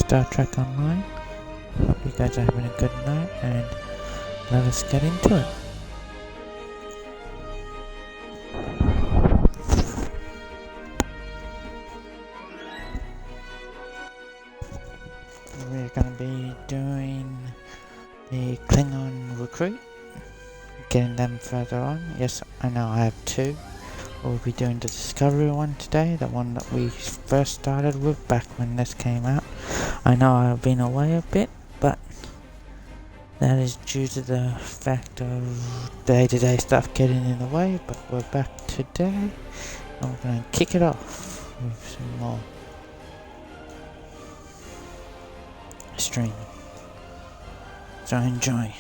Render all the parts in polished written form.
Star Trek Online. Hope you guys are having a good night, and let us get into it. We're going to be doing the Klingon recruit, getting them further on. Yes, I know I have two. We'll be doing the Discovery one today, the one that we first started with back when this came out. I know I've been away a bit, but that is due to the fact of day-to-day stuff getting in the way, but we're back today, and we're going to kick it off with some more streaming. So enjoy.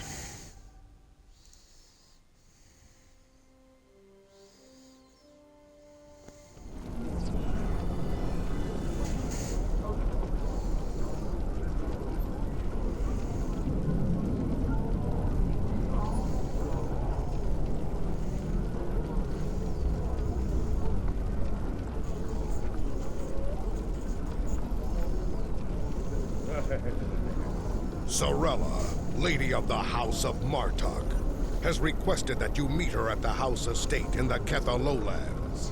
Sorella, Lady of the House of Martok, has requested that you meet her at the House Estate in the Ketha Lowlands.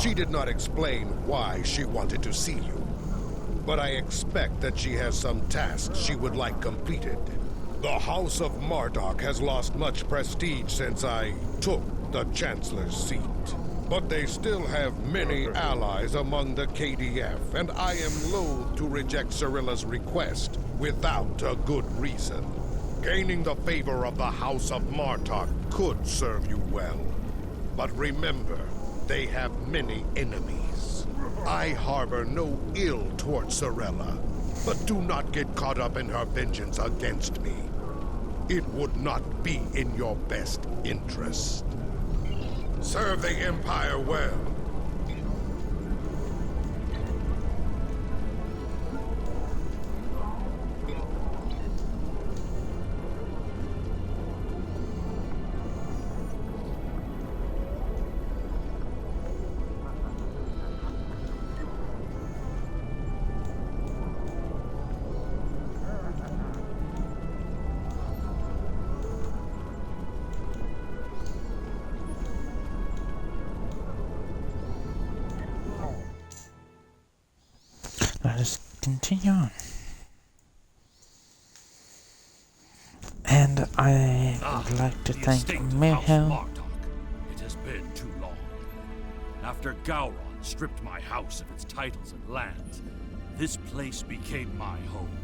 She did not explain why she wanted to see you, but I expect that she has some tasks she would like completed. The House of Martok has lost much prestige since I took the Chancellor's seat, but they still have many allies among the KDF, and I am loath to reject Sorella's request without a good reason. Gaining the favor of the House of Martok could serve you well. But remember, they have many enemies. I harbor no ill towards Sorella, but do not get caught up in her vengeance against me. It would not be in your best interest. Serve the Empire well. Let us continue on. And I would like to thank Mirhel. It has been too long. After Gowron stripped my house of its titles and lands, this place became my home.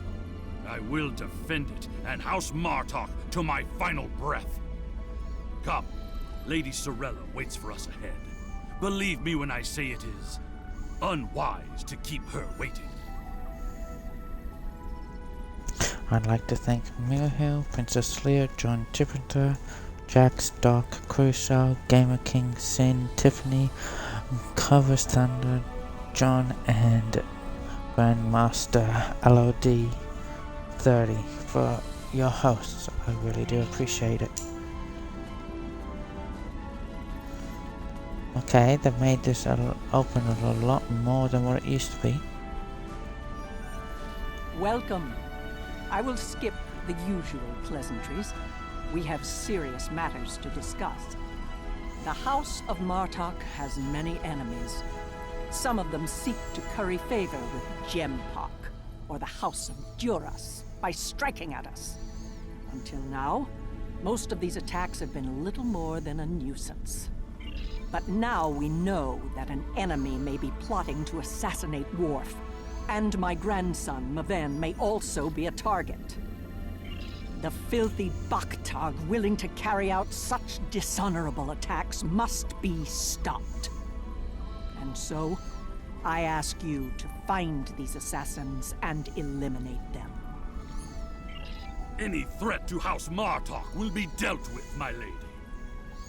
I will defend it and House Martok to my final breath. Come, Lady Sorella waits for us ahead. Believe me when I say it is unwise to keep her waiting. I'd like to thank Mirhill, Princess Leah, John Tipper, Jax, Doc, Crusoe, Gamer King, Sin, Tiffany, Covers Thunder, John, and Grandmaster LOD 30 for your hosts. I really do appreciate it. Okay, they've made this open a lot more than what it used to be. Welcome. I will skip the usual pleasantries. We have serious matters to discuss. The House of Martok has many enemies. Some of them seek to curry favor with Gempok, or the House of Duras, by striking at us. Until now, most of these attacks have been little more than a nuisance. But now we know that an enemy may be plotting to assassinate Worf, and my grandson, Maven, may also be a target. The filthy Baktag willing to carry out such dishonorable attacks must be stopped. And so, I ask you to find these assassins and eliminate them. Any threat to House Martok will be dealt with, my lady.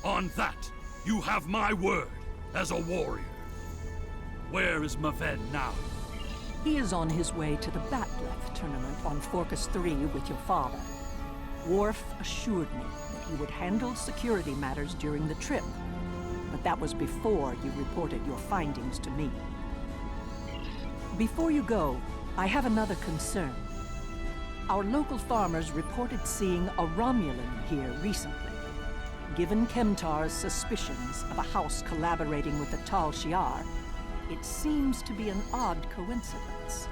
On that, you have my word as a warrior. Where is Maven now? He is on his way to the Batleth tournament on Forcus 3 with your father. Worf assured me that he would handle security matters during the trip, but that was before you reported your findings to me. Before you go, I have another concern. Our local farmers reported seeing a Romulan here recently. Given Kemtar's suspicions of a house collaborating with the Tal Shiar, it seems to be an odd coincidence.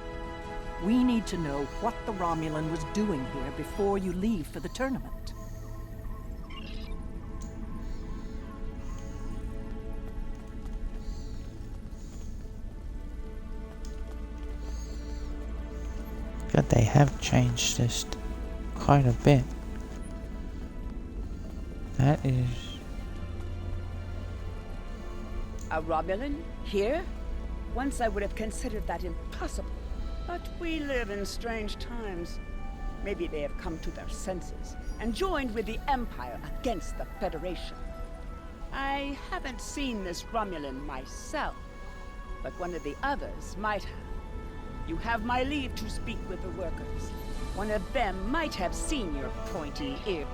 We need to know what the Romulan was doing here before you leave for the tournament. God, they have changed this quite a bit. That is... A Romulan? Here? Once I would have considered that impossible. But we live in strange times. Maybe they have come to their senses and joined with the Empire against the Federation. I haven't seen this Romulan myself, but one of the others might have. You have my leave to speak with the workers. One of them might have seen your pointy ear.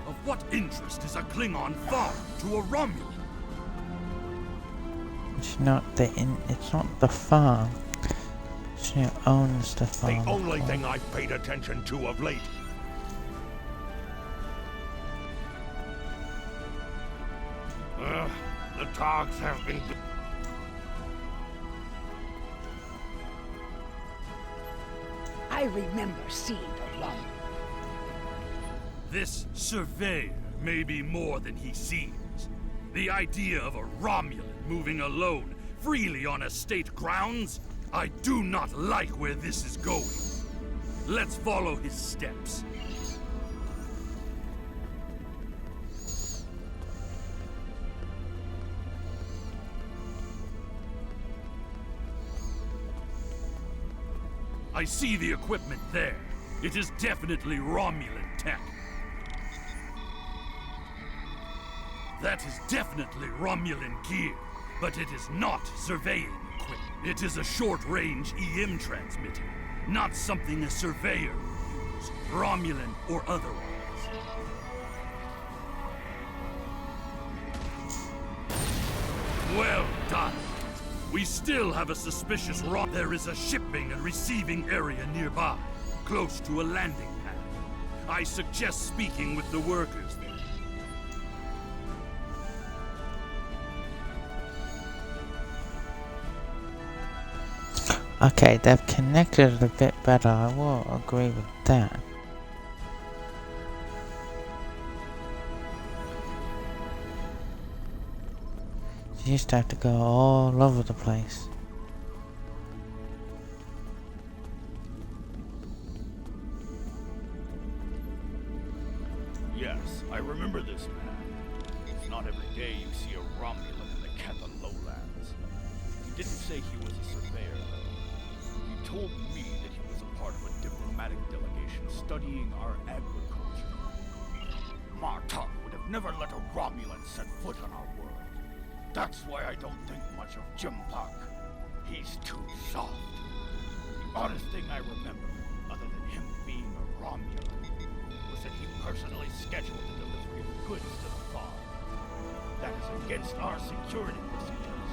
Of what interest is a Klingon farm to a Romulan? It's not the farm. She owns the farm. The only thing I've paid attention to of late. The Togs have been... I remember seeing the Romulan. This surveyor may be more than he seems. The idea of a Romulan moving alone, freely on estate grounds? I do not like where this is going. Let's follow his steps. I see the equipment there. It is definitely Romulan tech. That is definitely Romulan gear, but it is not surveying equipment. It is a short-range EM transmitter, not something a surveyor would use, Romulan or otherwise. Well done. We still have a suspicious There is a shipping and receiving area nearby, close to a landing pad. I suggest speaking with the workers there. Okay, they've connected it a bit better, I will agree with that. You used to have to go all over the place. Yes, I remember this man. It's not every day you see a Romulan in the Ketha lowlands. He didn't say he was a surveyor, though. He told me that he was a part of a diplomatic delegation studying our agriculture. Martok would have never let a Romulan set foot on our world. That's why I don't think much of Jimpak. He's too soft. The oddest thing I remember, other than him being a Romulan, was that he personally scheduled the delivery of goods to the farm. That is against our security procedures.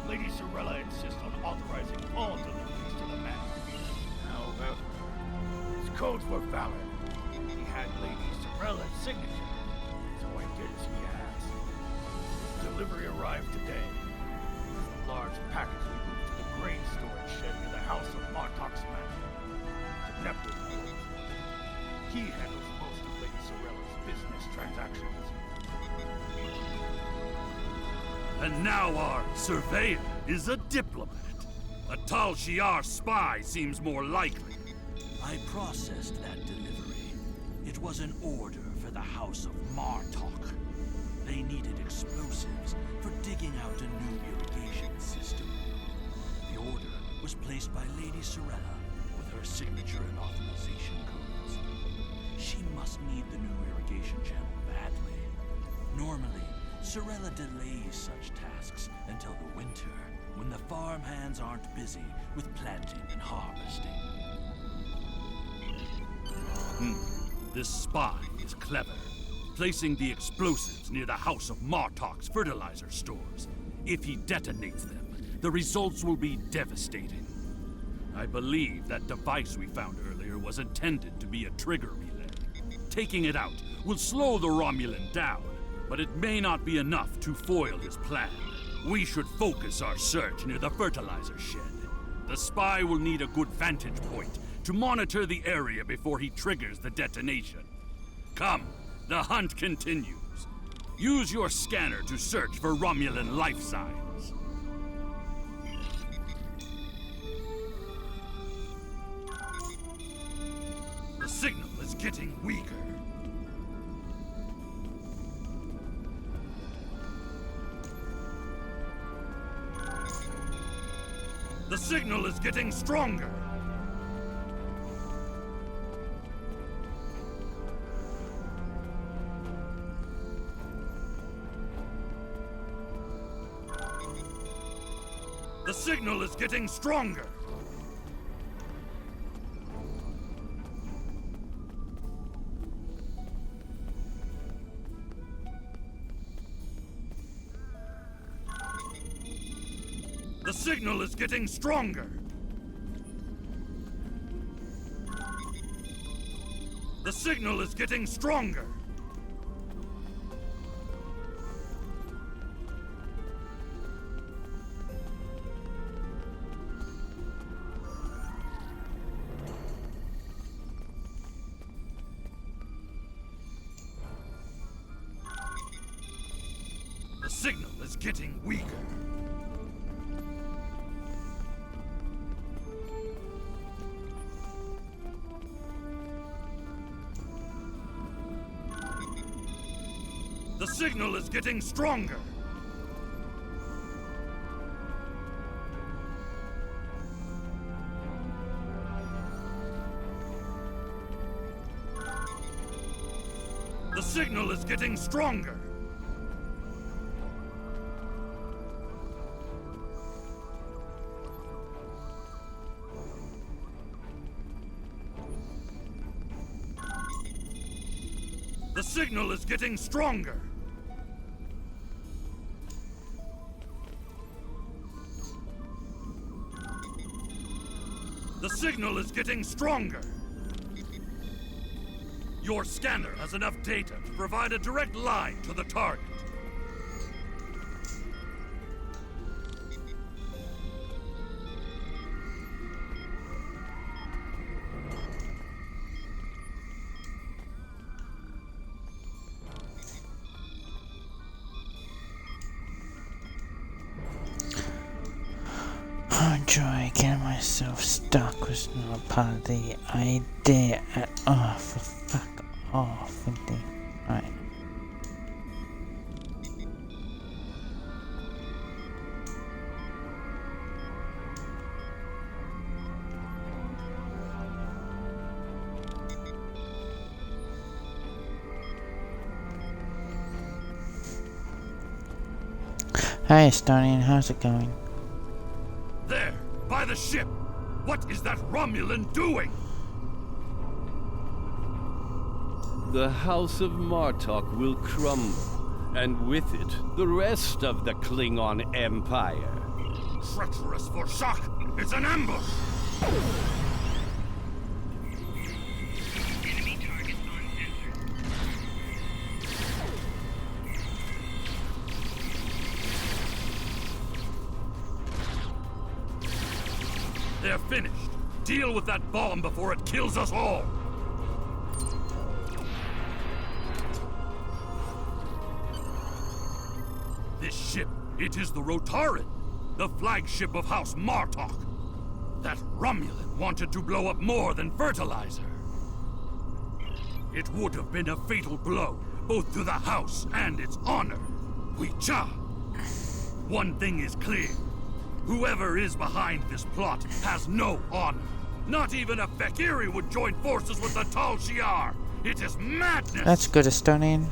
Lady Sorella insists on authorizing all deliveries to the man. However, his codes were valid. He had Lady Sorella's signature, so I did as he asked. Delivery arrived today. A large package we moved to the grain storage shed near the house of Martok's manor. To Neptune. He handles most of Lady Sorella's business transactions. And now our surveyor is a diplomat. A Tal Shiar spy seems more likely. I processed that delivery. It was an order for the House of Martok. They needed explosives for digging out a new irrigation system. The order was placed by Lady Sorella with her signature and authorization codes. She must need the new irrigation channel badly. Normally, Sorella delays such tasks until the winter, when the farm hands aren't busy with planting and harvesting. This spy is clever, placing the explosives near the House of Martok's fertilizer stores. If he detonates them, the results will be devastating. I believe that device we found earlier was intended to be a trigger relay. Taking it out will slow the Romulan down, but it may not be enough to foil his plan. We should focus our search near the fertilizer shed. The spy will need a good vantage point to monitor the area before he triggers the detonation. Come, the hunt continues. Use your scanner to search for Romulan life signs. The signal is getting weaker. The signal is getting stronger. The signal is getting stronger. The signal is getting stronger. The signal is getting stronger. The signal is getting weaker. The signal is getting stronger. The signal is getting stronger. The signal is getting stronger. The signal is getting stronger. Your scanner has enough data to provide a direct line to the target. Enjoy getting myself stuck was not part of the idea at all. For fuck off with the right. Hey Estonian, how's it going? There, by the ship! What is that Romulan doing? The House of Martok will crumble, and with it, the rest of the Klingon Empire. Treacherous for shock! It's an ambush! Enemy target on sensor. They're finished. Deal with that bomb before it kills us all! This ship, it is the Rotaran, the flagship of House Martok. That Romulan wanted to blow up more than fertilizer. It would have been a fatal blow, both to the House and its honor. Wicha. One thing is clear. Whoever is behind this plot has no honor. Not even a Fekiri would join forces with the Tal Shiar. It is madness! That's good, Estonian.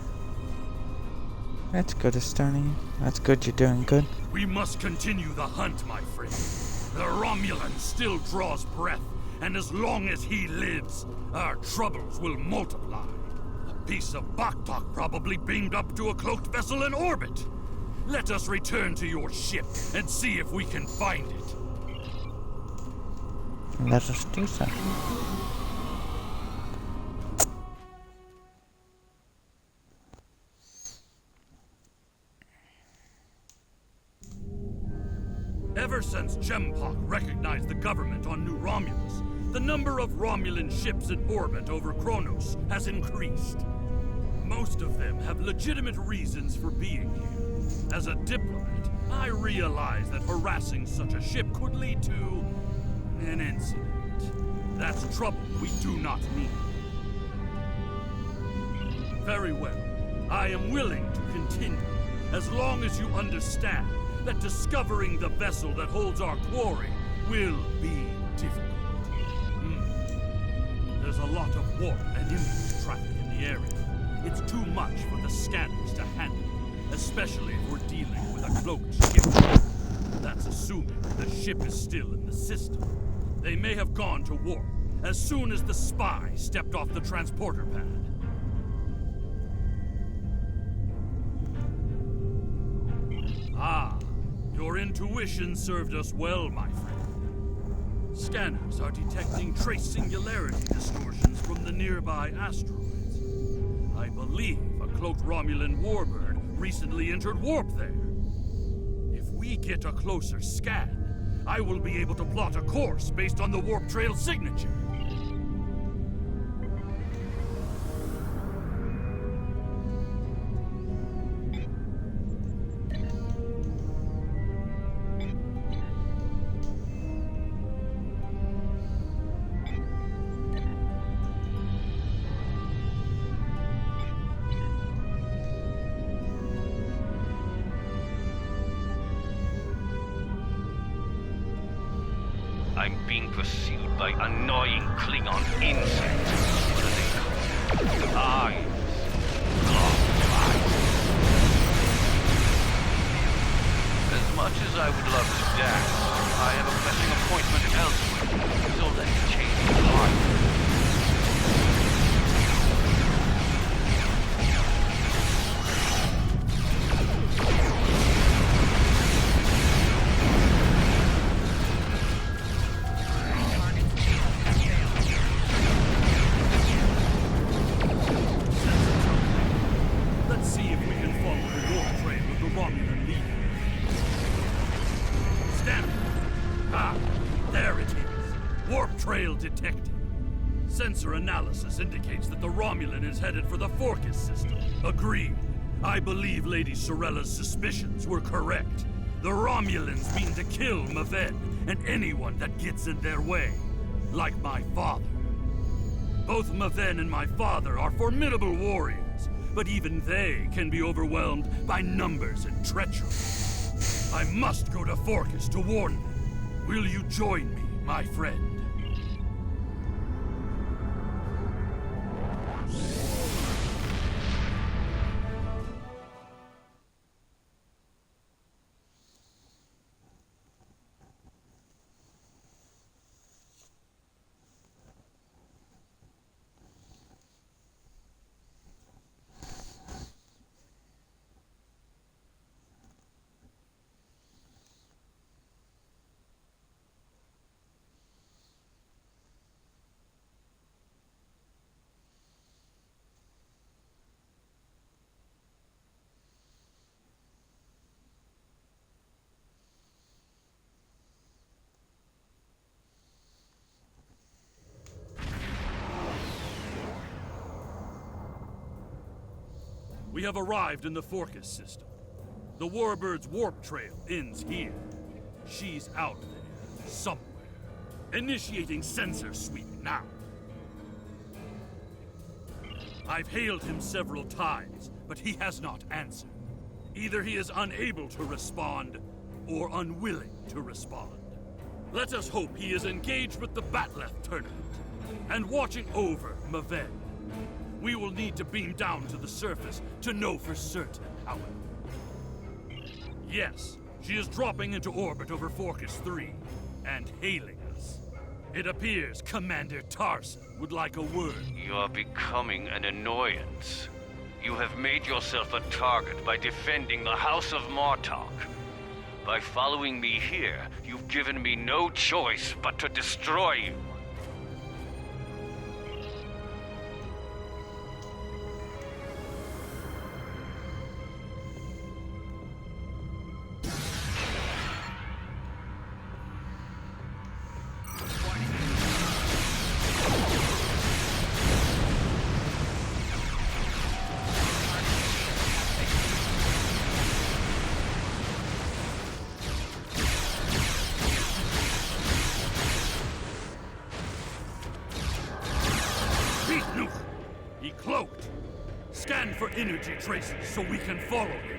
That's good, Estonian. That's good, you're doing good. We must continue the hunt, my friend. The Romulan still draws breath, and as long as he lives, our troubles will multiply. A piece of Baktok probably beamed up to a cloaked vessel in orbit. let us return to your ship and see if we can find it. Let us do so. Ever since Gempok recognized the government on New Romulus, the number of Romulan ships in orbit over Kronos has increased. Most of them have legitimate reasons for being here. As a diplomat, I realize that harassing such a ship could lead to an incident. That's trouble we do not need. Very well. I am willing to continue, as long as you understand that discovering the vessel that holds our quarry will be difficult. There's a lot of warp and impulse traffic in the area. It's too much for the scanners to handle, especially if we're dealing with a cloaked ship. That's assuming the ship is still in the system. They may have gone to warp as soon as the spy stepped off the transporter pad. Ah, your intuition served us well, my friend. Scanners are detecting trace singularity distortions from the nearby asteroids. I believe a cloaked Romulan warbird recently entered warp there. If we get a closer scan, I will be able to plot a course based on the warp trail signature. I'm being pursued by annoying Klingon insects. What are they called? Eyes. As much as I would love to dance, I have a pressing appointment elsewhere, so let's change the line. Detected. Sensor analysis indicates that the Romulan is headed for the Tonkius system. Agreed. I believe Lady Sorella's suspicions were correct. The Romulans mean to kill Maven and anyone that gets in their way. Like my father. Both Maven and my father are formidable warriors, but even they can be overwhelmed by numbers and treachery. I must go to Tonkius to warn them. Will you join me, my friend? We have arrived in the Tonkius system. The Warbird's warp trail ends here. She's out there, somewhere. Initiating sensor sweep now. I've hailed him several times, but he has not answered. Either he is unable to respond, or unwilling to respond. Let us hope he is engaged with the Batleth tournament, and watching over Maven. We will need to beam down to the surface to know for certain, however. Yes, she is dropping into orbit over Tonkius 3, and hailing us. It appears Commander Tarson would like a word. You're becoming an annoyance. You have made yourself a target by defending the House of Martok. By following me here, you've given me no choice but to destroy you. He cloaked. Scan for energy traces so we can follow him.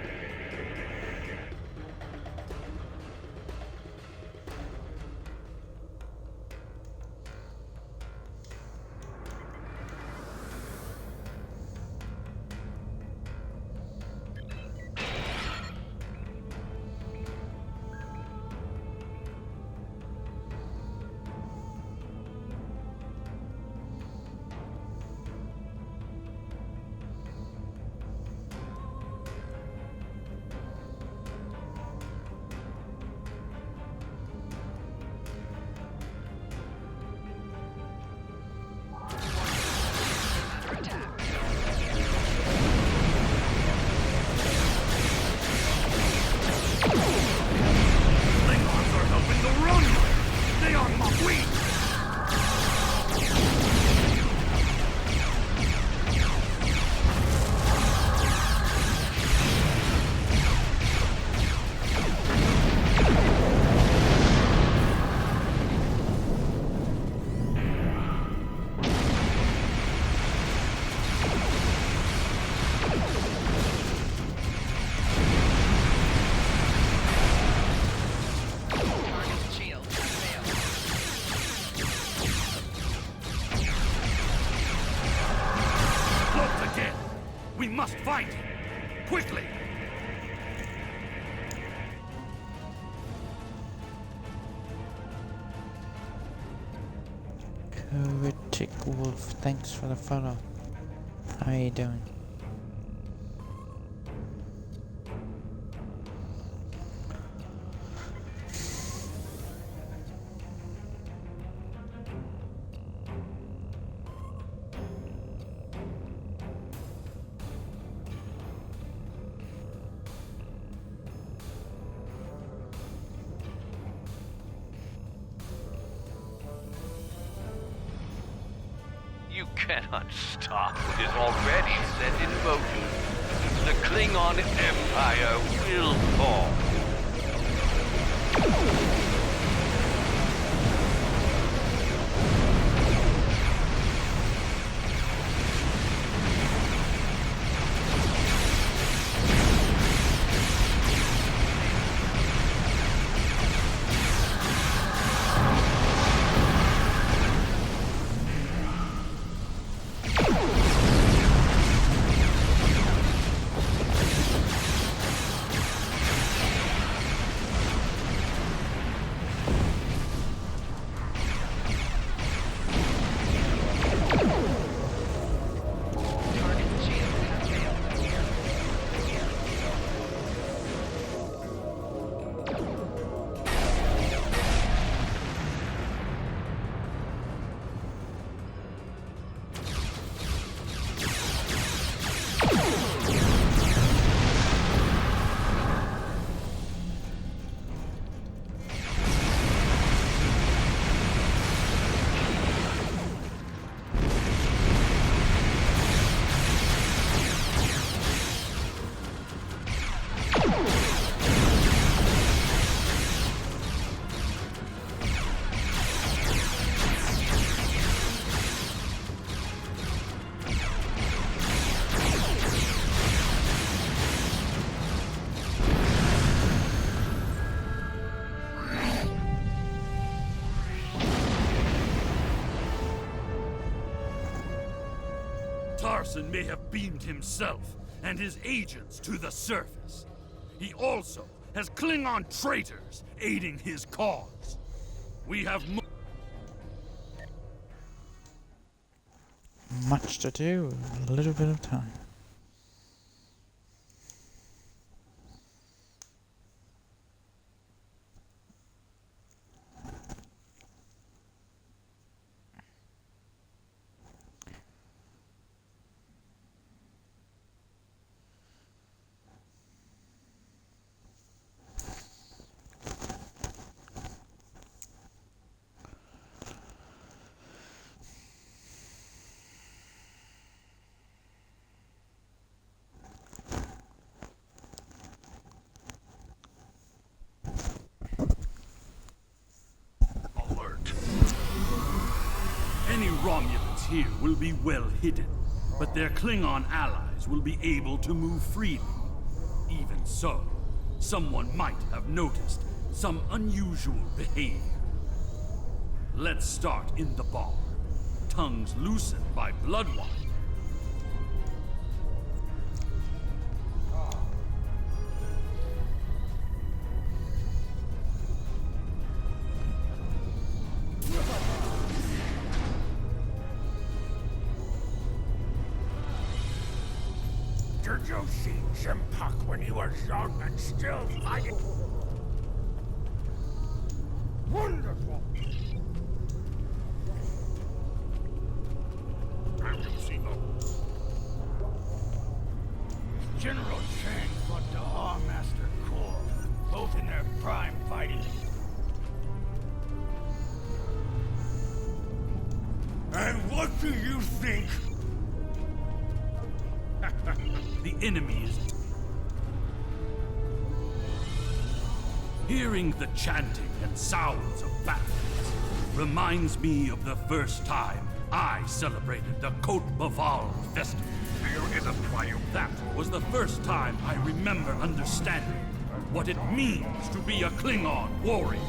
Fight! Quickly! Critic Wolf, thanks for the follow. How are you doing? You cannot stop what is already set in motion. The Klingon Empire will fall. Tarson may have beamed himself and his agents to the surface. He also has Klingon traitors aiding his cause. We have much to do, a little bit of time. Romulans here will be well hidden, but their Klingon allies will be able to move freely. Even so, someone might have noticed some unusual behavior. Let's start in the bar. Tongues loosened by blood wine. Did you see Jim Puck when he was young and still fighting? Wonderful! Have you seen them? General Chang fought the Master Corps, both in their prime fighting. And what do you think? The enemy is... Hearing the chanting and sounds of battles reminds me of the first time I celebrated the Côte Baval festival. There is a triumph. That was the first time I remember understanding what it means to be a Klingon warrior.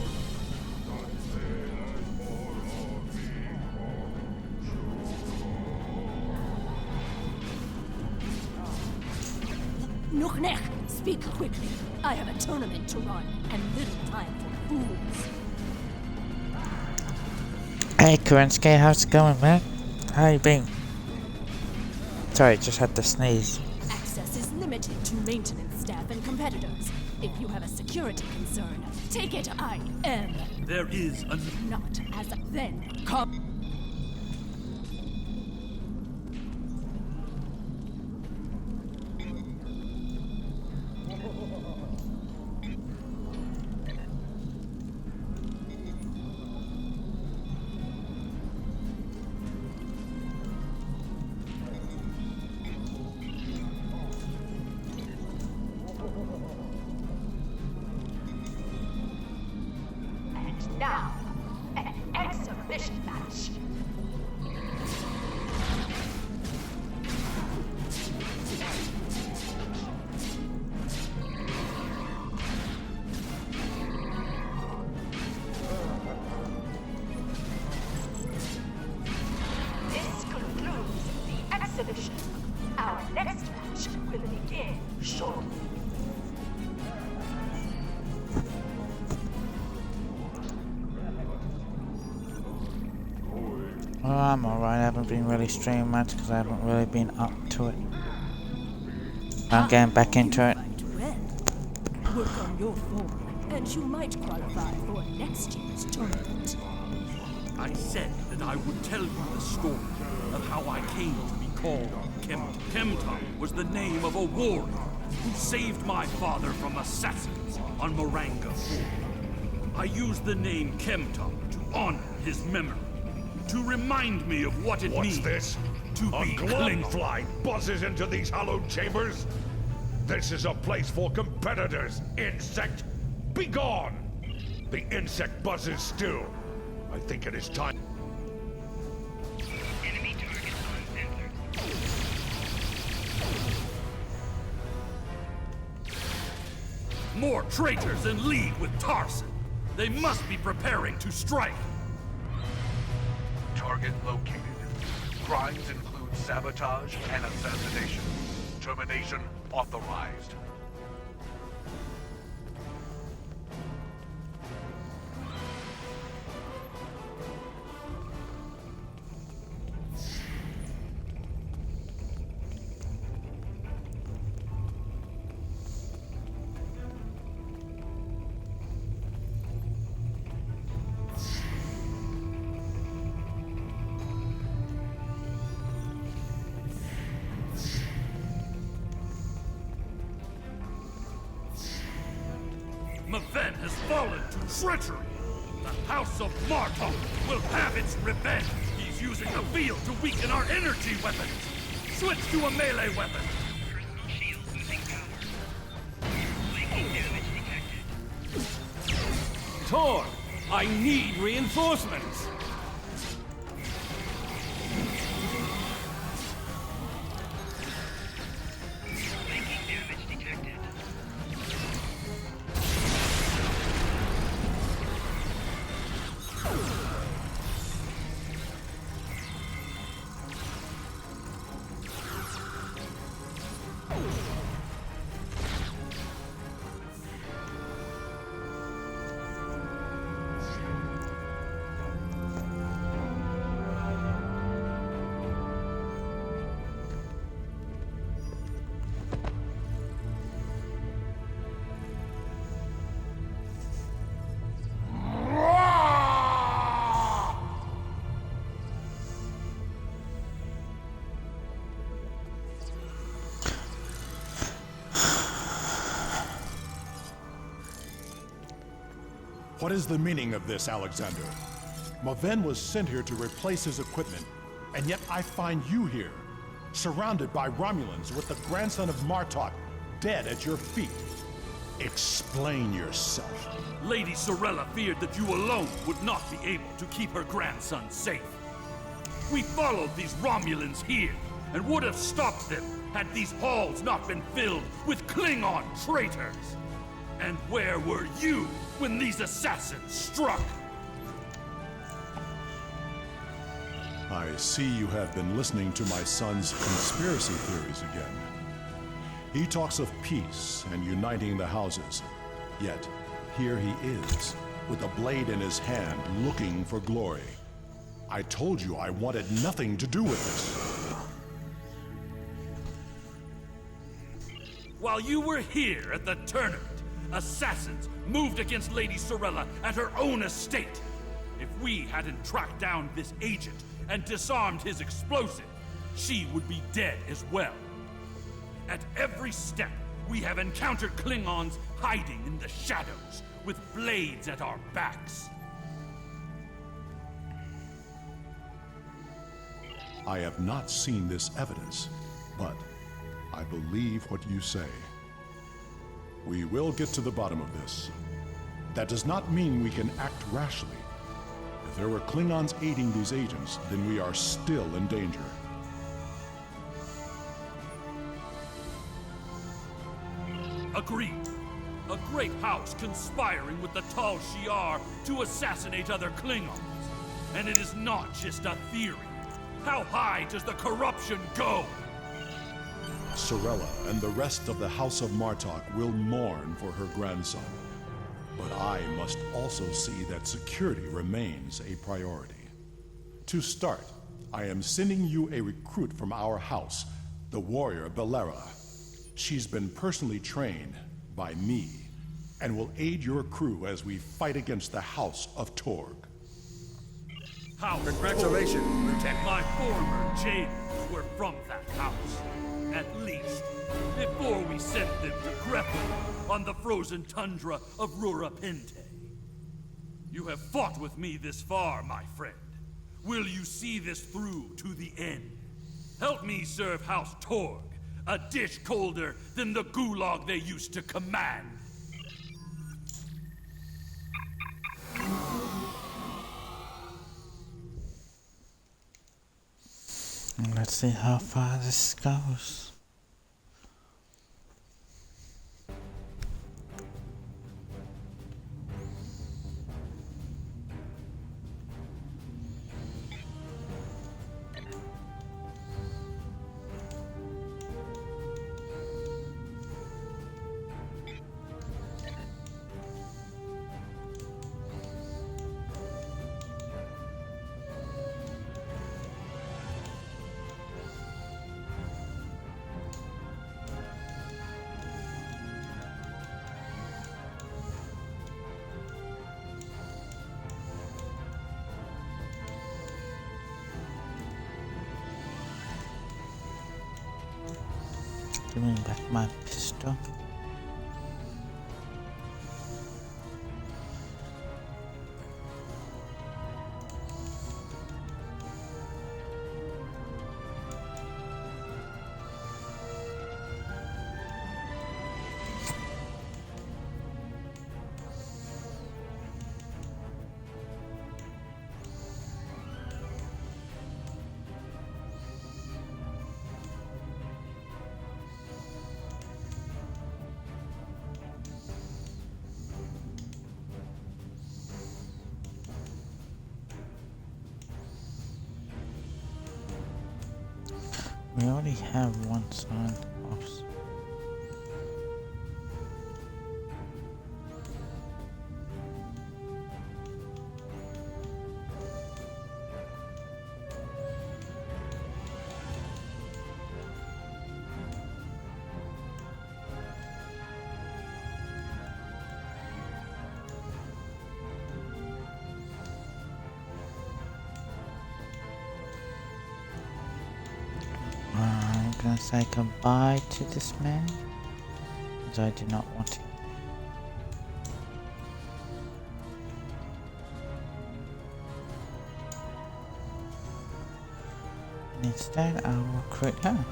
Nuchnech, speak quickly. I have a tournament to run, and little time for fools. Hey Kerensky, how's it going, man? How you been? Sorry, just had to sneeze. Access is limited to maintenance staff and competitors. If you have a security concern, take it I am. There is a... Not as a then come. Now, an exhibition match. This concludes the exhibition. Our next match will begin shortly. Well, I'm alright. I haven't been really streaming much because I haven't really been up to it. I'm getting back into it. Well, work on your form, and you might qualify for next year's tournament. I said that I would tell you the story of how I came to be called Kemtom. Kemtom was the name of a warrior who saved my father from assassins on Moranga 4. I used the name Kemtom to honor his memory, to remind me of what it means What's this? to A be glum Klingon. fly buzzes into these hallowed chambers? This is a place for competitors, insect! Be gone! The insect buzzes still. I think it is time. Enemy target uncensored. More traitors in league with Tarson. They must be preparing to strike. Target located. Crimes include sabotage and assassination. Termination authorized. Maven has fallen to treachery. The House of Martok will have its revenge. He's using the field to weaken our energy weapons. Switch to a melee weapon. Personal shield losing power. Flanking damage detected. Tor, I need reinforcements. What is the meaning of this, Alexander? Maven was sent here to replace his equipment, and yet I find you here, surrounded by Romulans with the grandson of Martok dead at your feet. Explain yourself. Lady Sorella feared that you alone would not be able to keep her grandson safe. We followed these Romulans here, and would have stopped them had these halls not been filled with Klingon traitors. And where were you when these assassins struck? I see you have been listening to my son's conspiracy theories again. He talks of peace and uniting the houses, yet here he is, with a blade in his hand, looking for glory. I told you I wanted nothing to do with this. While you were here at the tournament, assassins moved against Lady Sorella at her own estate. If we hadn't tracked down this agent and disarmed his explosive, she would be dead as well. At every step, we have encountered Klingons hiding in the shadows, with blades at our backs. I have not seen this evidence, but I believe what you say. We will get to the bottom of this. That does not mean we can act rashly. If there were Klingons aiding these agents, then we are still in danger. Agreed. A great house conspiring with the Tal Shiar to assassinate other Klingons. And it is not just a theory. How high does the corruption go? Sorella and the rest of the House of Martok will mourn for her grandson. But I must also see that security remains a priority. To start, I am sending you a recruit from our house, the warrior Belera. She's been personally trained by me and will aid your crew as we fight against the House of Torg. House Congratulations, Torg. Lieutenant. My former jailers were from that house. At least, before we sent them to Greppo on the frozen tundra of Rurapente. You have fought with me this far, my friend. Will you see this through to the end? Help me serve House Torg, a dish colder than the gulag they used to command. Let's see how far this goes. Give me back my pistol. We already have one signed off. I'm gonna say goodbye to this man, because I do not want to. Instead, I'll recruit her.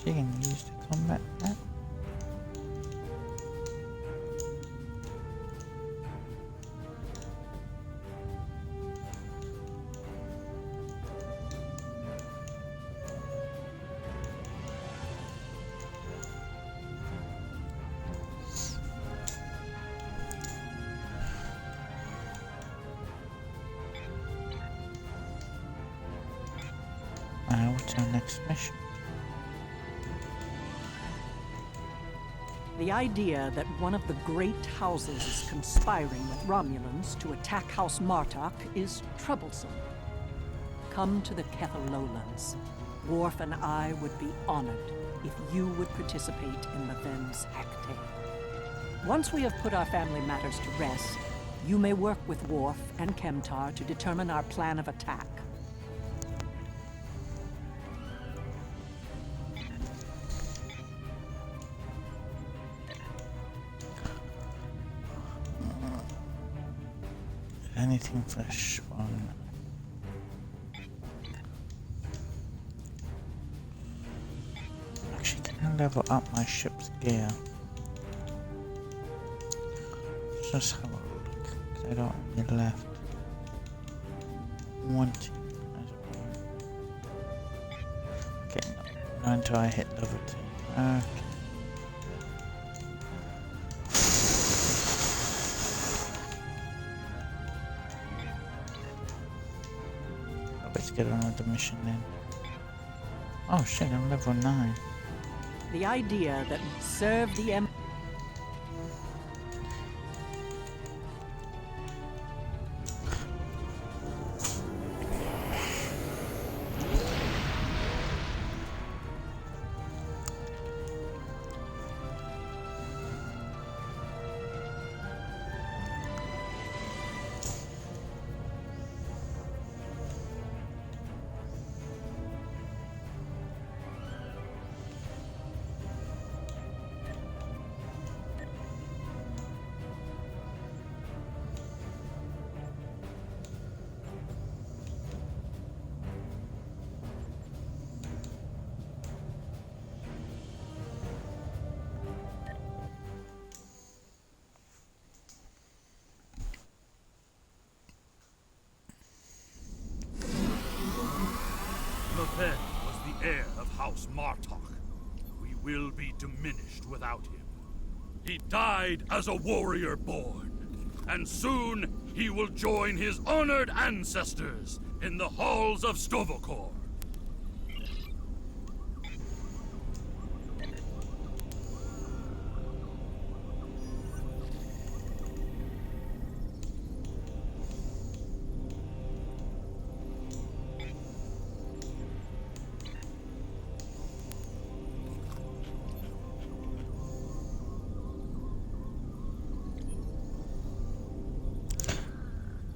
She can use the combat that. What's our next mission? The idea that one of the great houses is conspiring with Romulans to attack House Martok is troublesome. Come to the Kether Lowlands. Worf and I would be honored if you would participate in the Ven's Acte. Once we have put our family matters to rest, you may work with Worf and Kemtar to determine our plan of attack. Anything for Schwan? Actually, can I level up my ship's gear? Let's just have a look, because I don't have any left. Wanting. Okay, no, not until I hit level 2. Okay. Let's get on with the mission then. Oh shit, I'm level 9. The idea that serve the Maven was the heir of House Martok. We will be diminished without him. He died as a warrior born, and soon he will join his honored ancestors in the halls of Stovokor.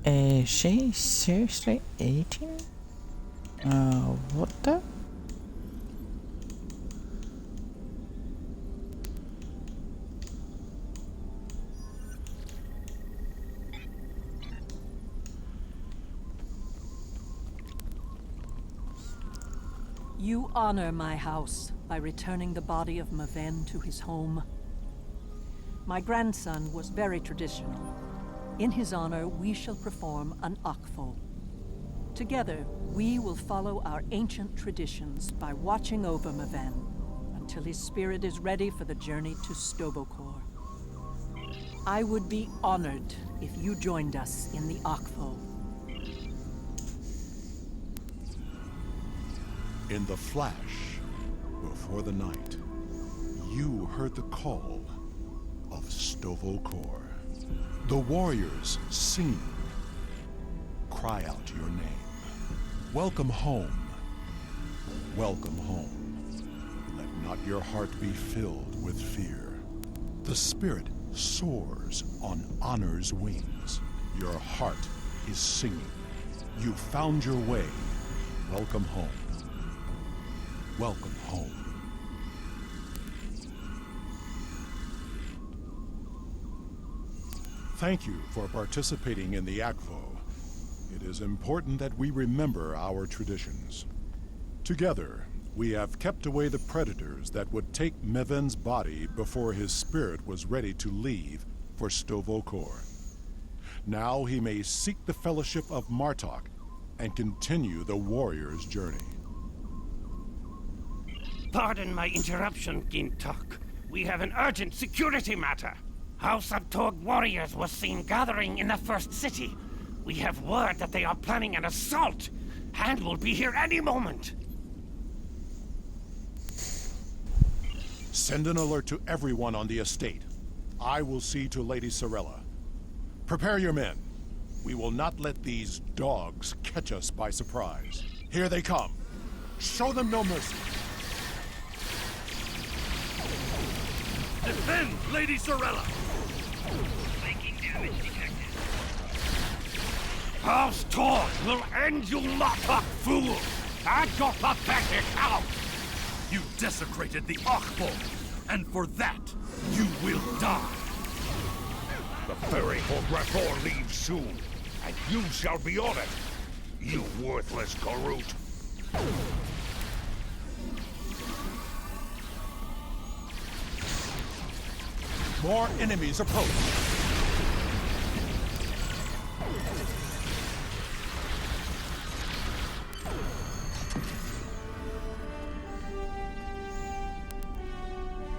Is she seriously 18? What the? You honor my house by returning the body of Maven to his home. My grandson was very traditional. In his honor, we shall perform an Akfo. Together, we will follow our ancient traditions by watching over Maven until his spirit is ready for the journey to Stovokor. I would be honored if you joined us in the Akfo. In the flash, before the night, you heard the call of Stovokor. The warriors sing. Cry out your name. Welcome home. welcome home. Let not your heart be filled with fear. The spirit soars on honor's wings. Your heart is singing. You found your way. Welcome home. Welcome home. Thank you for participating in the ACVO. It is important that we remember our traditions. Together, we have kept away the predators that would take Meven's body before his spirit was ready to leave for Stovokor. Now he may seek the fellowship of Martok and continue the warrior's journey. Pardon my interruption, Gintok. We have an urgent security matter. House of Torg warriors was seen gathering in the first city. We have word that they are planning an assault, and will be here any moment. Send an alert to everyone on the estate. I will see to Lady Sorella. Prepare your men. We will not let these dogs catch us by surprise. Here they come. Show them no mercy. Defend Lady Sorella! Making damage detected. House Torg will end you Martok fool! And your pathetic house! You desecrated the Achbor, and for that, you will die. The ferry for Grathor leaves soon, and you shall be on it, you worthless Garut. More enemies approach.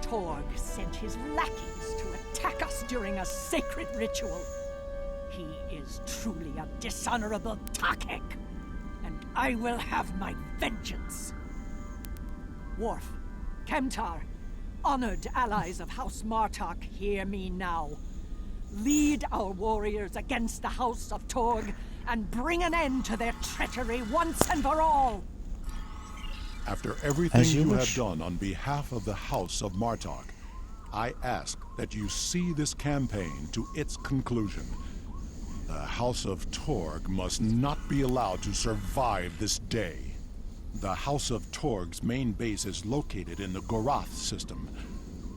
Torg sent his lackeys to attack us during a sacred ritual. He is truly a dishonorable Takek, and I will have my vengeance. Worf, Kemtar, honored allies of House Martok, hear me now. Lead our warriors against the House of Torg and bring an end to their treachery once and for all. After everything you have wish. done on behalf of the House of Martok, I ask that you see this campaign to its conclusion. The House of Torg must not be allowed to survive this day. The House of Torg's main base is located in the Gorath system.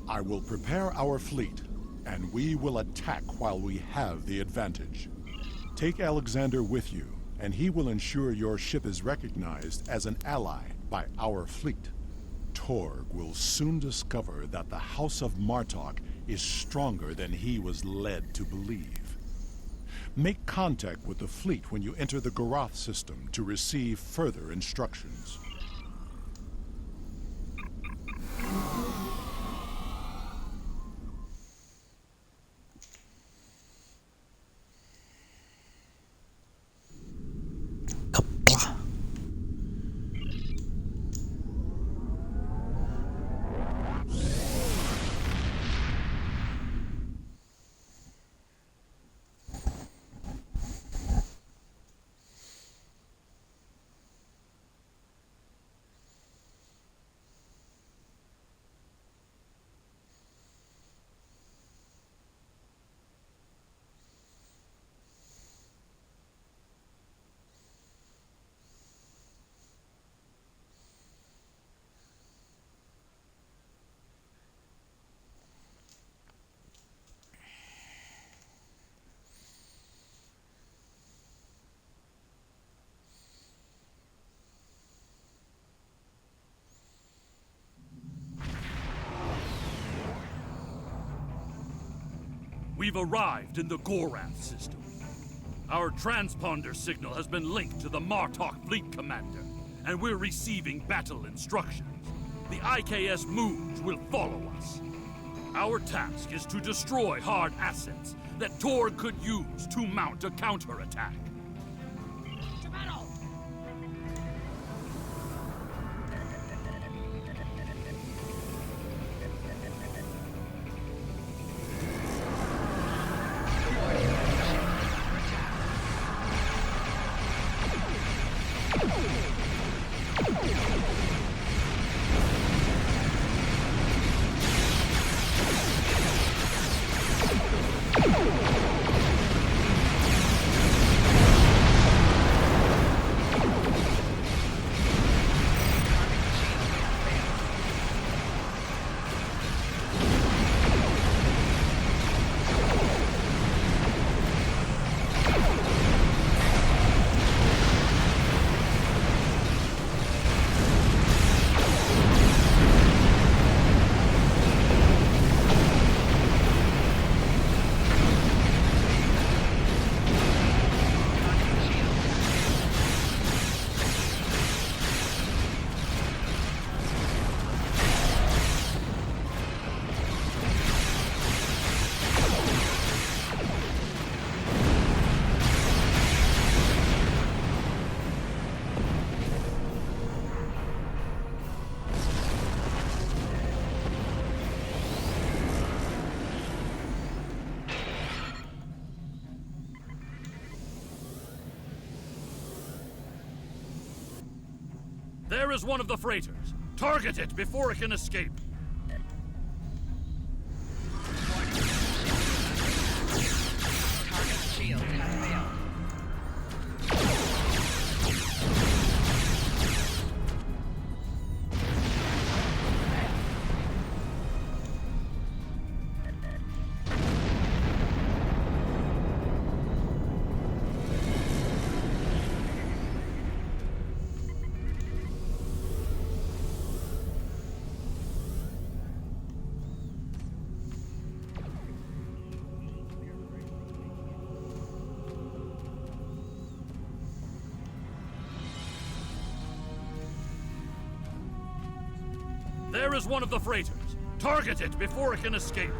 I will prepare our fleet, and we will attack while we have the advantage. Take Alexander with you, and he will ensure your ship is recognized as an ally by our fleet. Torg will soon discover that the House of Martok is stronger than he was led to believe. Make contact with the fleet when you enter the Gorath system to receive further instructions. Kapla. We've arrived in the Gorath system. Our transponder signal has been linked to the Martok fleet commander, and we're receiving battle instructions. The IKS Moons will follow us. Our task is to destroy hard assets that Torg could use to mount a counterattack. To battle! There is one of the freighters. Target it before it can escape. Target shield has failed. There is one of the freighters. Target it before it can escape.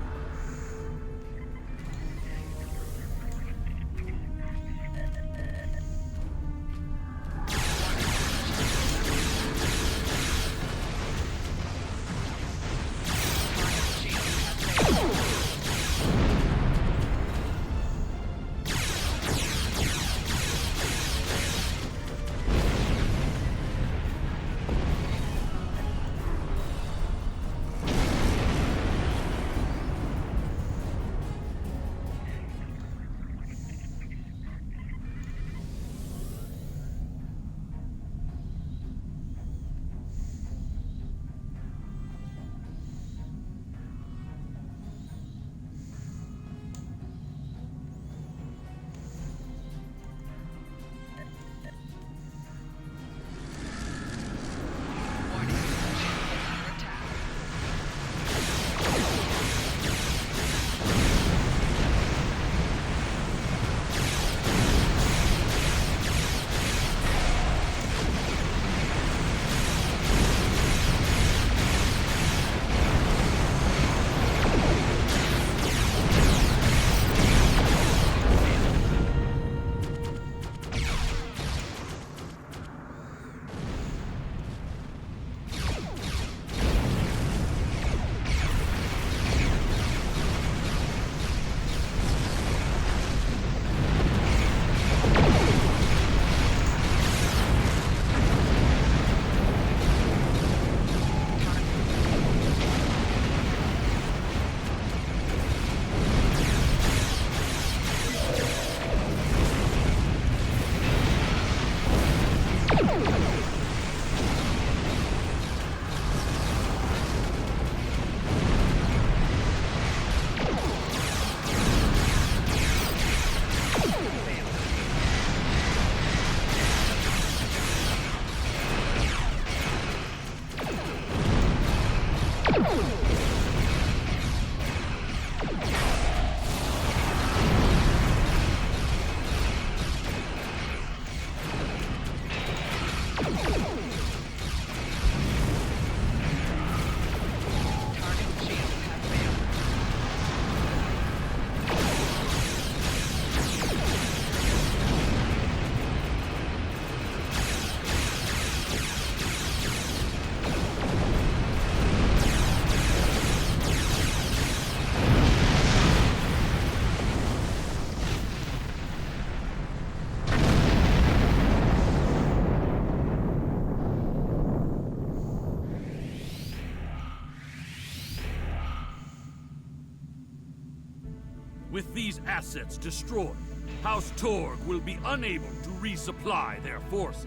With these assets destroyed, House Torg will be unable to resupply their forces.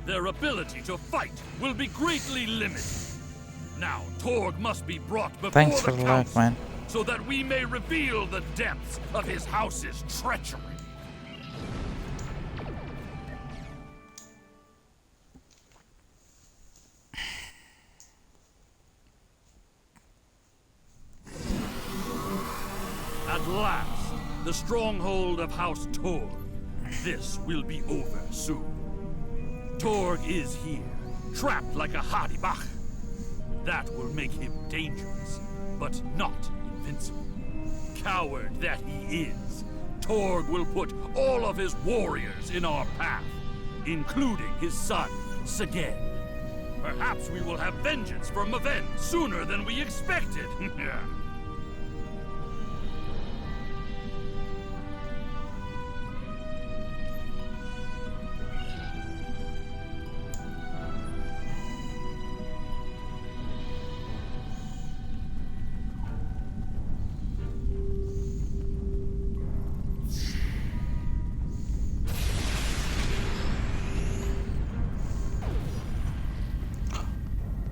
Their ability to fight will be greatly limited. Now, Torg must be brought before Thanks for the the like, council, man. so that we may reveal the depths of his house's treachery. At last, the stronghold of House Torg. This will be over soon. Torg is here, trapped like a Hadibach. That will make him dangerous, but not invincible. Coward that he is, Torg will put all of his warriors in our path, including his son, Segen. Perhaps we will have vengeance for Maven sooner than we expected.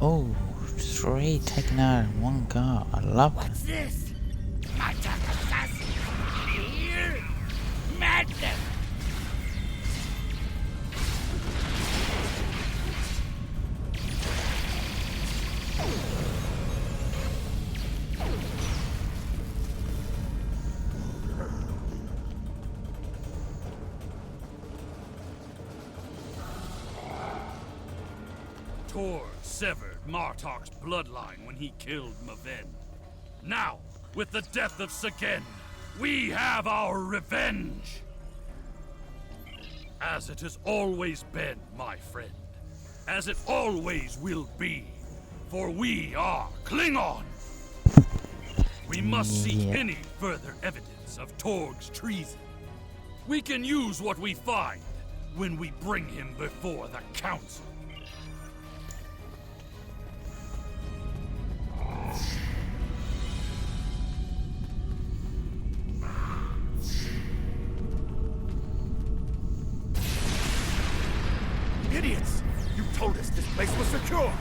Oh, 3 taken out in one go. I love it. What's this? Martok assassin! Here? Madness! Tor severed Martok's bloodline when he killed Maven. Now, with the death of Sagen, we have our revenge! As it has always been, my friend. As it always will be. For we are Klingon! We must seek any further evidence of Torg's treason. We can use what we find when we bring him before the Council. Idiots! You told us this place was secure!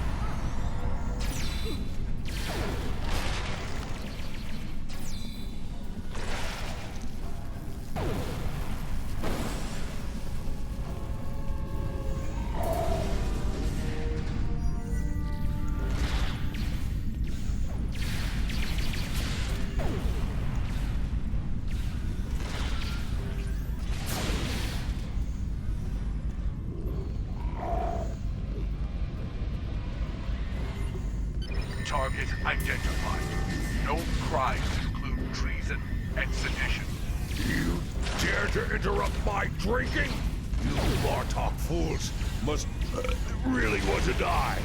Target identified. No crimes include treason and sedition. You dare to interrupt my drinking? You Martok fools must really want to die.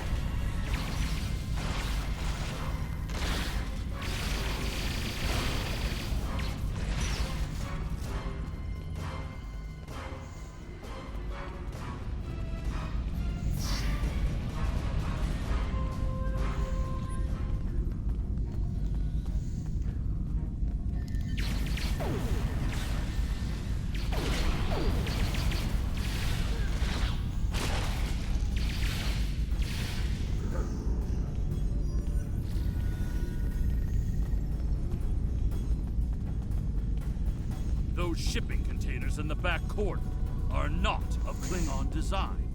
Those shipping containers in the back corner are not of Klingon design.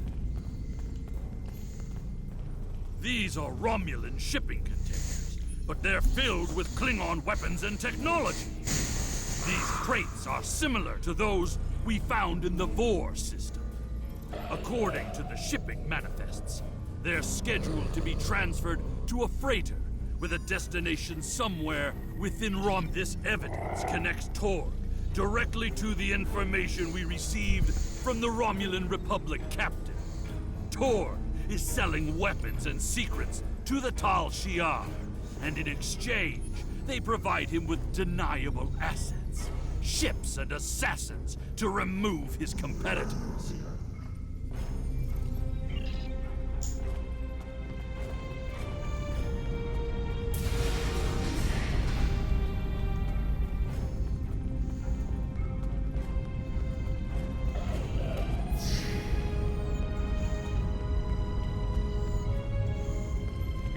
These are Romulan shipping containers, but they're filled with Klingon weapons and technology. These crates are similar to those we found in the Vor system. According to the shipping manifests, they're scheduled to be transferred to a freighter with a destination somewhere within This evidence connects Torg directly to the information we received from the Romulan Republic captain. Torg is selling weapons and secrets to the Tal Shiar, and in exchange, they provide him with deniable assets, ships and assassins to remove his competitors.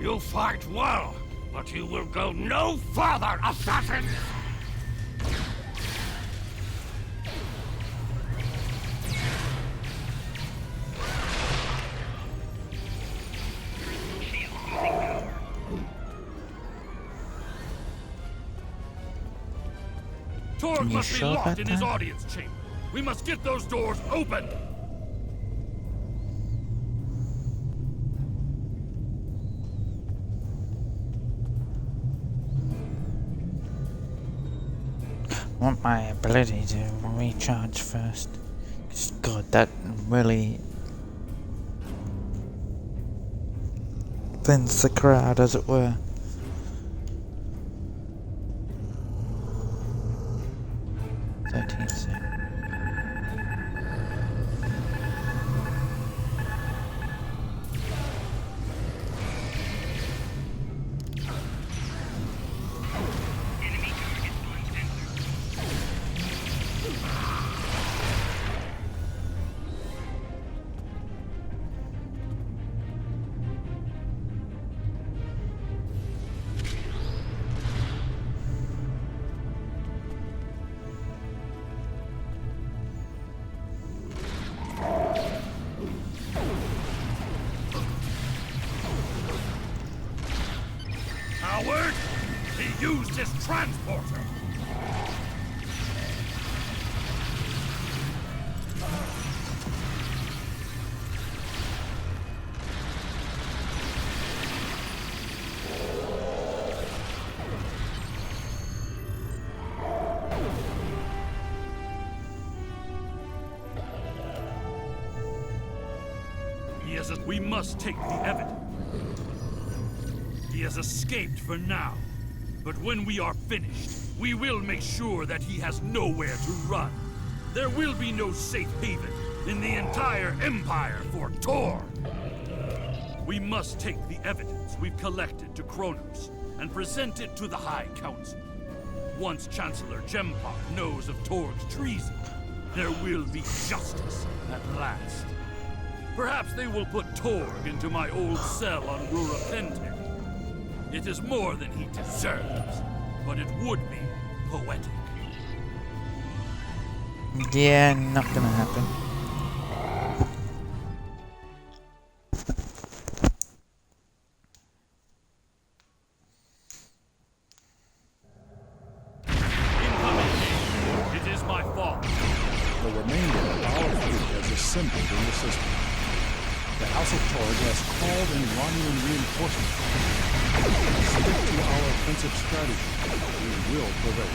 You fight well, but you will go no further, assassin! Torg must be sure locked about in his that? audience chamber. We must get those doors open! I want my ability to recharge first. 'Cause God, that really thins the crowd, as it were. Mantis transporter! We must take the evidence. He has escaped for now, but when we are finished, we will make sure that he has nowhere to run. There will be no safe haven in the entire Empire for Tor. We must take the evidence we've collected to Kronos and present it to the High Council. Once Chancellor Gempar knows of Torg's treason, there will be justice at last. Perhaps they will put Torg into my old cell on Rura Pente. It is more than he deserves, but it would be poetic. Yeah, not gonna happen. Incoming King. It is my fault. The remainder of our fleet has assembled in the system. The House of Torg has called in Romulan reinforcements. Stick to our offensive strategy. We will prevail.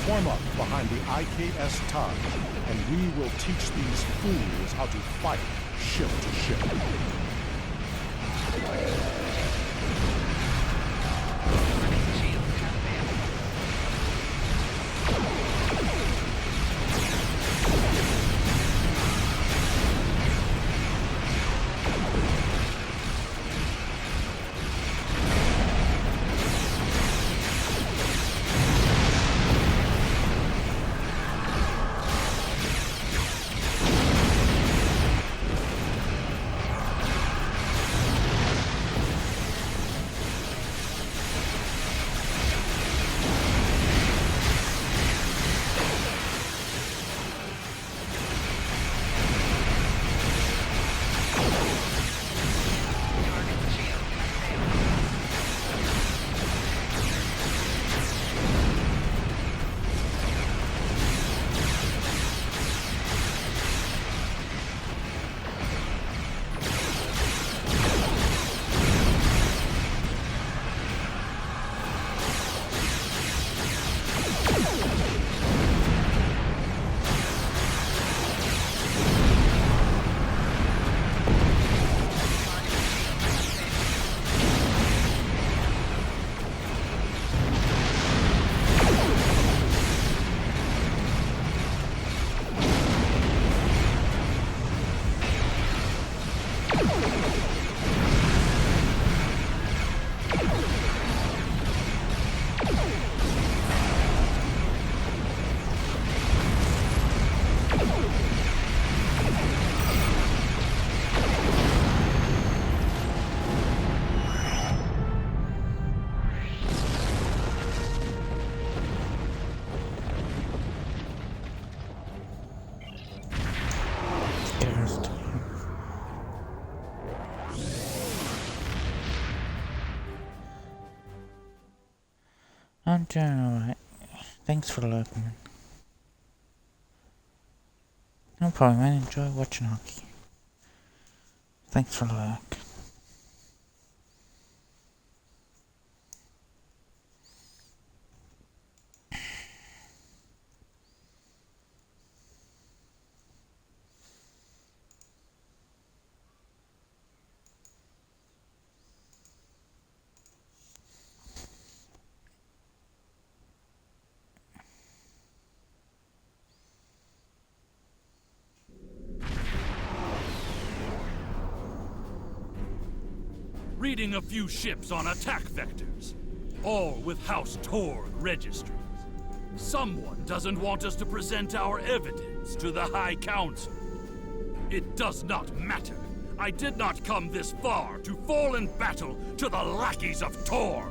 Form up behind the IKS TOG, and we will teach these fools how to fight ship to ship. I'm doing alright. Thanks for lurking. No problem, man. Enjoy watching hockey. Thanks for lurking. Reading a few ships on attack vectors, all with House Torg registries. Someone doesn't want us to present our evidence to the High Council. It does not matter. I did not come this far to fall in battle to the lackeys of Torg.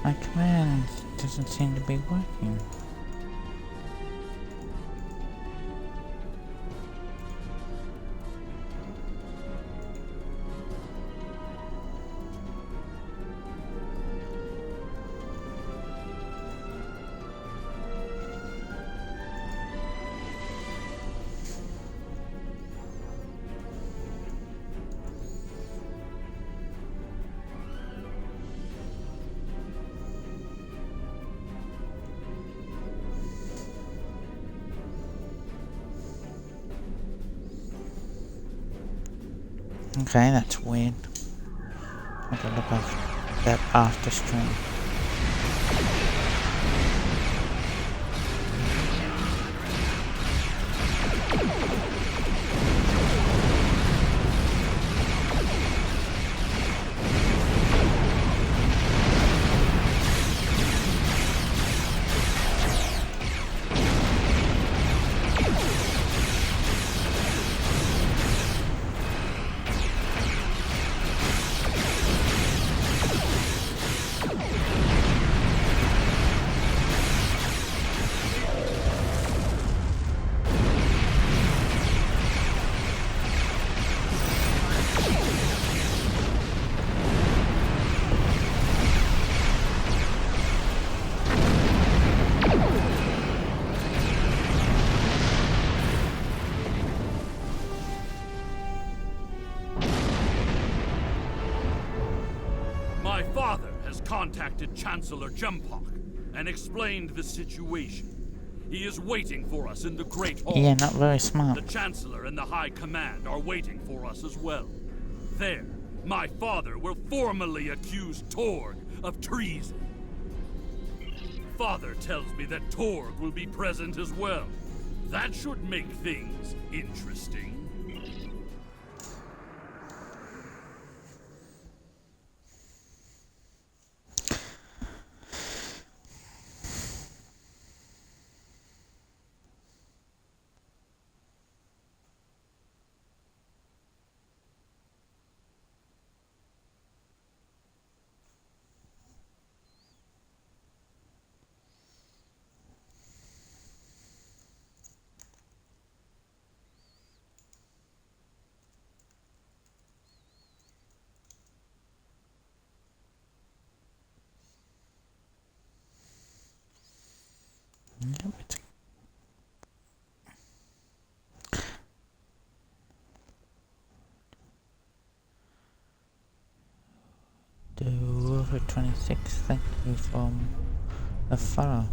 My command doesn't seem to be working. Okay, that's weird. I gotta look at that after stream. My father has contacted Chancellor Jumpock and explained the situation. He is waiting for us in the Great Hall. Yeah, not very smart. The Chancellor and the High Command are waiting for us as well. There, my father will formally accuse Torg of treason. Father tells me that Torg will be present as well. That should make things interesting. Over 26, thank you for a follow.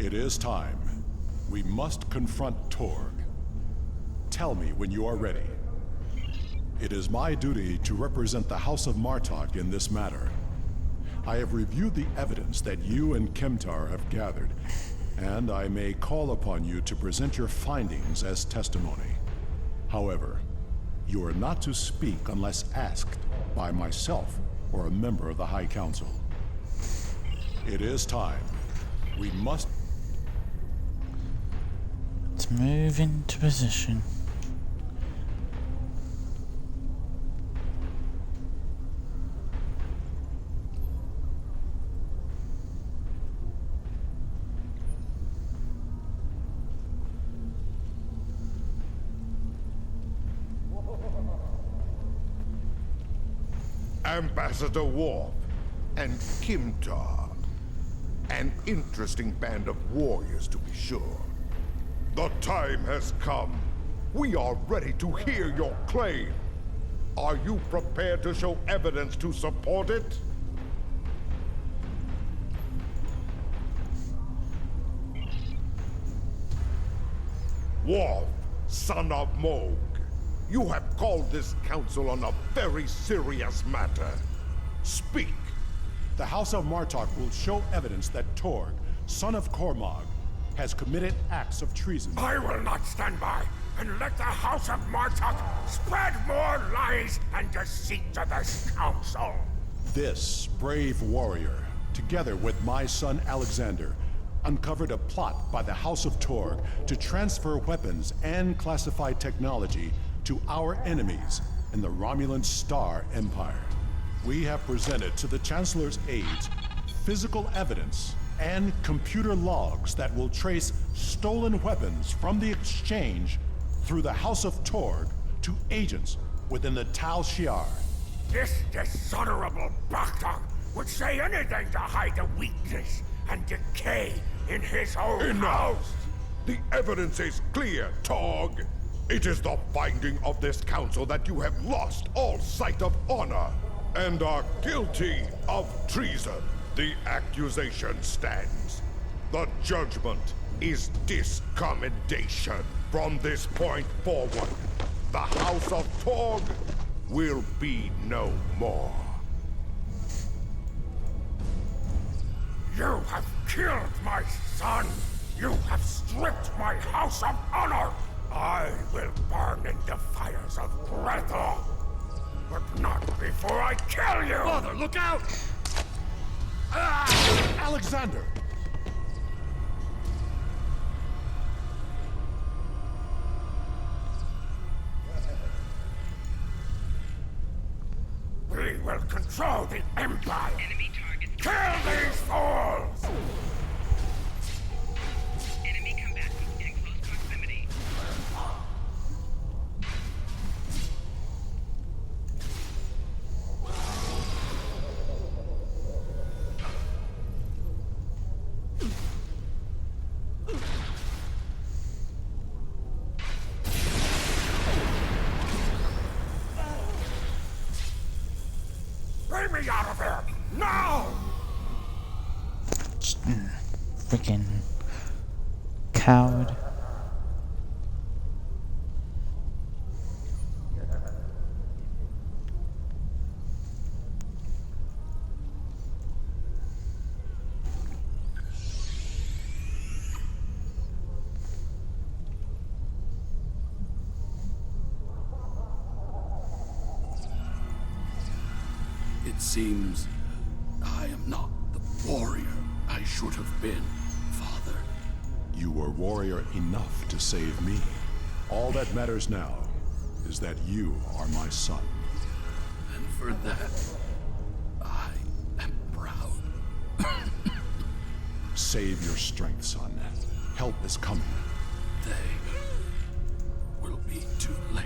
It is time. We must confront Torg. Tell me when you are ready. It is my duty to represent the House of Martok in this matter. I have reviewed the evidence that you and Kemtar have gathered, and I may call upon you to present your findings as testimony. However, you are not to speak unless asked by myself or a member of the High Council. It is time. We must... Let's move into position. Ambassador Worf and Kimtar. An interesting band of warriors, to be sure. The time has come. We are ready to hear your claim. Are you prepared to show evidence to support it? Worf, son of Moog, you have called this council on a very serious matter. Speak. The House of Martok will show evidence that Torg, son of Cormog, has committed acts of treason. I will not stand by and let the House of Martok spread more lies and deceit to this council. This brave warrior, together with my son Alexander, uncovered a plot by the House of Torg to transfer weapons and classified technology to our enemies in the Romulan Star Empire. We have presented to the Chancellor's aides physical evidence and computer logs that will trace stolen weapons from the exchange through the House of Torg to agents within the Tal Shiar. This dishonorable Bakhtog would say anything to hide the weakness and decay in his own house. The evidence is clear, Torg. It is the finding of this council that you have lost all sight of honor and are guilty of treason. The accusation stands. The judgment is discommendation. From this point forward, the House of Torg will be no more. You have killed my son! You have stripped my house of honor! I will burn in the fires of Grethel! But not before I kill you! Father, look out! Alexander! We will control the Empire! Enemy target. Kill these fools! Enemy combatants in close proximity. Bring me out of here! Now! Freaking coward. It seems I am not the warrior I should have been, Father. You were warrior enough to save me. All that matters now is that you are my son. And for that, I am proud. Save your strength, son. Help is coming. They will be too late.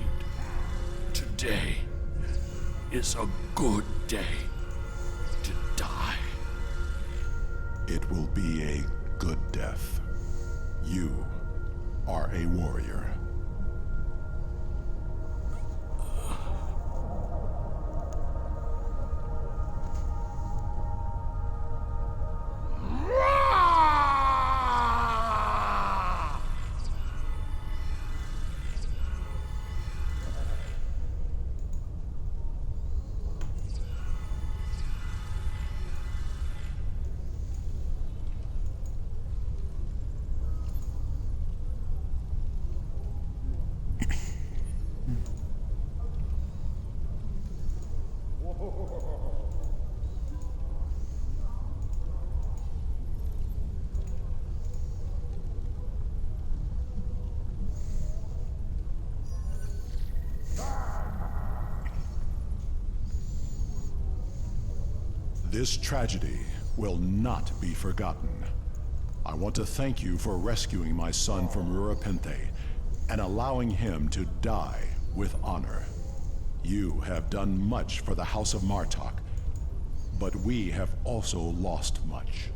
Today is a good day to die. It will be a good death. You are a warrior. This tragedy will not be forgotten. I want to thank you for rescuing my son from Rurapente and allowing him to die with honor. You have done much for the House of Martok, but we have also lost much.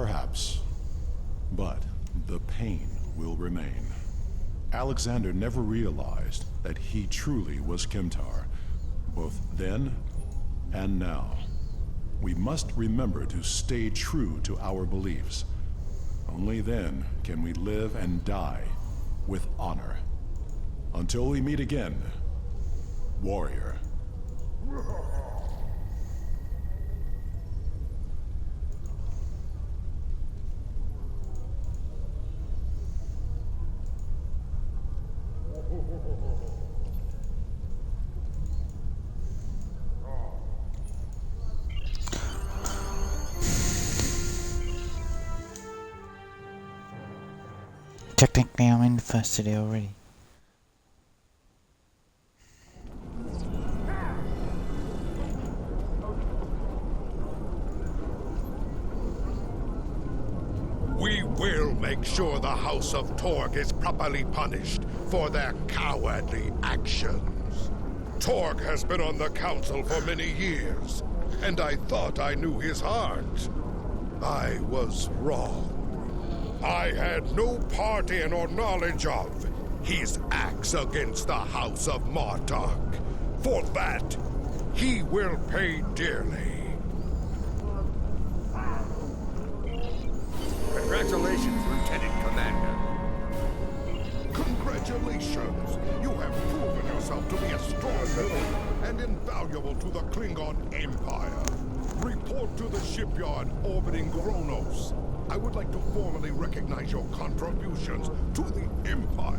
Perhaps. But the pain will remain. Alexander never realized that he truly was Kimtar, both then and now. We must remember to stay true to our beliefs. Only then can we live and die with honor. Until we meet again, warrior. Technically, I'm in the first city already. We will make sure the House of Torg is properly punished for their cowardly actions. Torg has been on the council for many years, and I thought I knew his heart. I was wrong. I had no part in or knowledge of his acts against the House of Martok. For that, he will pay dearly. Congratulations, Lieutenant Commander. Congratulations! You have proven yourself to be a strong warrior and invaluable to the Klingon Empire. Report to the shipyard orbiting Kronos. I would like to formally recognize your contributions to the Empire.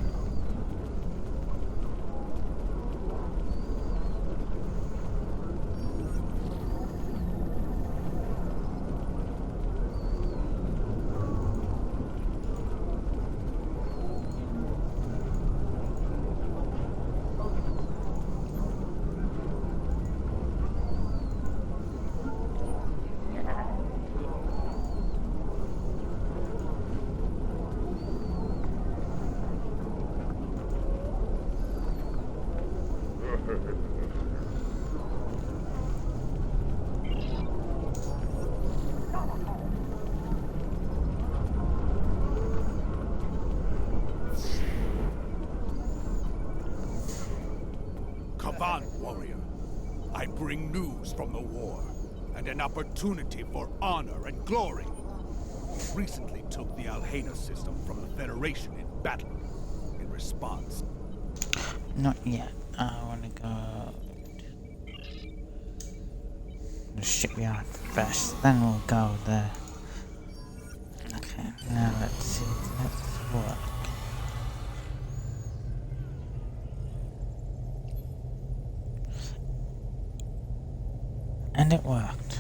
Kavan, warrior. I bring news from the war, and an opportunity for honor and glory. Recently took the Alhena system from the Federation in battle. In response... Not yet. I want to go to the shipyard first, then we'll go there. Okay, now let's see. Let's work. And it worked.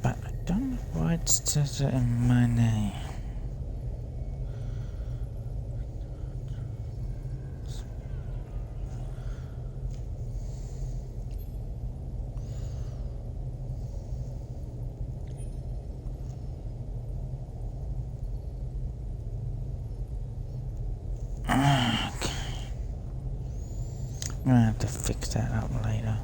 But I don't know why it says it in my name. I'm gonna have to fix that up later.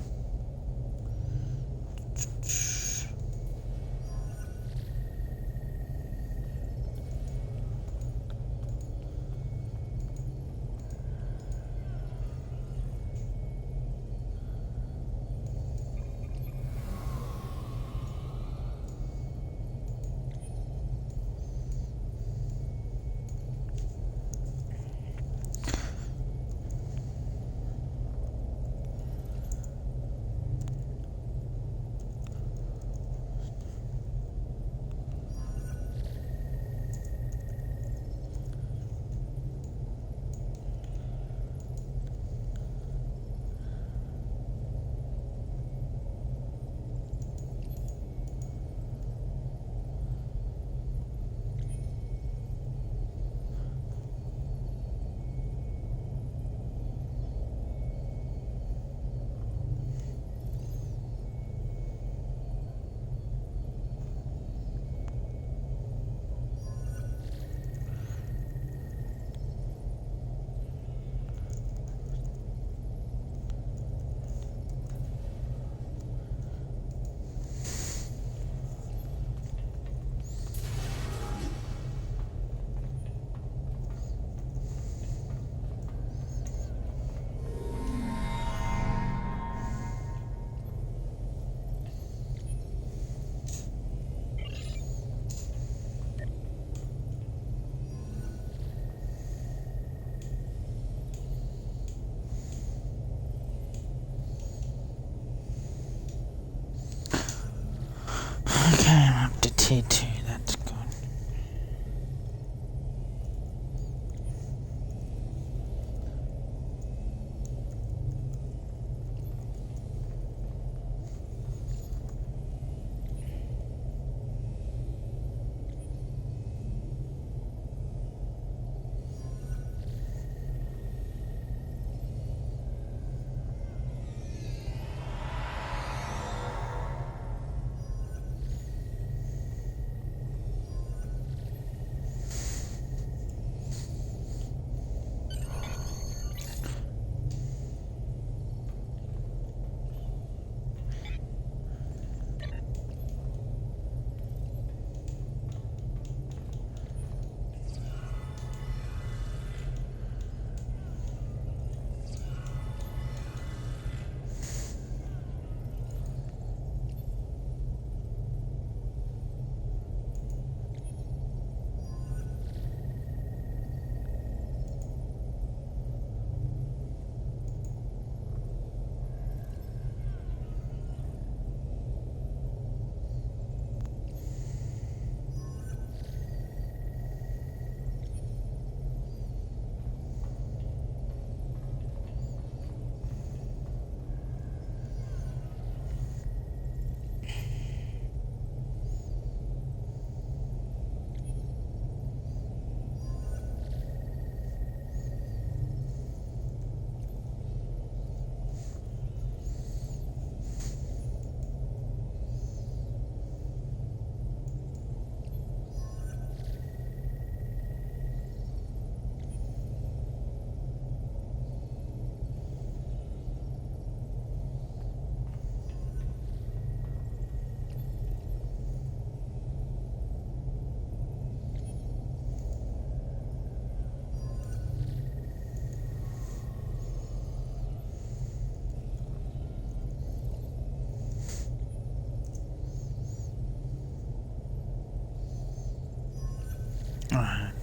tier 2, that's good.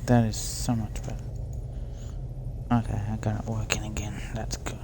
That is so much better. Okay, I got it working again. That's good.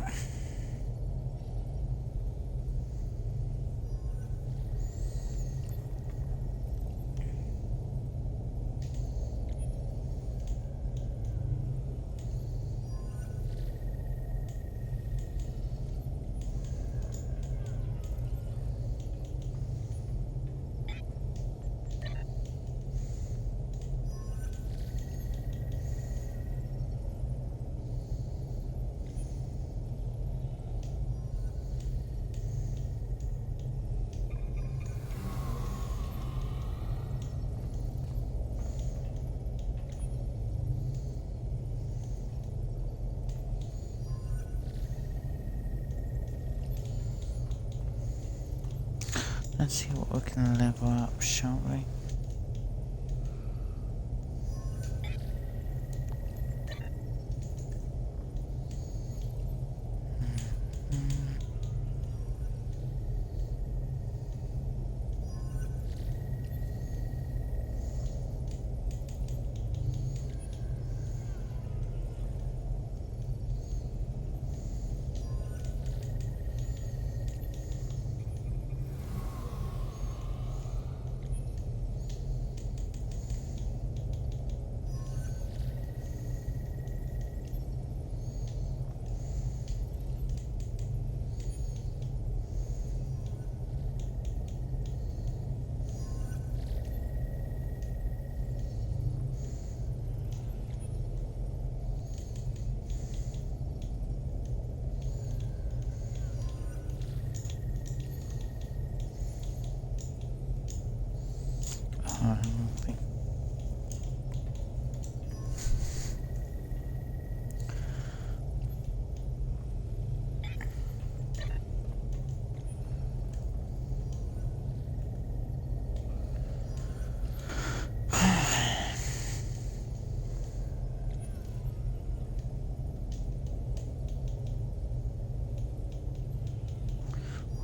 Let's see what we can level up, shall we?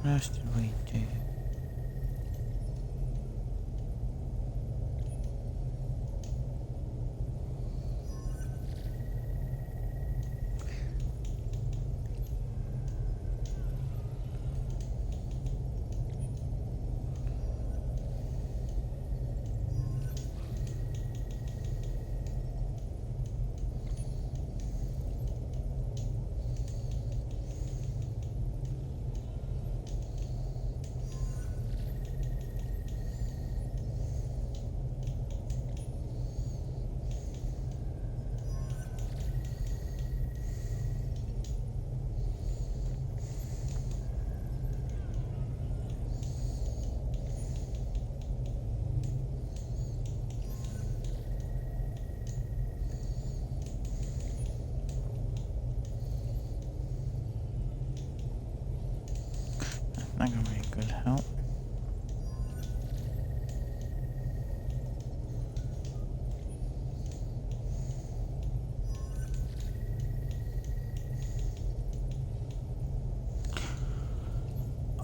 What else did we do? Good help.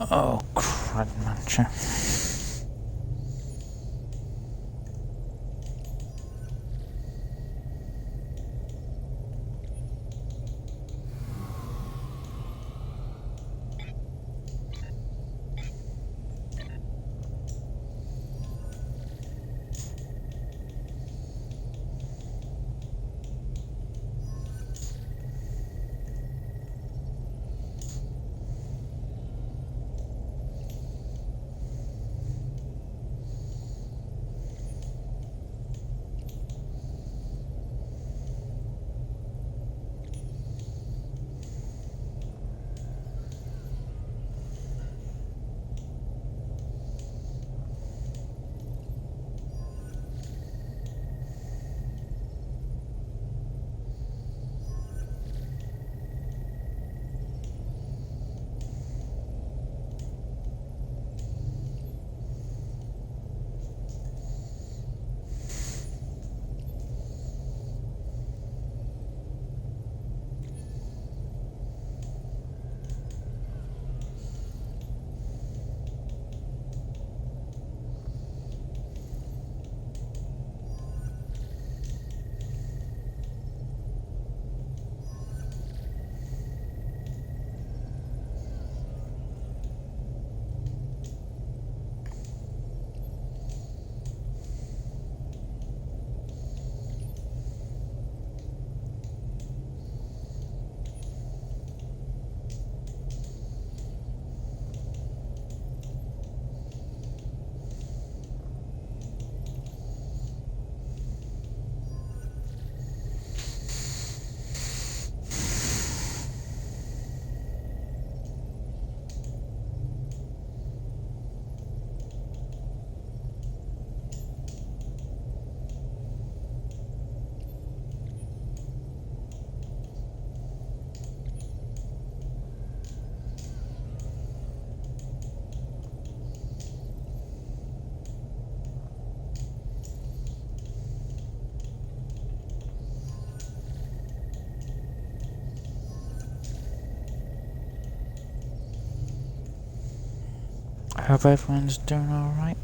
Oh, crud muncher. I hope everyone's doing alright.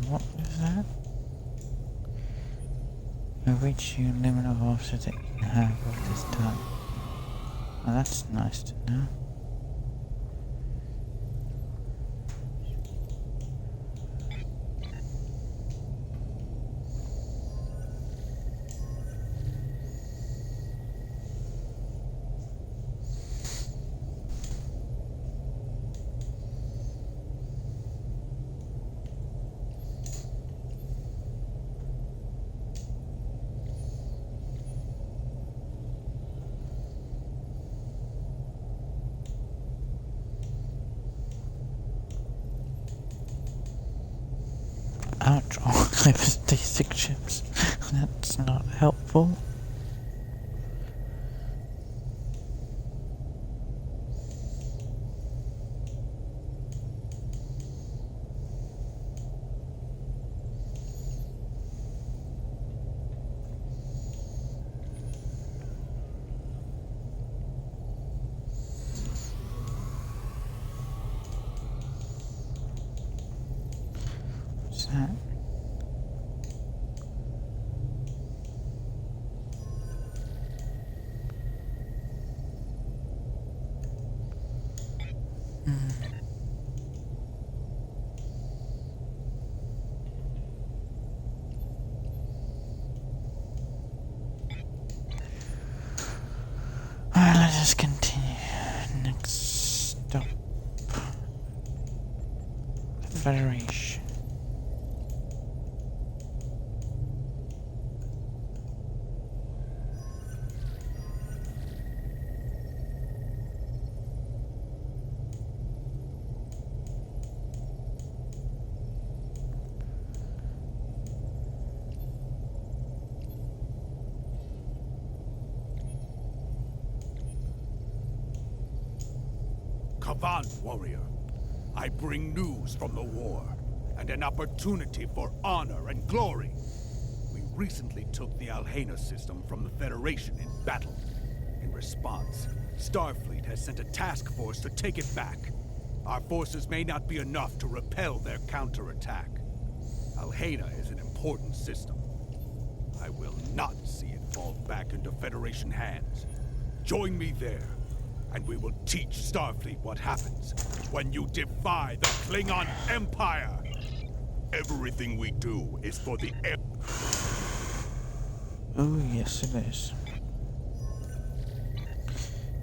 What is that? You've reached your limit of offset that you can have of this time. Oh, that's nice to know. Ouch, all hyperspace ships. That's not helpful. What's that? Alright, let's just Federation. Kavan, warrior. I bring news from the war, and an opportunity for honor and glory. We recently took the Alhena system from the Federation in battle. In response, Starfleet has sent a task force to take it back. Our forces may not be enough to repel their counterattack. Alhena is an important system. I will not see it fall back into Federation hands. Join me there, and we will teach Starfleet what happens when you defy the Klingon Empire. Everything we do is for the Oh, yes it is.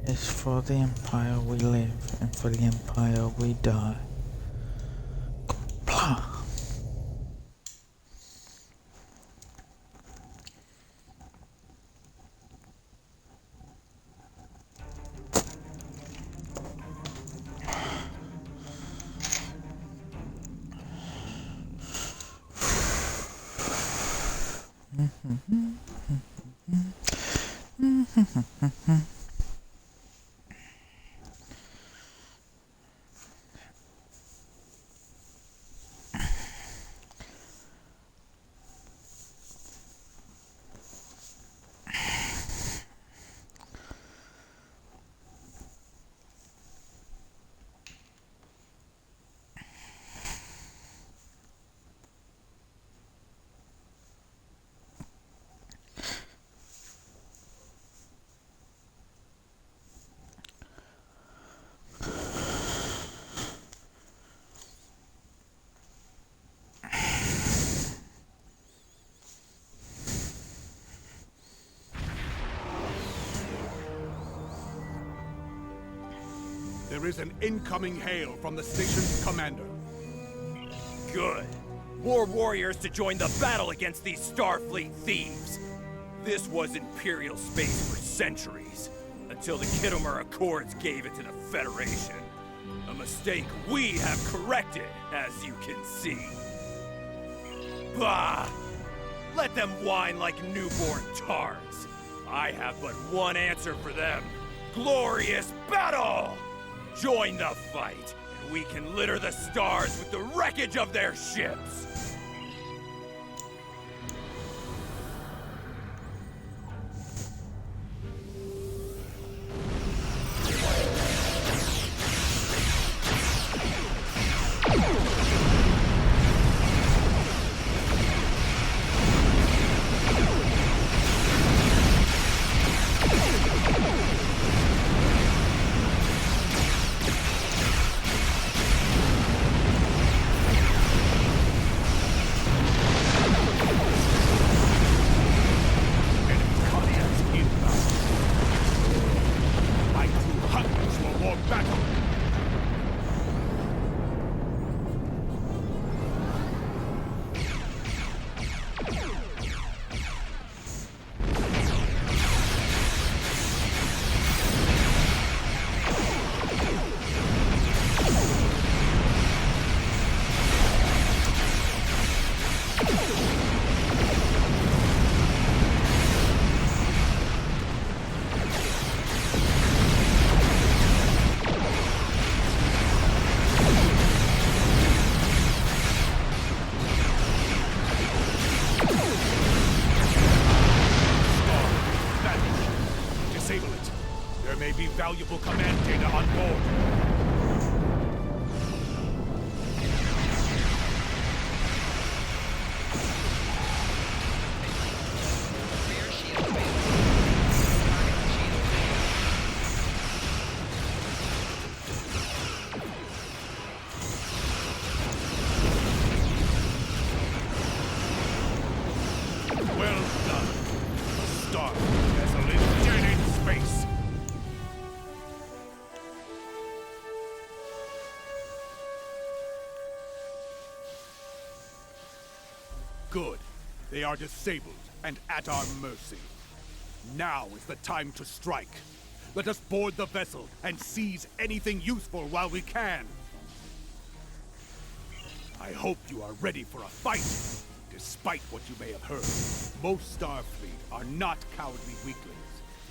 It's for the Empire we live, and for the Empire we die. Blah. There is an incoming hail from the station's commander. Good. More warriors to join the battle against these Starfleet thieves. This was Imperial space for centuries, until the Khitomer Accords gave it to the Federation. A mistake we have corrected, as you can see. Bah! Let them whine like newborn tards. I have but one answer for them. Glorious battle! Join the fight, and we can litter the stars with the wreckage of their ships! Valuable command data on board. Well done. Starfleet has a little dead in space. Good. They are disabled and at our mercy. Now is the time to strike. Let us board the vessel and seize anything useful while we can. I hope you are ready for a fight. Despite what you may have heard, most Starfleet are not cowardly weaklings.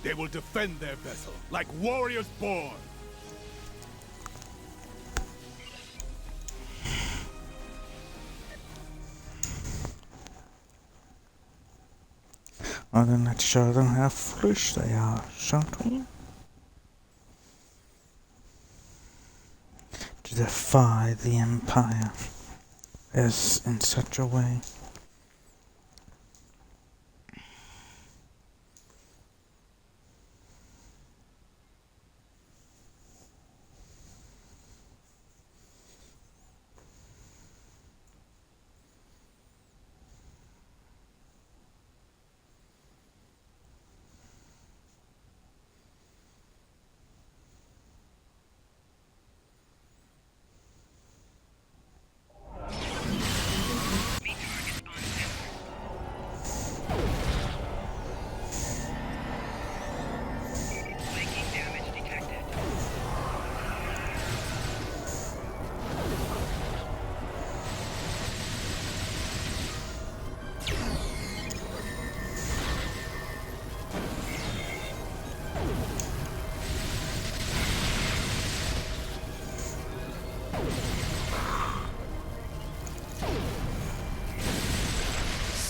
They will defend their vessel like warriors born. Well, then let's show them how foolish they are, shan't we? To defy the Empire as in such a way.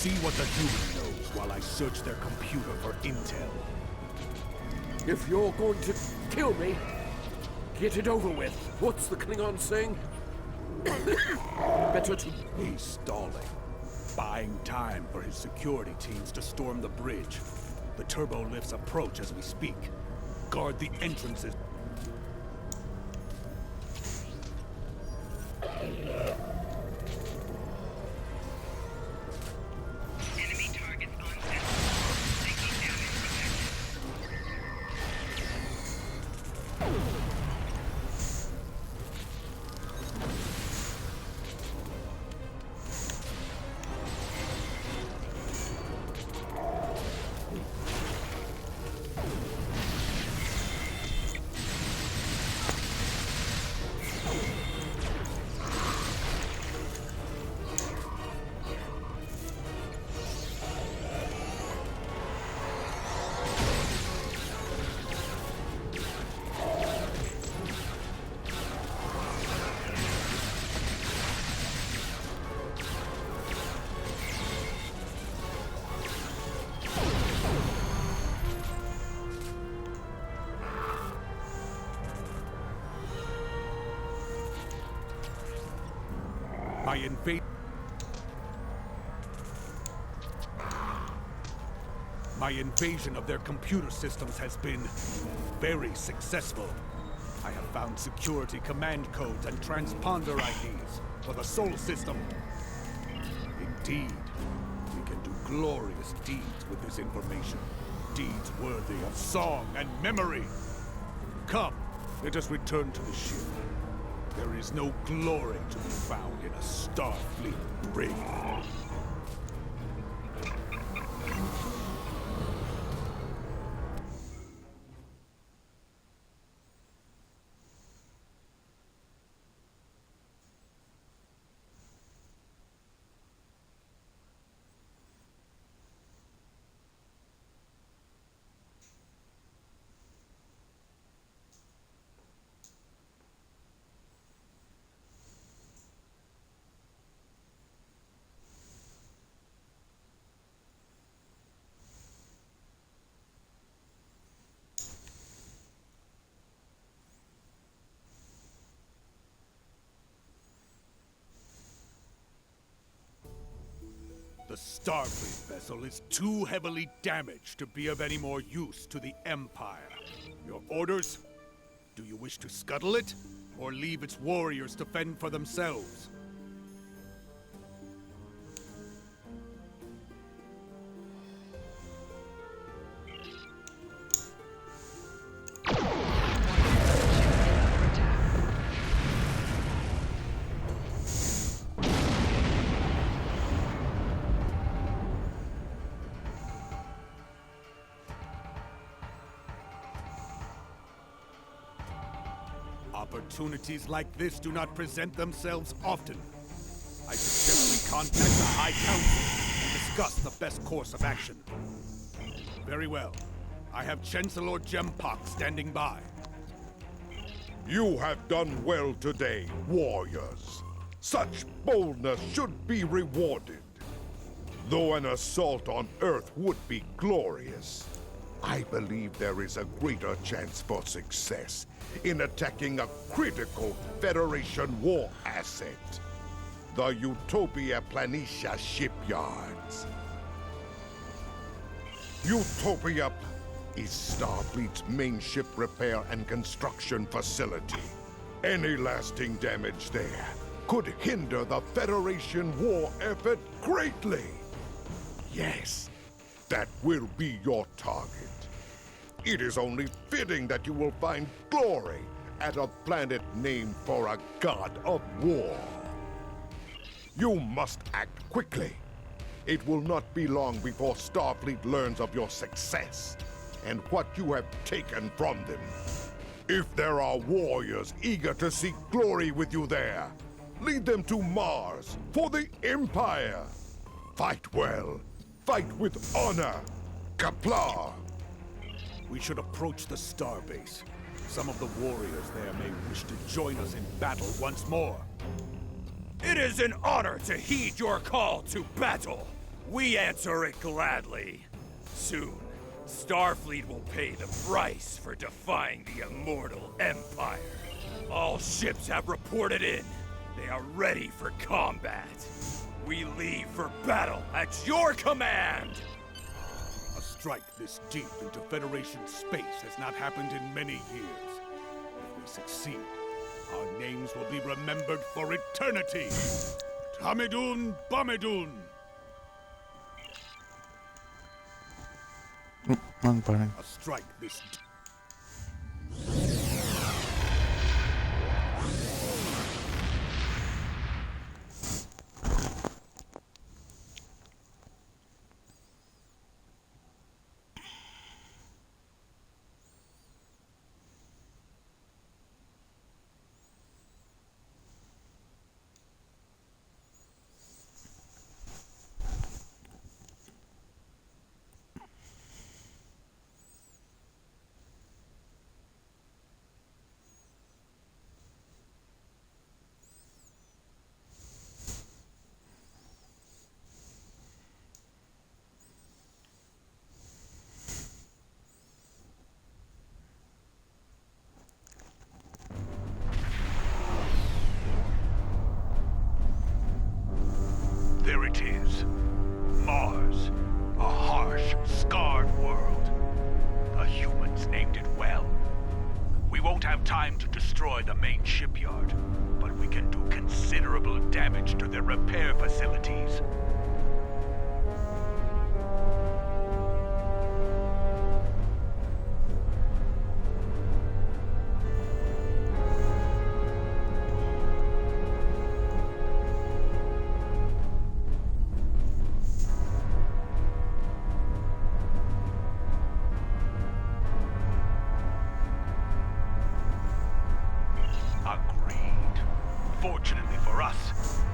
See what the human knows while I search their computer for intel. If you're going to kill me, get it over with. What's the Klingon saying? Better to... He's stalling. Buying time for his security teams to storm the bridge. The turbo lifts approach as we speak. Guard the entrances. My invasion of their computer systems has been very successful. I have found security command codes and transponder IDs for the Sol system. Indeed, we can do glorious deeds with this information. Deeds worthy of song and memory. Come, let us return to the ship. There is no glory to be found in a Starfleet brig. The Starfleet vessel is too heavily damaged to be of any more use to the Empire. Your orders? Do you wish to scuttle it, or leave its warriors to fend for themselves? Opportunities like this do not present themselves often. I suggest we contact the High Council and discuss the best course of action. Very well. I have Chancellor Gempok standing by. You have done well today, warriors. Such boldness should be rewarded. Though an assault on Earth would be glorious, I believe there is a greater chance for success in attacking a critical Federation war asset. The Utopia Planitia shipyards. Utopia is Starfleet's main ship repair and construction facility. Any lasting damage there could hinder the Federation war effort greatly. Yes, that will be your target. It is only fitting that you will find glory at a planet named for a god of war. You must act quickly. It will not be long before Starfleet learns of your success and what you have taken from them. If there are warriors eager to seek glory with you there, lead them to Mars for the Empire. Fight well. Fight with honor. Kapla! We should approach the starbase. Some of the warriors there may wish to join us in battle once more. It is an honor to heed your call to battle. We answer it gladly. Soon, Starfleet will pay the price for defying the immortal Empire. All ships have reported in. They are ready for combat. We leave for battle at your command! A strike this deep into Federation space has not happened in many years. If we succeed, our names will be remembered for eternity. Tamidun Bamidun! Wrong button. A strike this There it is. Mars. A harsh, scarred world. The humans named it well. We won't have time to destroy the main shipyard, but we can do considerable damage to their repair facilities. Fortunately for us,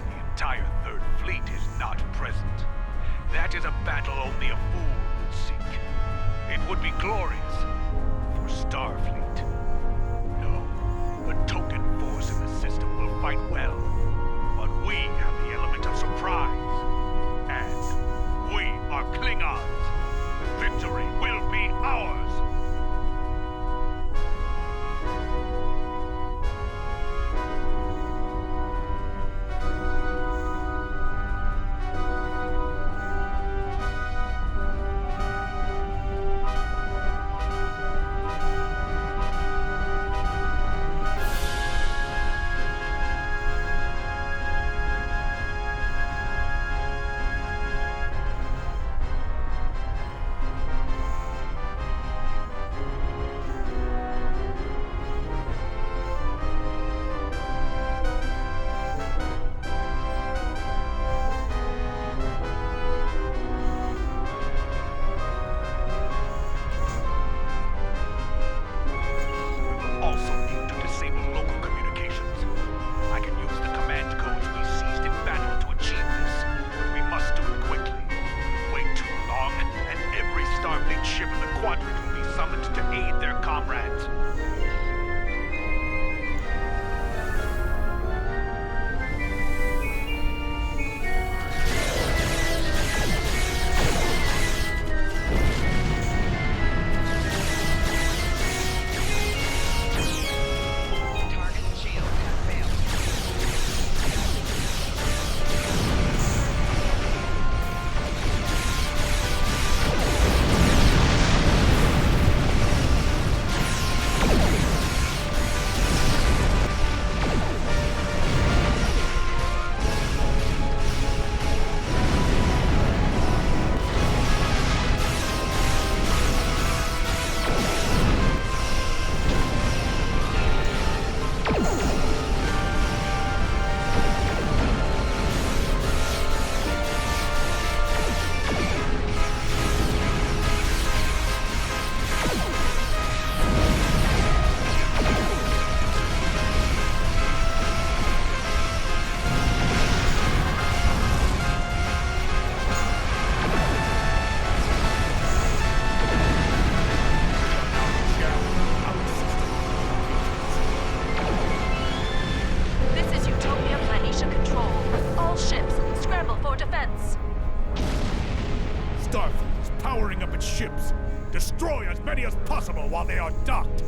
the entire Third Fleet is not present. That is a battle only a fool would seek. It would be glorious for Starfleet. No, the token force in the system will fight well, but we have the element of surprise. And we are Klingons. Victory will be ours. ships. Destroy as many as possible while they are docked.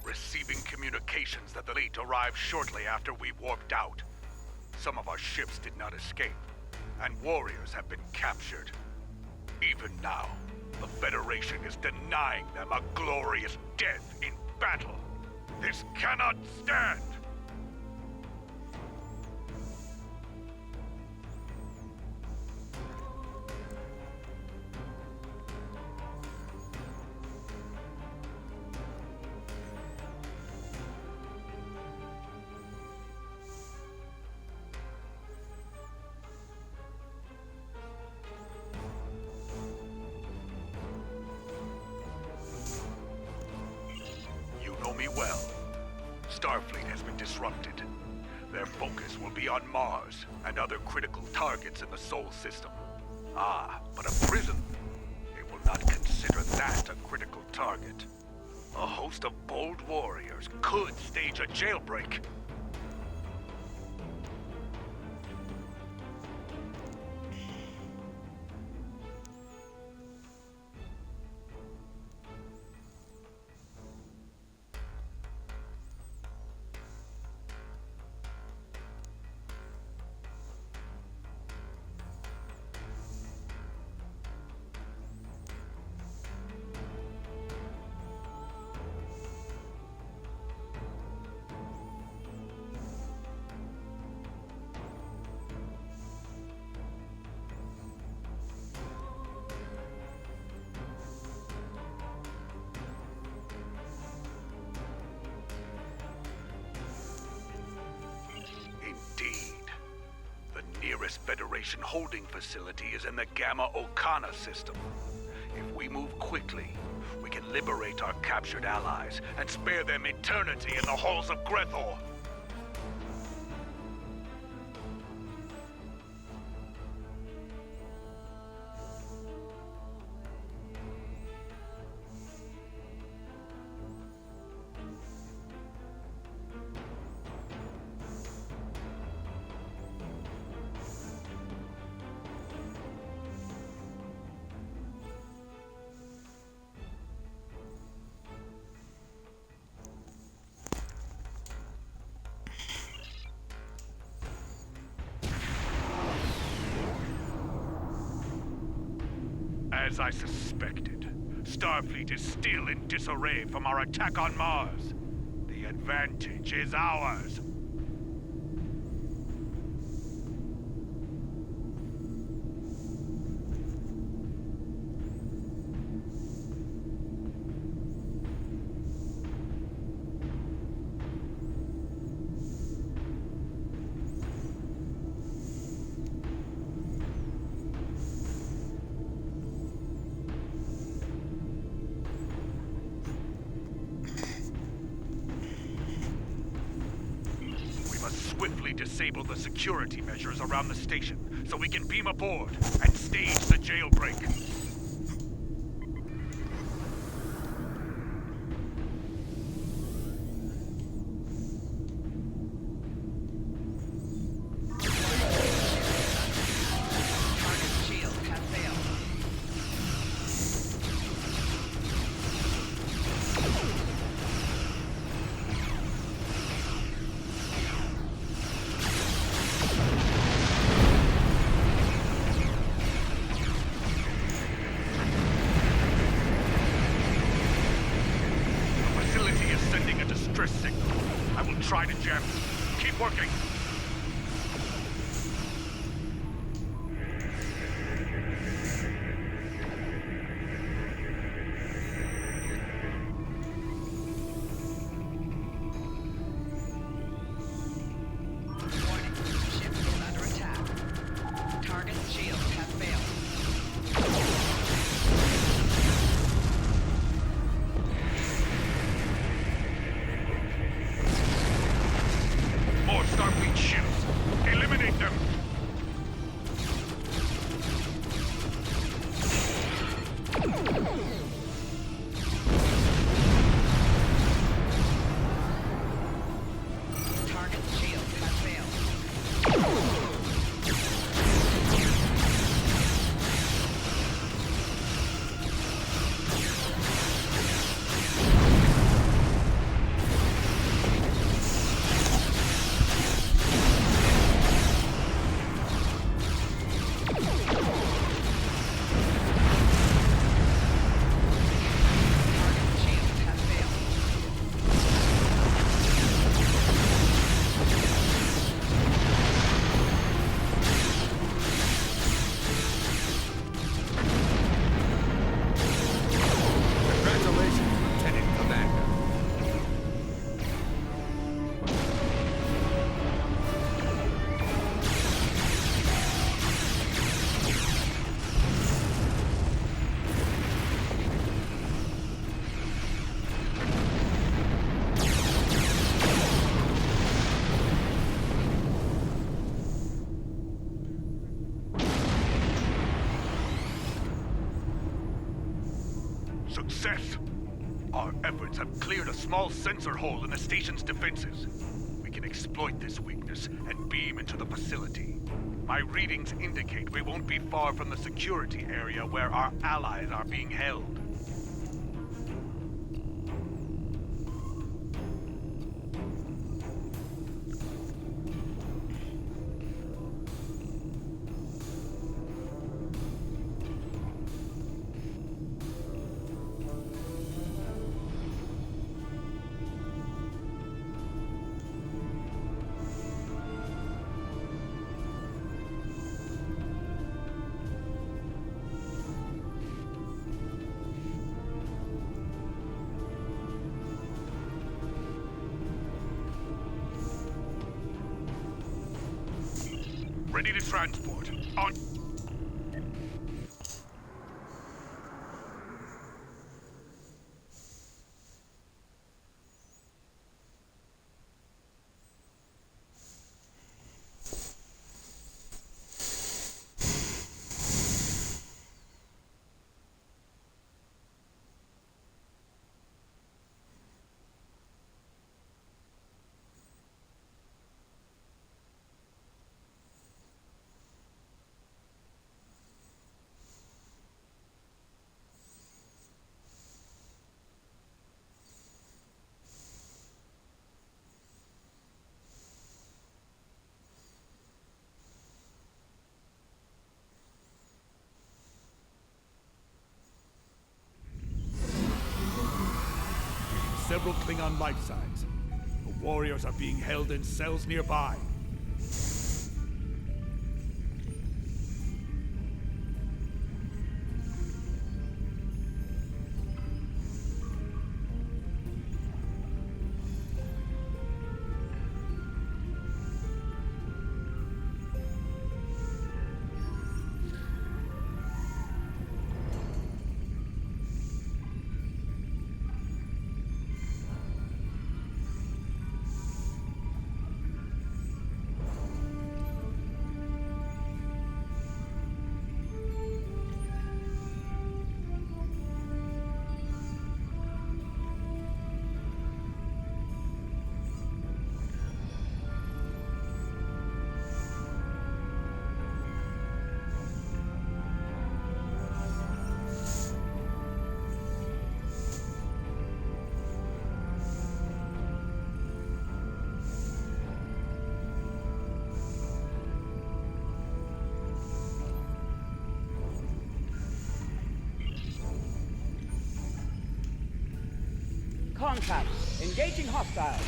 Receiving communications that the fleet arrived shortly after we warped out. Some of our ships did not escape, and warriors have been captured. Even now, the Federation is denying them a glorious death in battle. This cannot stand! Me well. Starfleet has been disrupted. Their focus will be on Mars and other critical targets in the Sol system. Ah, but a prison? They will not consider that a critical target. A host of bold warriors could stage a jailbreak. nearest Federation holding facility is in the Gamma Okana system. If we move quickly, we can liberate our captured allies and spare them eternity in the halls of Grethor. As I suspected, Starfleet is still in disarray from our attack on Mars. The advantage is ours. Swiftly disable the security measures around the station so we can beam aboard and stage the jailbreak. Try to jam. Keep working. Success! Our efforts have cleared a small sensor hole in the station's defenses. We can exploit this weakness and beam into the facility. My readings indicate we won't be far from the security area where our allies are being held. Ready to transport. On. Several Klingon life signs. The warriors are being held in cells nearby. Contact. Engaging hostiles.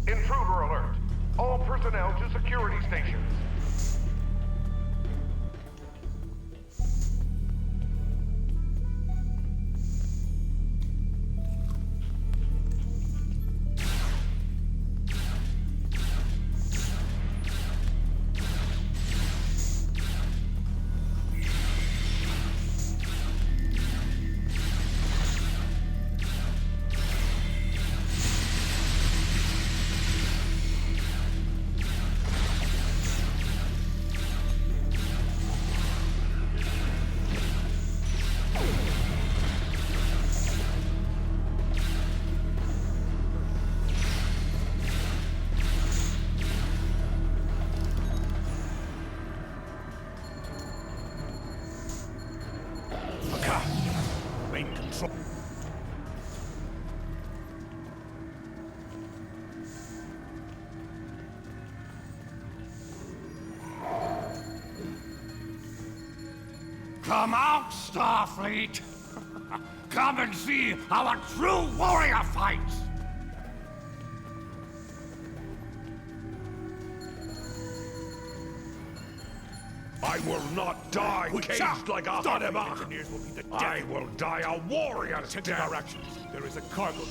Intruder alert. All personnel to security stations. Main control. Come out, Starfleet! Come and see how a true warrior fights! I will not die caged like a honeymoon. Engineers will be the death. I will die a warrior's Attentive death. our actions. There is a cargo.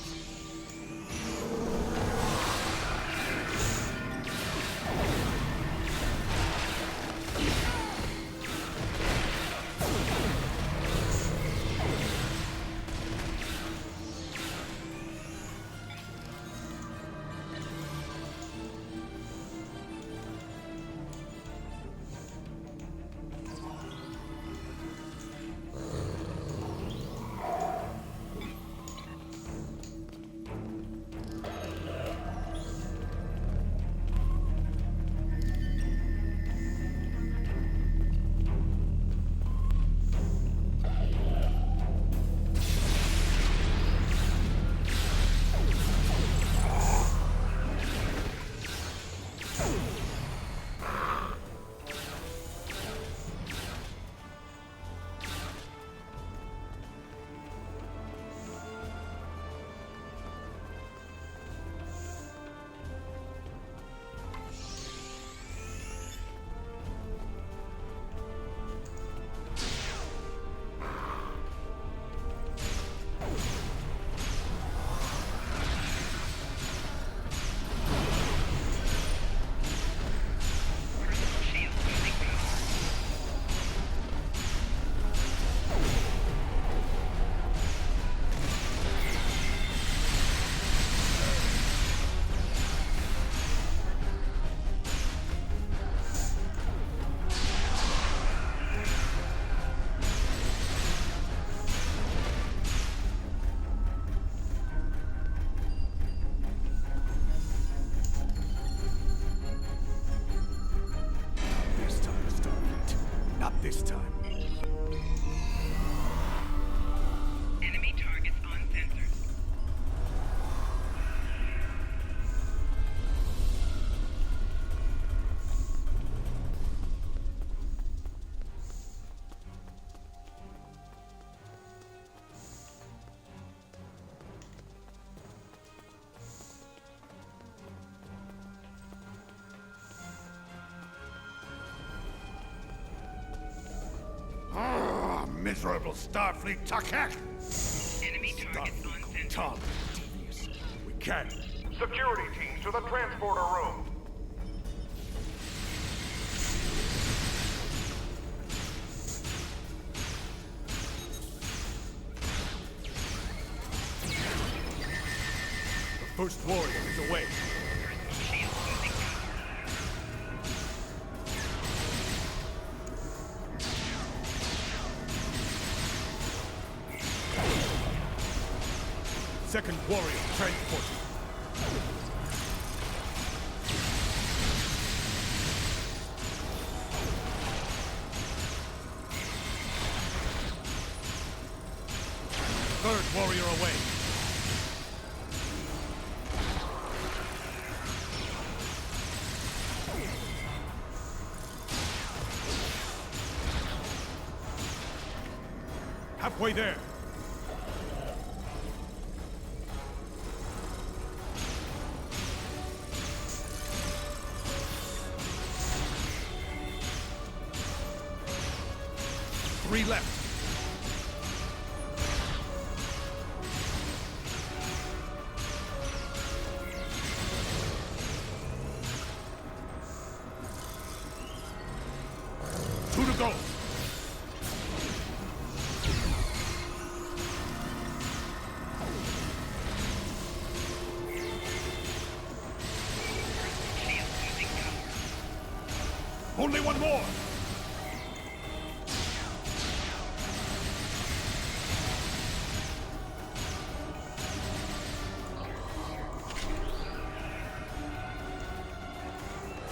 miserable Starfleet Takek! Enemy targets on center. Tom, devious. We can. Security teams to the transporter room. The first warrior is away. Second warrior transported. Third warrior away. Halfway there. Three left. Two to go. Only one more.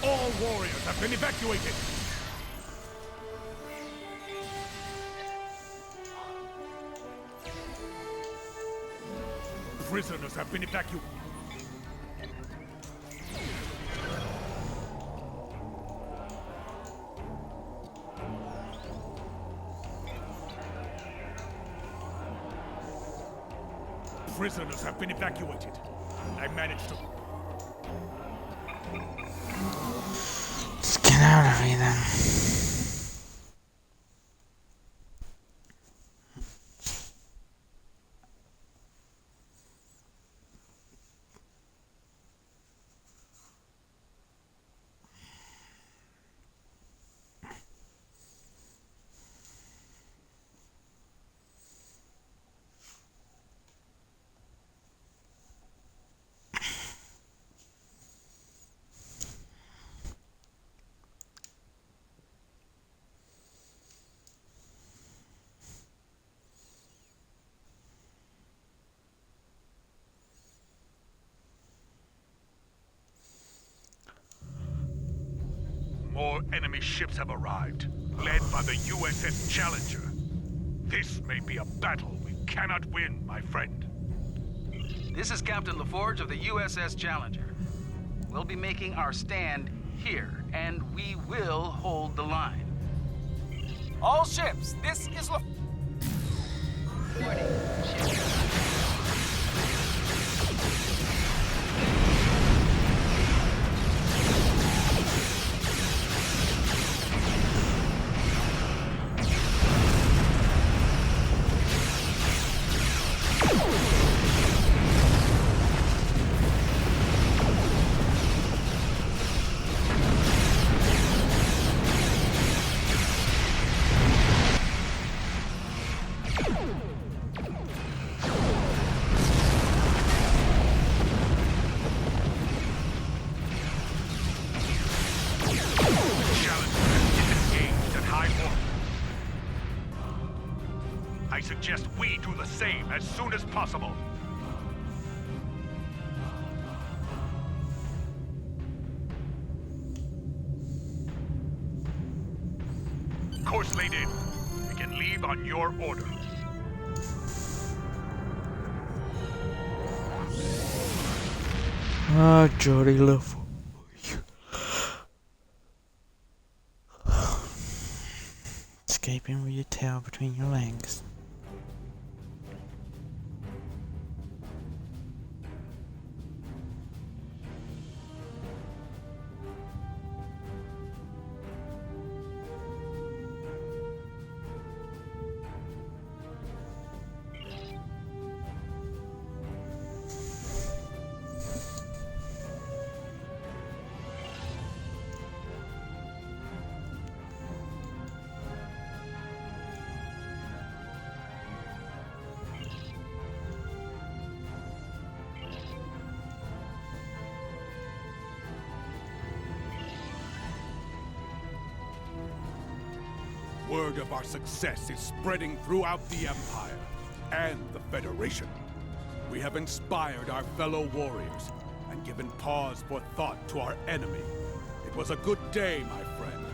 All warriors have been evacuated. Prisoners have been evacuated. Prisoners have been evacuated. I managed to... Let's get out of here then. More enemy ships have arrived, led by the USS Challenger. This may be a battle we cannot win, my friend. This is Captain LaForge of the USS Challenger. We'll be making our stand here, and we will hold the line. All ships, this is Warning. I suggest we do the same as soon as possible. Course laid in. We can leave on your order. Ah, Jolly love. Escaping with your tail between your legs. Word of our success is spreading throughout the Empire and the Federation. We have inspired our fellow warriors and given pause for thought to our enemy. It was a good day, my friend.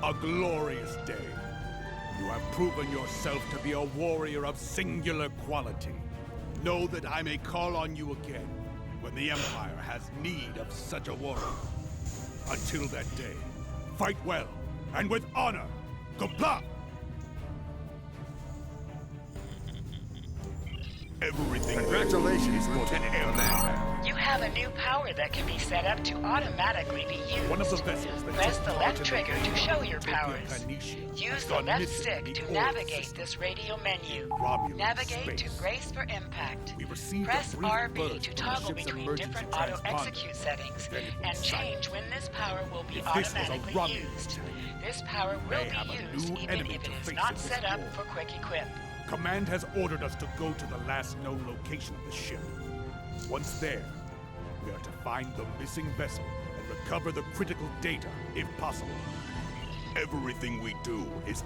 A glorious day. You have proven yourself to be a warrior of singular quality. Know that I may call on you again when the Empire has need of such a warrior. Until that day, fight well and with honor. Compla! Everything. Congratulations, Lieutenant Empire. You have a new power that can be set up to automatically be used. One of the vessels that Press took the part left in trigger to show your powers. Planitia Use has the gone left missing stick in to the navigate Orbs. this radio menu. Romulan Navigate to space. brace for impact. We received Press a brief RB burst to from the toggle ship's between emergency different transponder. auto-execute settings Then it and went silent. change when this power will be If this was a automatically Romulan used. attack, This power we will may have be a used new even enemy if to it is face not in this set up war. for quick equip. Command has ordered us to go to the last known location of the ship. Once there, we are to find the missing vessel and recover the critical data, if possible. Everything we do is...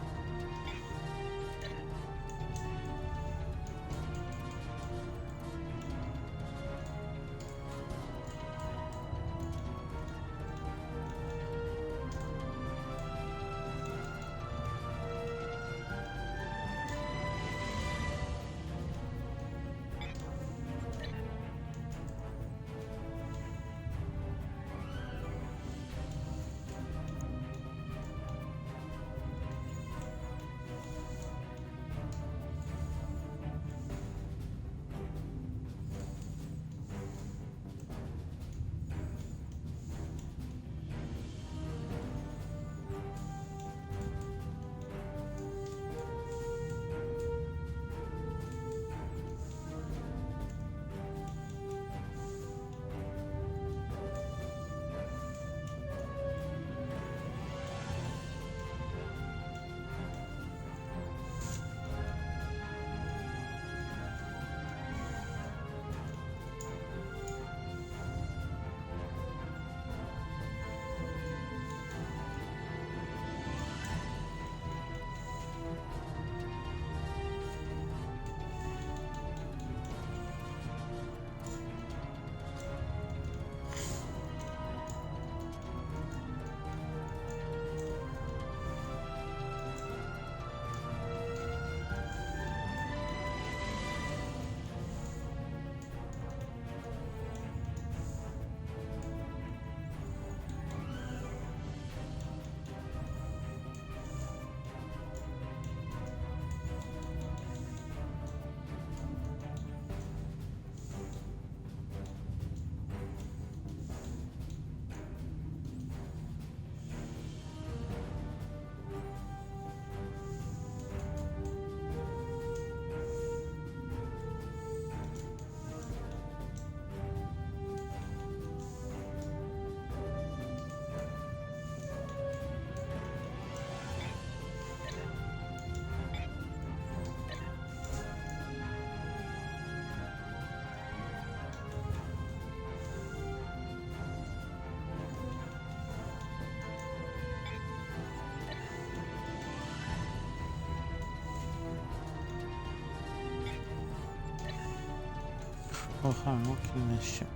Oh, I'm looking this ship.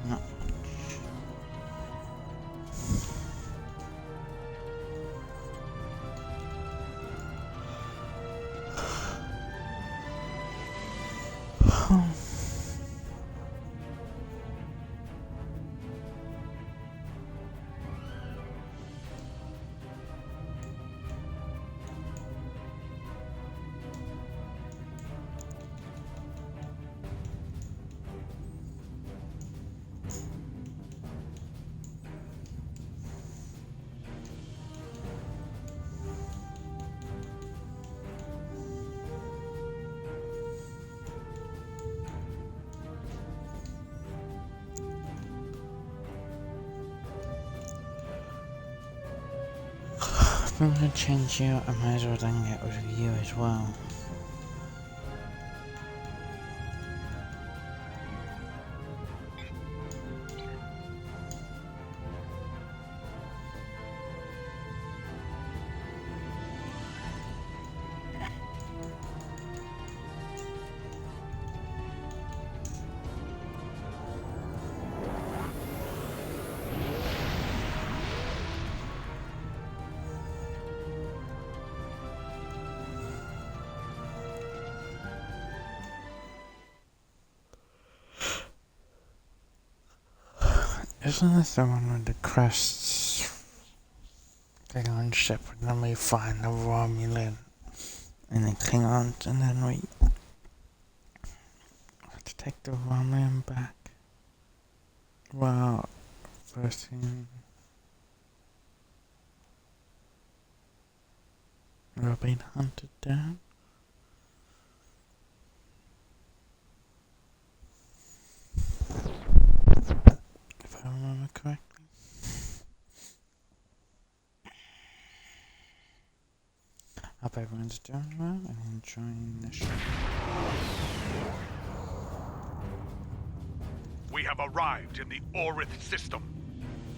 Not much. If I'm gonna change you, I might as well then get rid of you as well. Isn't this the one with the crest Klingon ship, and then we find the Romulan and the Klingons, and then we have to take the Romulan back? Well, first thing, we're being hunted down. If I remember correctly. Hope everyone's doing well and enjoying the show. We have arrived in the Orith system.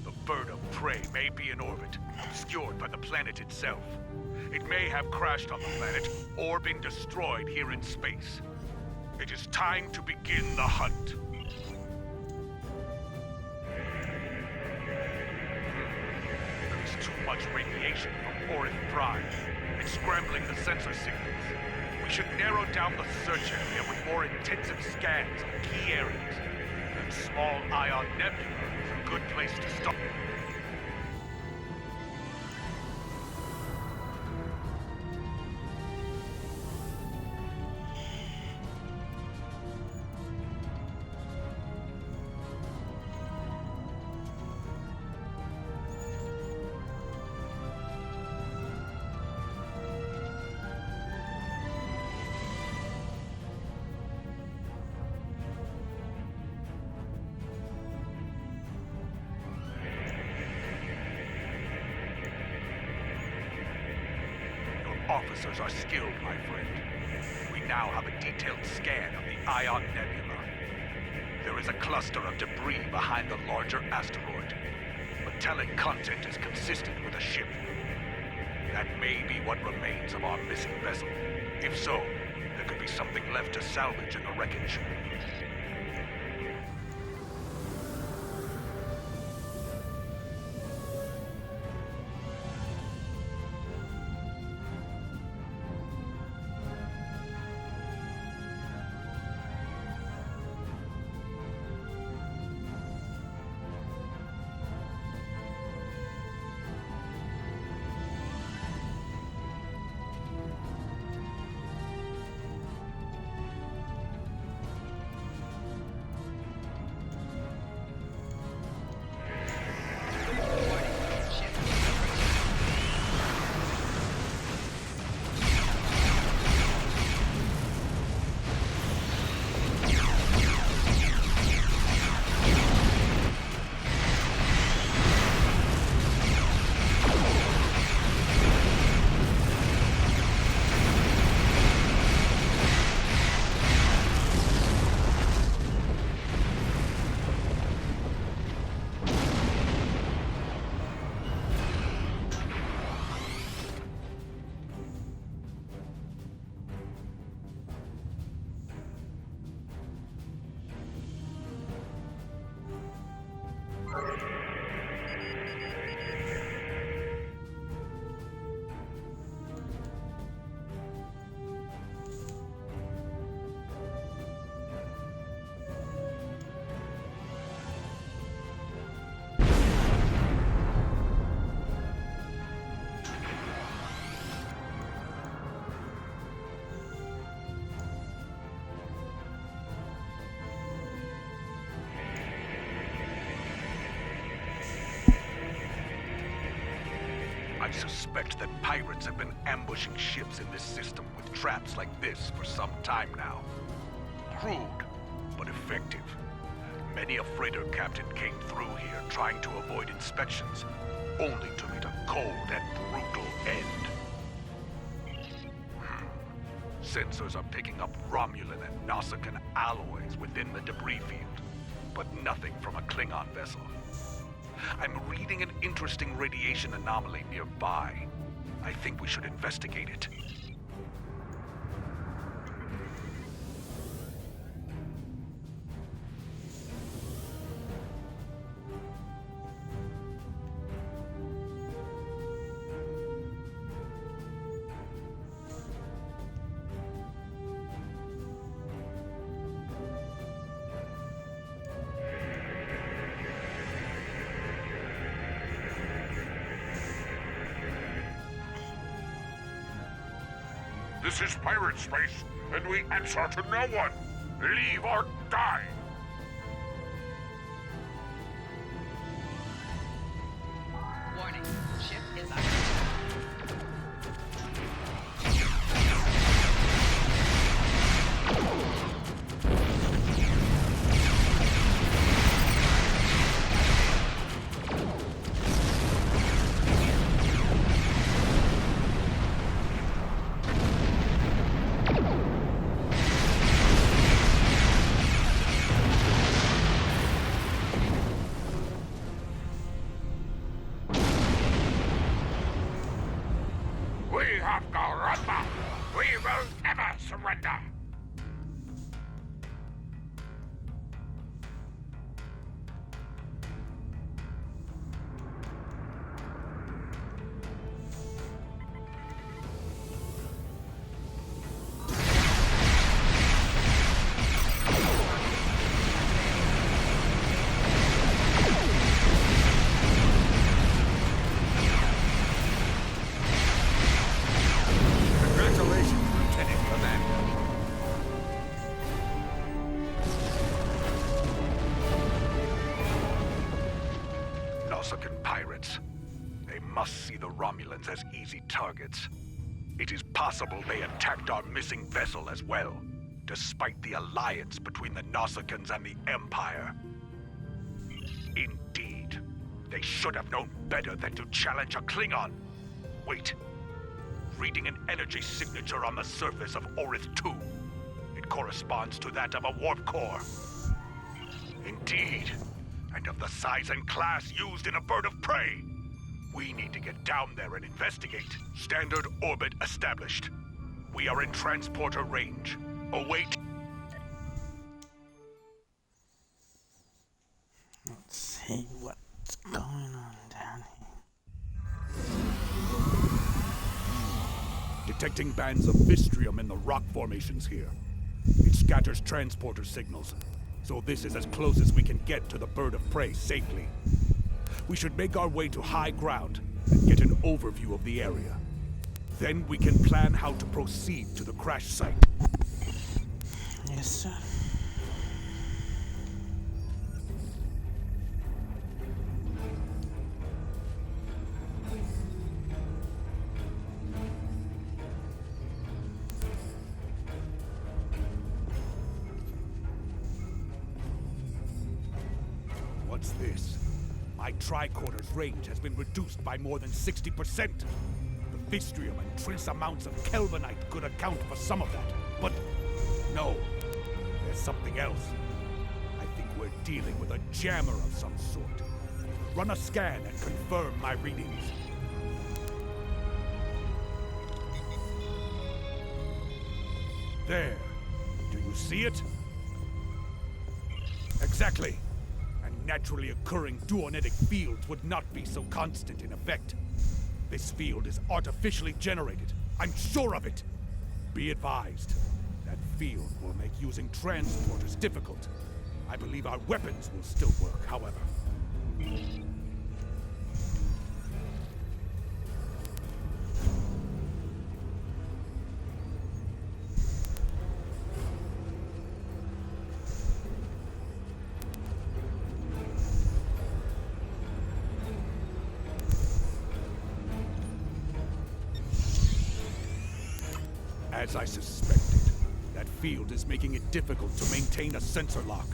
The bird of prey may be in orbit, obscured by the planet itself. It may have crashed on the planet or been destroyed here in space. It is time to begin the hunt. There is too much radiation from Orith Prime. It's scrambling the sensor signals. We should narrow down the search area with more intensive scans of key areas. That small ion nebula is a good place to start. Officers are skilled, my friend. We now have a detailed scan of the Ion Nebula. There is a cluster of debris behind the larger asteroid. Metallic content is consistent with a ship. That may be what remains of our missing vessel. If so, there could be something left to salvage in the wreckage. I suspect that pirates have been ambushing ships in this system with traps like this for some time now. Crude, but effective. Many a freighter captain came through here trying to avoid inspections, only to meet a cold and brutal end. Sensors are picking up Romulan and Nausicaan alloys within the debris field, but nothing from a Klingon vessel. I'm reading an interesting radiation anomaly nearby. I think we should investigate it. This is pirate space, and we answer to no one. Leave or die. Warning, ship is up. We have Garatha. We will never surrender. Congratulations, Lieutenant Commander. Nausicaan pirates. They must see the Romulans as easy targets. It is possible they attacked our missing vessel as well, despite the alliance between the Nausicans and the Empire. Indeed. They should have known better than to challenge a Klingon. Wait. Reading an energy signature on the surface of Orith 2. It corresponds to that of a warp core. Indeed. And of the size and class used in a bird of prey. We need to get down there and investigate. Standard orbit established. We are in transporter range. Await. Let's see what's going on down here. Detecting bands of Vistrium in the rock formations here. It scatters transporter signals, so this is as close as we can get to the bird of prey safely. We should make our way to high ground and get an overview of the area. Then we can plan how to proceed to the crash site. Yes, sir. What's this? My tricorder's range has been reduced by more than 60%. The Vistrium and trace amounts of Kelvinite could account for some of that. But no, there's something else. I think we're dealing with a jammer of some sort. Run a scan and confirm my readings. There. Do you see it? Exactly. Naturally occurring duonetic fields would not be so constant in effect. This field is artificially generated. I'm sure of it. Be advised, that field will make using transporters difficult. I believe our weapons will still work, however. As I suspected, that field is making it difficult to maintain a sensor lock.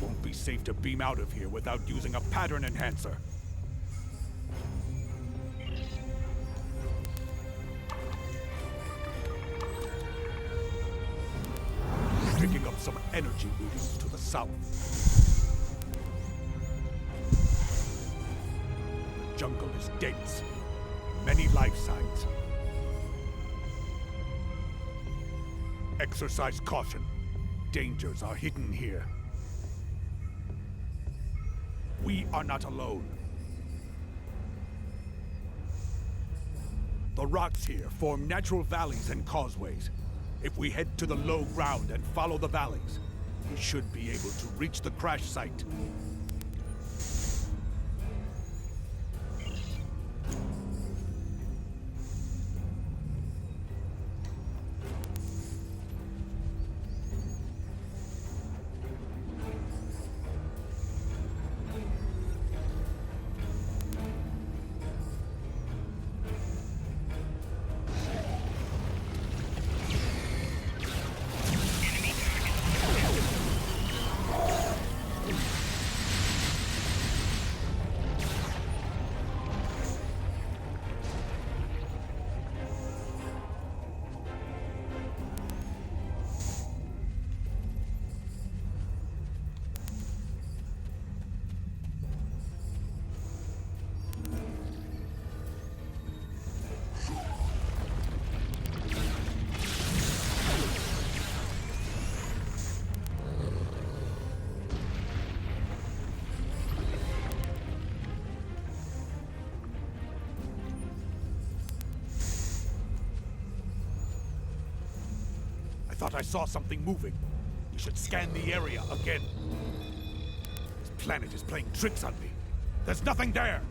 Won't be safe to beam out of here without using a pattern enhancer. Picking up some energy readings to the south. The jungle is dense. Many life signs. Exercise caution. Dangers are hidden here. We are not alone. The rocks here form natural valleys and causeways. If we head to the low ground and follow the valleys, we should be able to reach the crash site. I saw something moving. We should scan the area again. This planet is playing tricks on me. There's nothing there!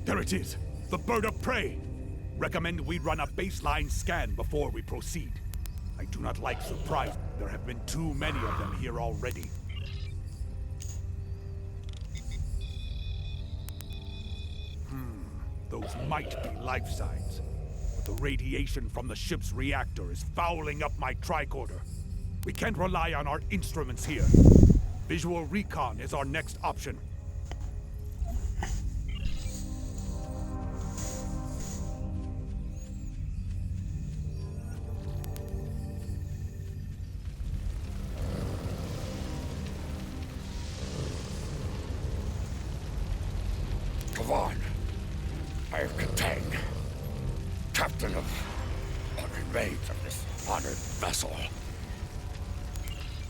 There it is! The bird of prey! Recommend we run a baseline scan before we proceed. I do not like surprise. There have been too many of them here already. Those might be life signs. But the radiation from the ship's reactor is fouling up my tricorder. We can't rely on our instruments here. Visual recon is our next option. Kavan, I am Katang, captain of what remains of this honored vessel.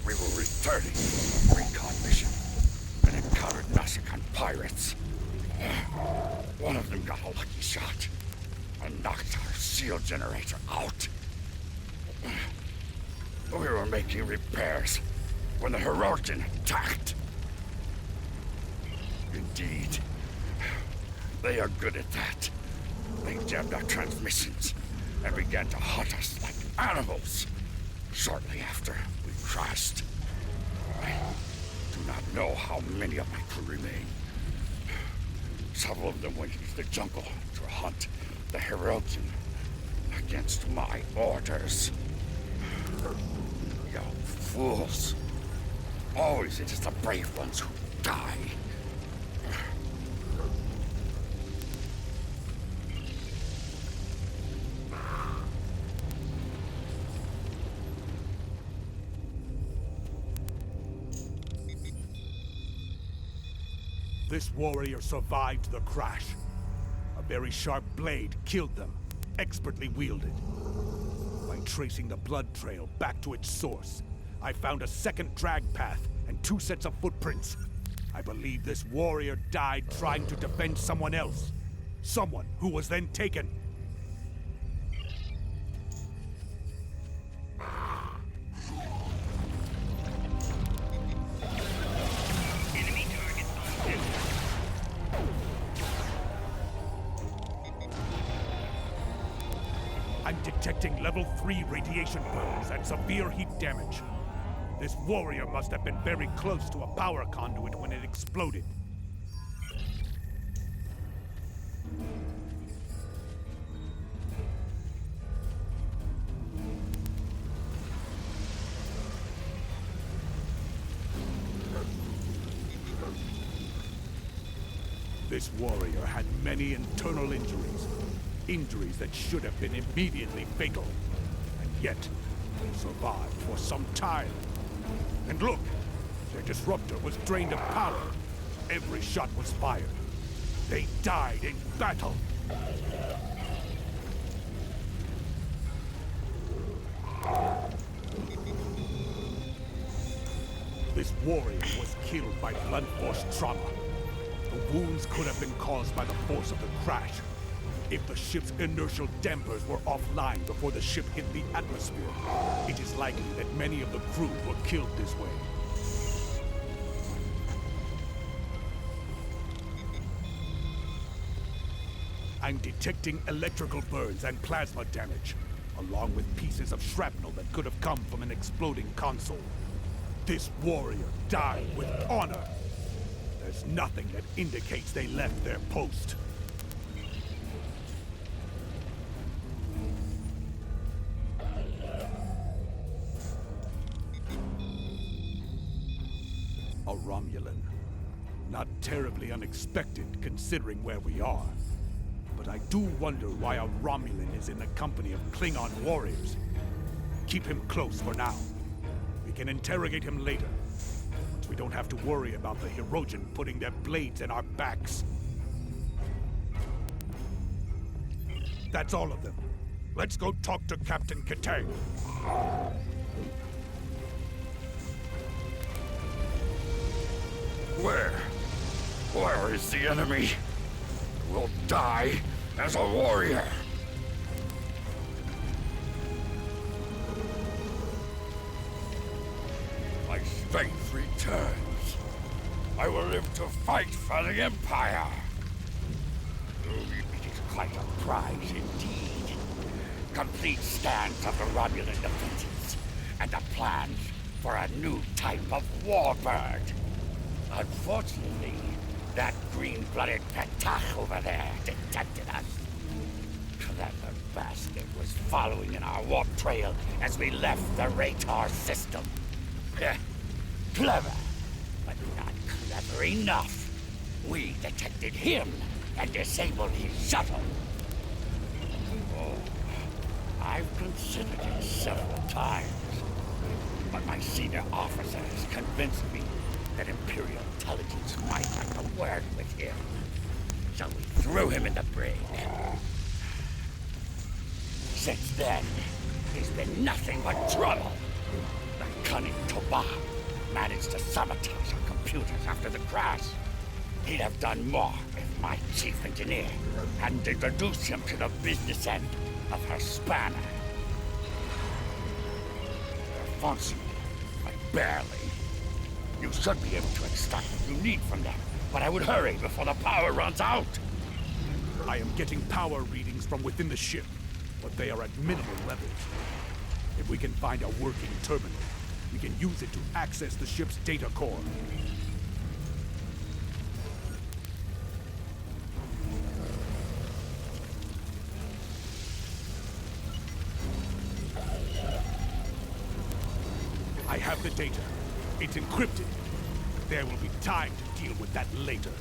We were returning from a recon mission and encountered Nausicaan pirates. One of them got a lucky shot and knocked our shield generator out. We were making repairs when the Heroican attacked. Indeed. They are good at that. They jammed our transmissions and began to hunt us like animals. Shortly after, we crashed. I do not know how many of my crew remain. Several of them went into the jungle to hunt the Heroican against my orders. You fools. Always it is the brave ones who die. This warrior survived the crash. A very sharp blade killed them, expertly wielded. By tracing the blood trail back to its source, I found a second drag path and 2 sets of footprints. I believe this warrior died trying to defend someone else. Someone who was then taken. I'm detecting level 3 radiation burns and severe heat damage. This warrior must have been very close to a power conduit when it exploded. This warrior had many internal injuries. Injuries that should have been immediately fatal. And yet, they survived for some time. And look, their disruptor was drained of power. Every shot was fired. They died in battle. This warrior was killed by blunt force trauma. The wounds could have been caused by the force of the crash. If the ship's inertial dampers were offline before the ship hit the atmosphere, it is likely that many of the crew were killed this way. I'm detecting electrical burns and plasma damage, along with pieces of shrapnel that could have come from an exploding console. This warrior died with honor. There's nothing that indicates they left their post. A Romulan. Not terribly unexpected considering where we are. But I do wonder why a Romulan is in the company of Klingon warriors. Keep him close for now. We can interrogate him later, once we don't have to worry about the Hirogen putting their blades in our backs. That's all of them. Let's go talk to Captain Kitang. Where is the enemy? Will die as a warrior. My strength returns. I will live to fight for the Empire. It is quite a prize indeed. Complete scans of the Romulan defenses and the plans for a new type of warbird. Unfortunately, that green-blooded Petach over there detected us. Clever bastard was following in our warp trail as we left the Ratar system. Clever, but not clever enough. We detected him and disabled his shuttle. Oh, I've considered it several times, but my senior officers convinced me that Imperial intelligence might have a word with him. So we threw him in the brig. Since then, he's been nothing but trouble. The cunning Toba managed to sabotage our computers after the crash. He'd have done more if my chief engineer hadn't introduced him to the business end of her spanner. They're functioning, but barely. You should be able to extract what you need from them, but I would hurry before the power runs out. I am getting power readings from within the ship, but they are at minimal levels. If we can find a working terminal, we can use it to access the ship's data core. I have the data. It's encrypted. There will be time to deal with that later.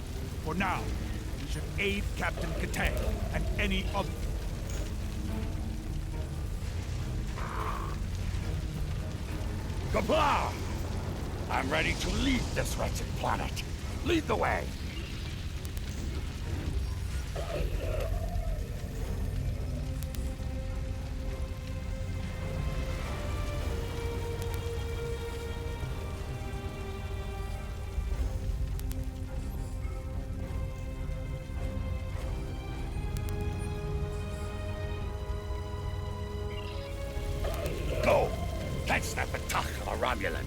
For now, we should aid Captain Kitang and any other. Kabla! I'm ready to leave this wretched planet. Lead the way. Go! Catch that Petach of a Romulan!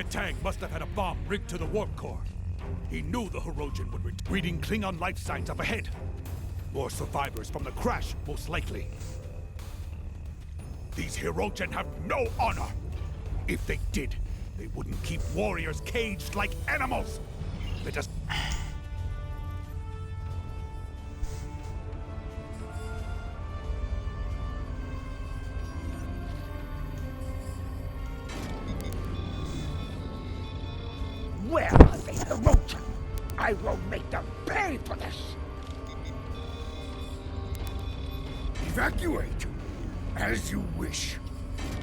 Katang must have had a bomb rigged to the warp core. He knew the Hirogen would reading Klingon life signs up ahead. More survivors from the crash, most likely. These Hirogen have no honor. If they did, they wouldn't keep warriors caged like animals. Let us... Where are they, Hirogen? I will make them pay for this! Evacuate! As you wish.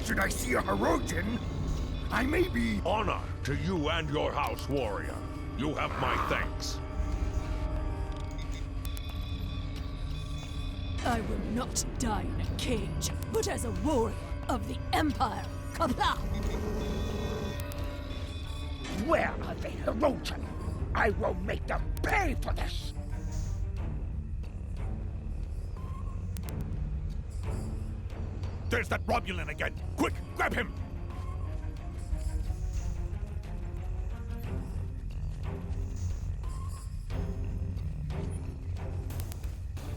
Should I see a Hirogen, I may be... Honor to you and your house, warrior. You have my thanks. I will not die in a cage, but as a warrior of the Empire. Kabla! Where are they, Hirogen? I will make them pay for this! There's that Romulan again! Quick, grab him!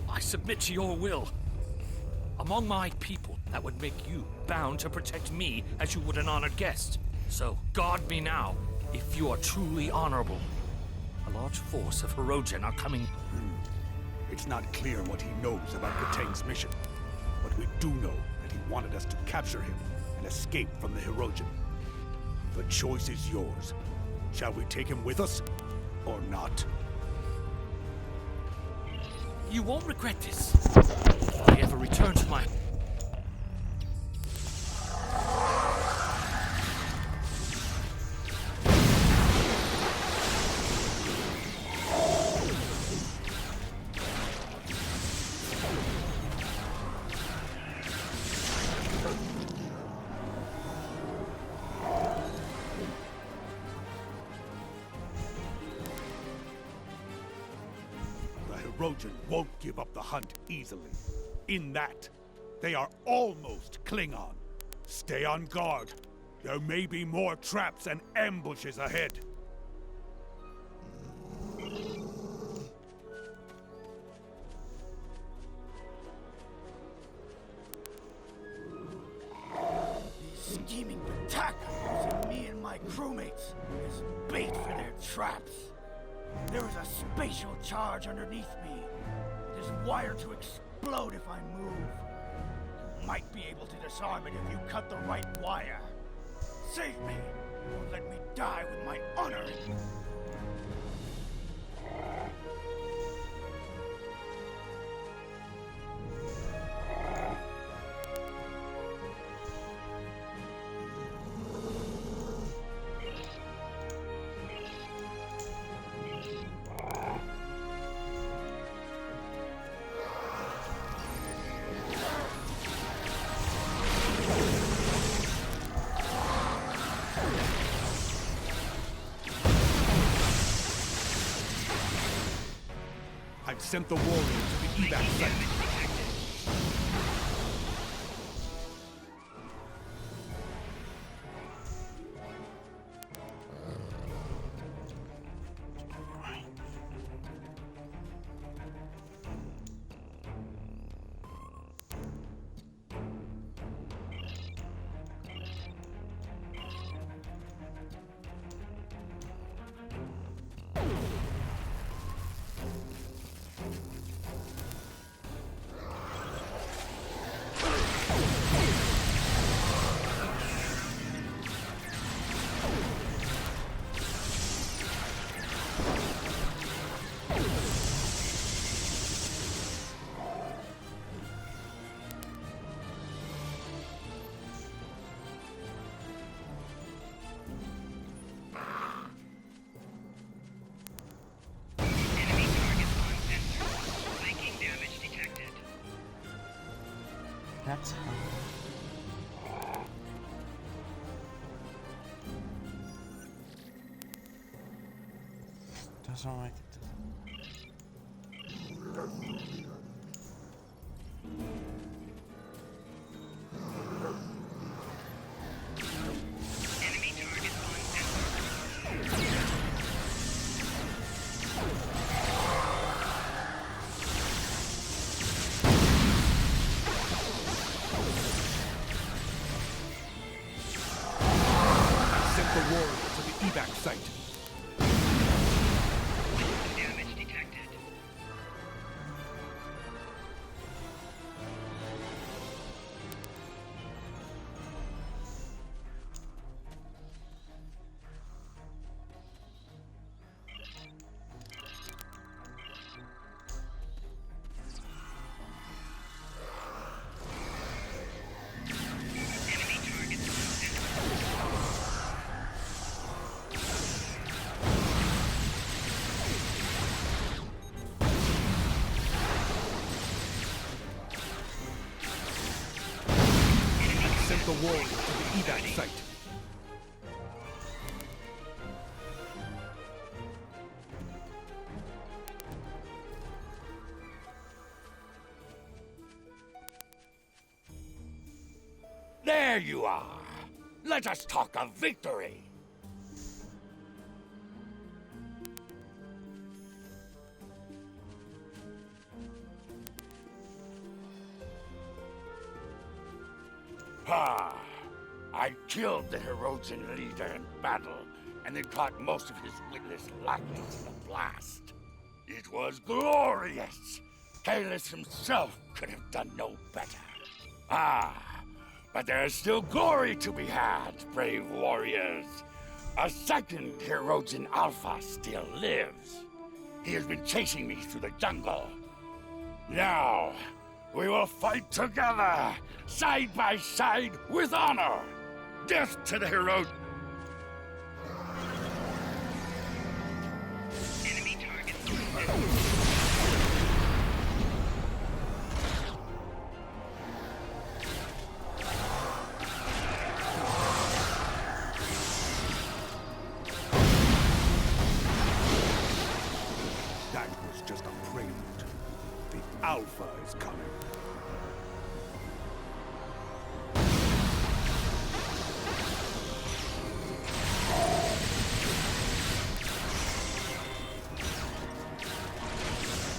I submit to your will. Among my people, that would make you bound to protect me as you would an honored guest. So, guard me now, if you are truly honorable. A large force of Hirogen are coming. It's not clear what he knows about Katang's mission, but we do know that he wanted us to capture him and escape from the Hirogen. The choice is yours. Shall we take him with us, or not? You won't regret this. If I ever return to my... Hirogen won't give up the hunt easily. In that, they are almost Klingon. Stay on guard. There may be more traps and ambushes ahead. These scheming attackers using me and my crewmates as bait for their traps. There is a spatial charge underneath me. It is wired to explode if I move. You might be able to disarm it if you cut the right wire. Save me, or let me die with my honor in you. I've sent the warrior to the evac site. That's how. Doesn't like it. Enemy target on center. the warrior to the evac site. There you are. Let us talk of victory. Ah, I killed the Herodian leader in battle, and then caught most of his witless lackeys in the blast. It was glorious. Kalis himself could have done no better. Ah, but there is still glory to be had, brave warriors. A second Herodian Alpha still lives. He has been chasing me through the jungle. Now, we will fight together, side by side, with honor. Death to the Herod. Enemy target. That was just a prelude. The Alpha is coming.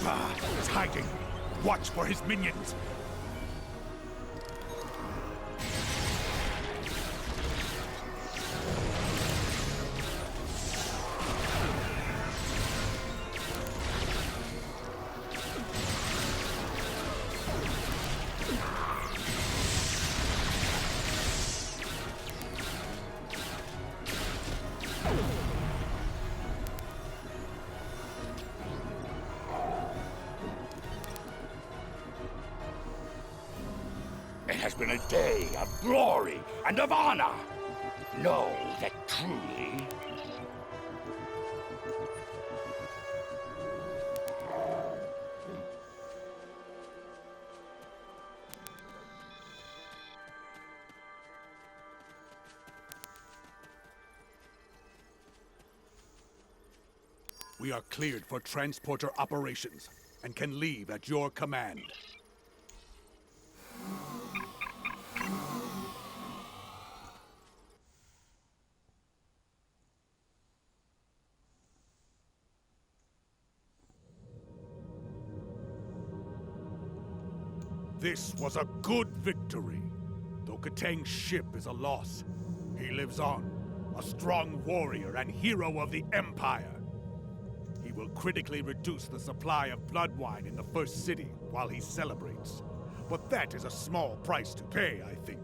Ah, he's hiding. Watch for his minions. It has been a day of glory and of honor. Know that truly. We are cleared for transporter operations and can leave at your command. This was a good victory. Though Katang's ship is a loss, he lives on, a strong warrior and hero of the Empire. He will critically reduce the supply of blood wine in the first city while he celebrates. But that is a small price to pay, I think.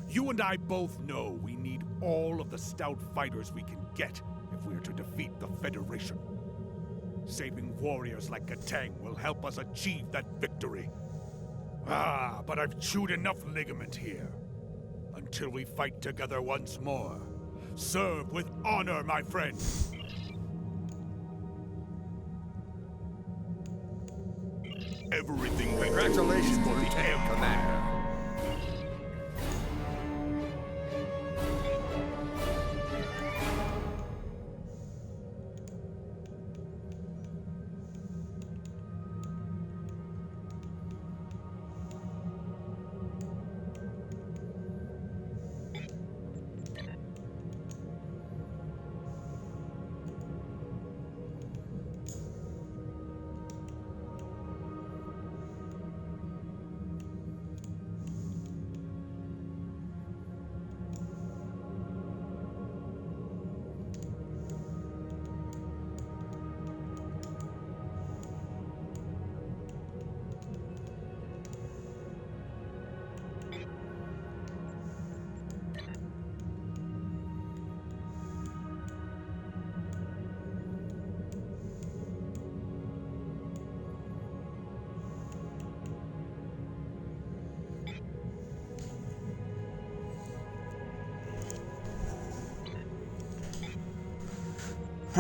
You and I both know we need all of the stout fighters we can get if we are to defeat the Federation. Saving warriors like Katang will help us achieve that victory. Ah, but I've chewed enough ligament here. Until we fight together once more. Serve with honor, my friend. Everything. Congratulations, Lieutenant Commander.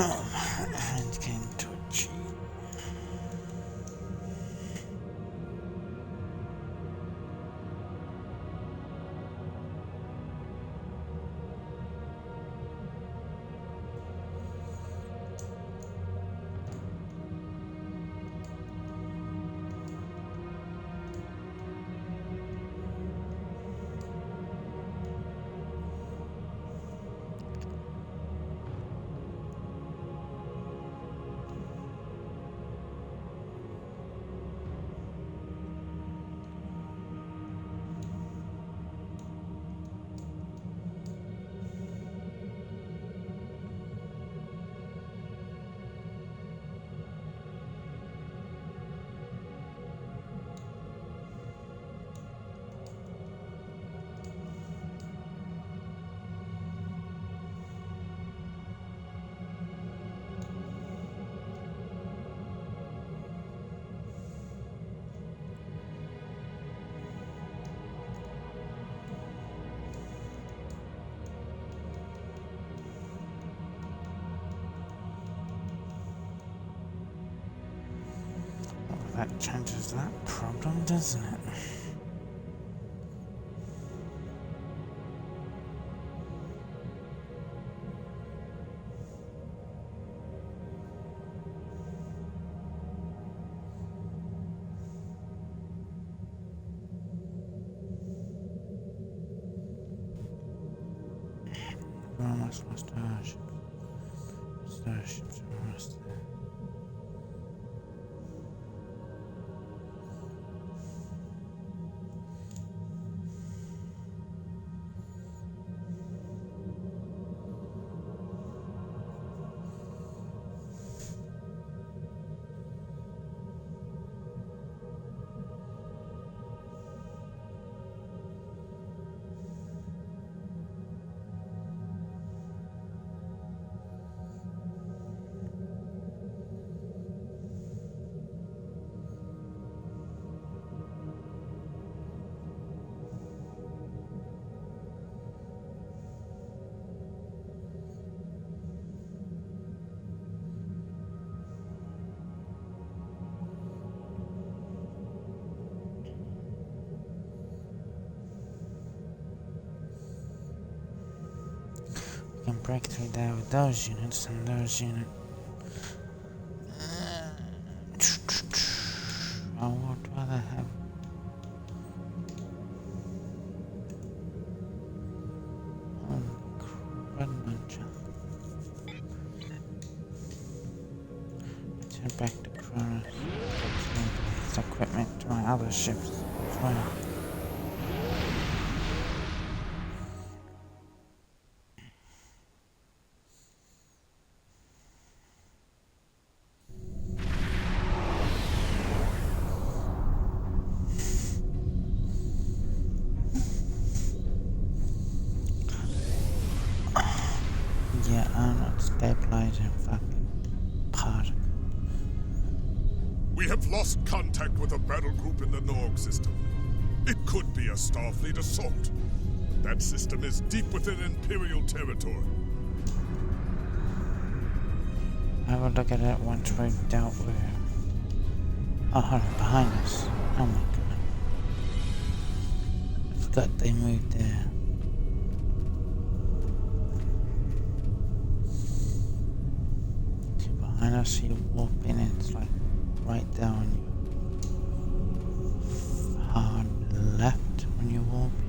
Oh, my hand's getting twitchy. that changes that problem, doesn't it? Almost lost starships. Starships are almost there. Can break through there with those units and those units. I would rather have crud launcher. Let's head back to Cronus. This equipment to my other ships as well. Yeah, I'm not stabilizing fucking particle. We have lost contact with a battle group in the Norg system. It could be a Starfleet assault. That system is deep within Imperial territory. I will look at it once we've dealt with it. Oh, hold on, behind us. Oh my god. I forgot they moved there. Behind us, you warp in, it's like right there on your hard left when you warp in.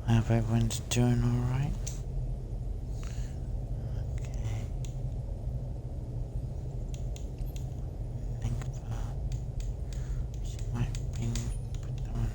I hope everyone's doing alright. Okay. Think she might be put them on.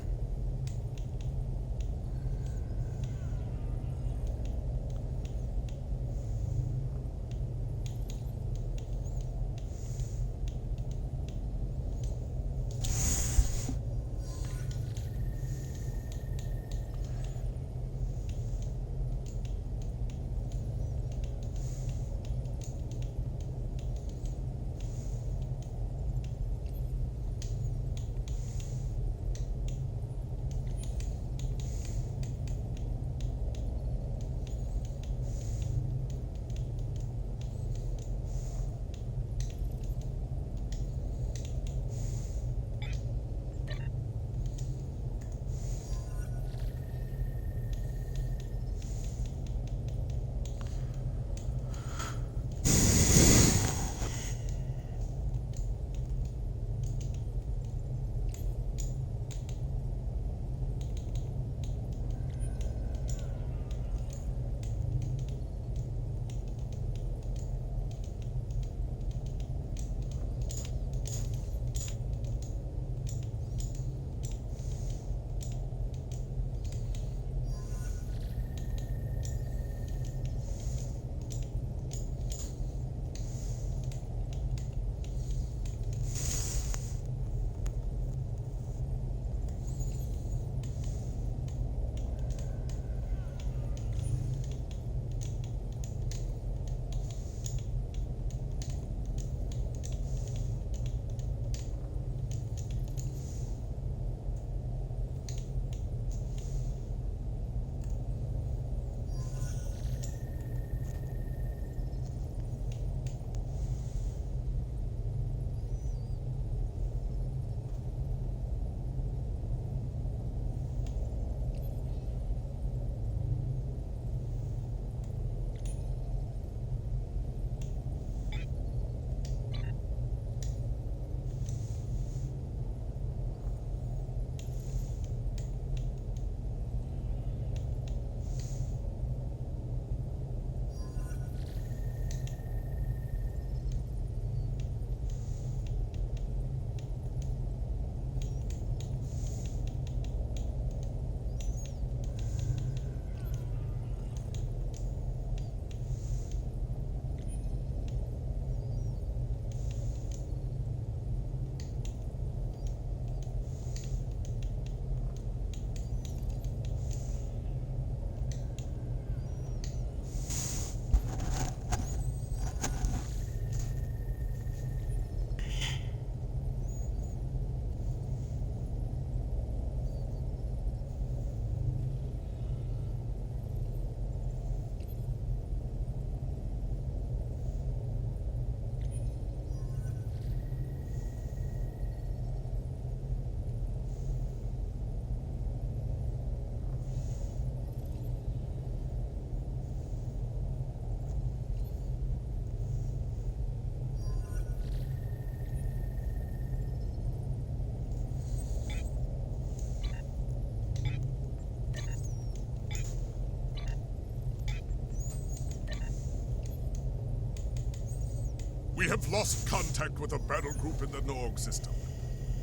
We have lost contact with a battle group in the Norg system.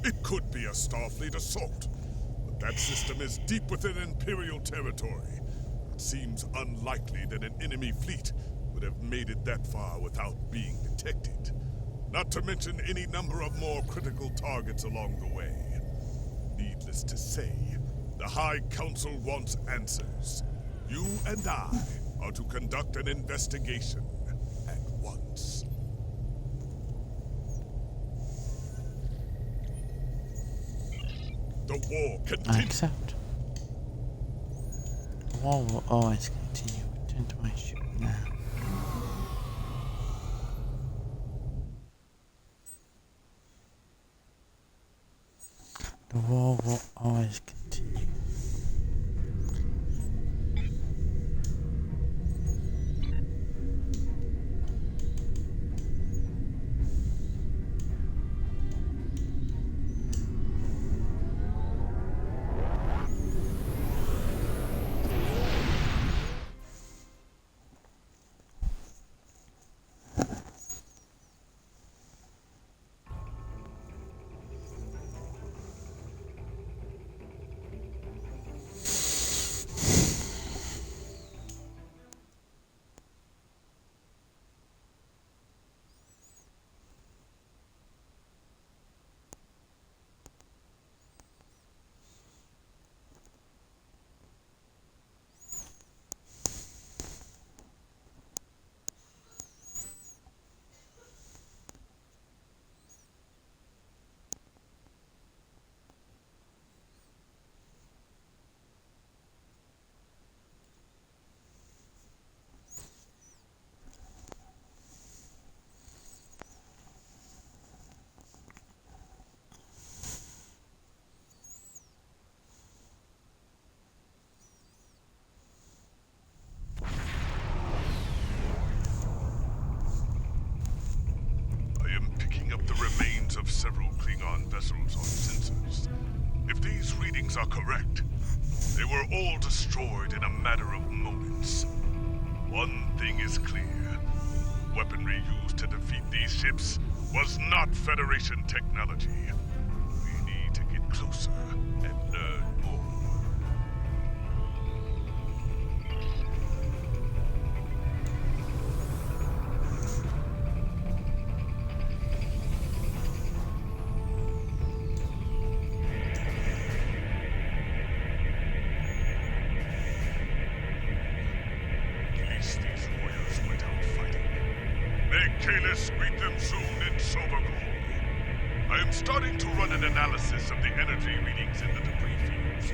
It could be a Starfleet assault, but that system is deep within Imperial territory. It seems unlikely that an enemy fleet would have made it that far without being detected. Not to mention any number of more critical targets along the way. Needless to say, the High Council wants answers. You and I are to conduct an investigation at once. The war continues. I accept. The war will always continue. Return to my ship now. The war will always continue. Of several Klingon vessels on sensors. If these readings are correct, they were all destroyed in a matter of moments. One thing is clear. Weaponry used to defeat these ships was not Federation technology. We need to get closer and learn more. Starting to run an analysis of the energy readings in the debris fields.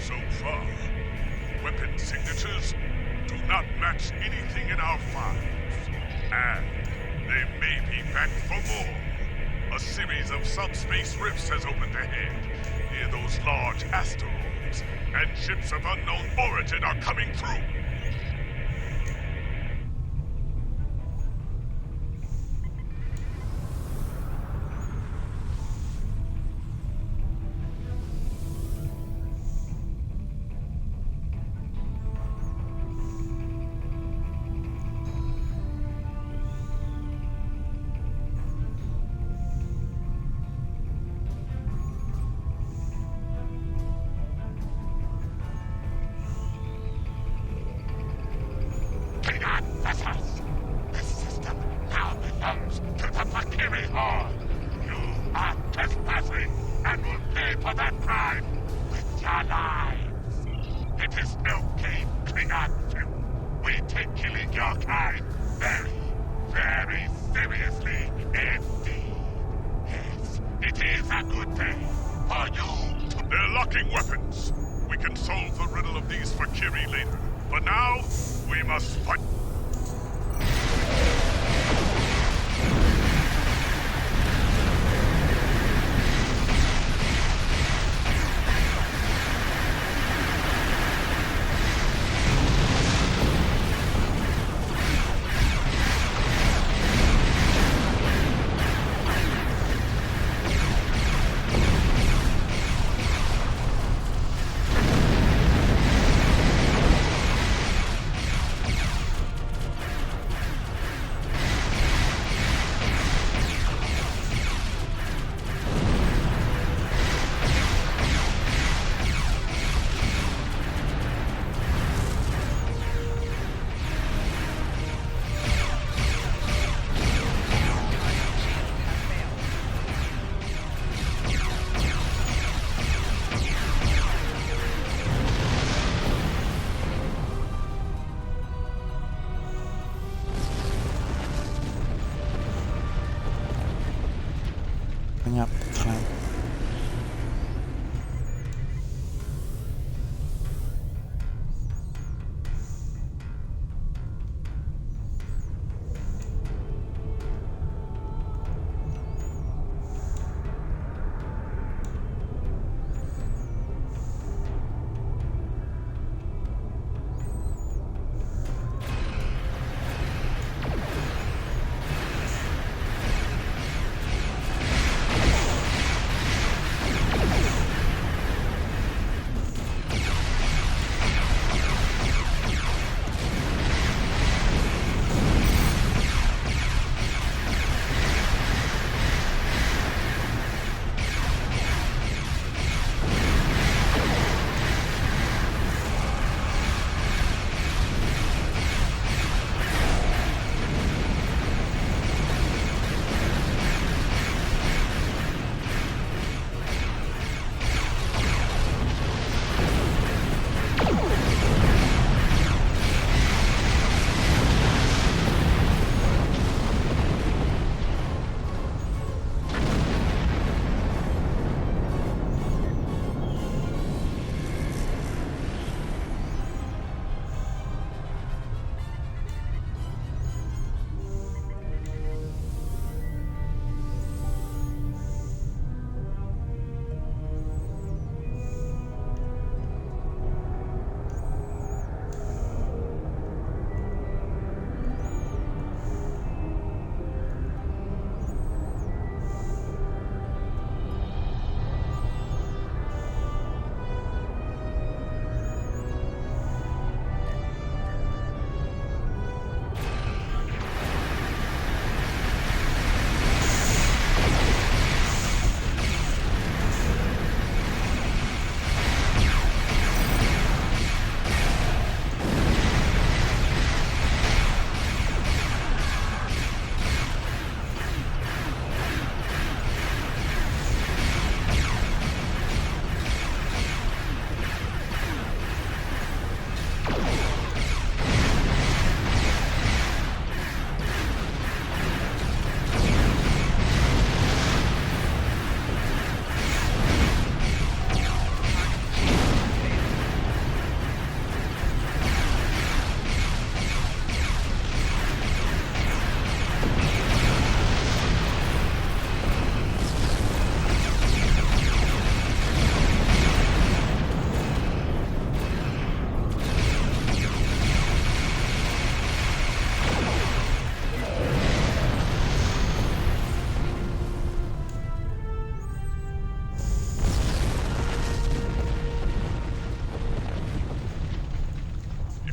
So far, weapon signatures do not match anything in our files. And they may be back for more. A series of subspace rifts has opened ahead near those large asteroids, and ships of unknown origin are coming through.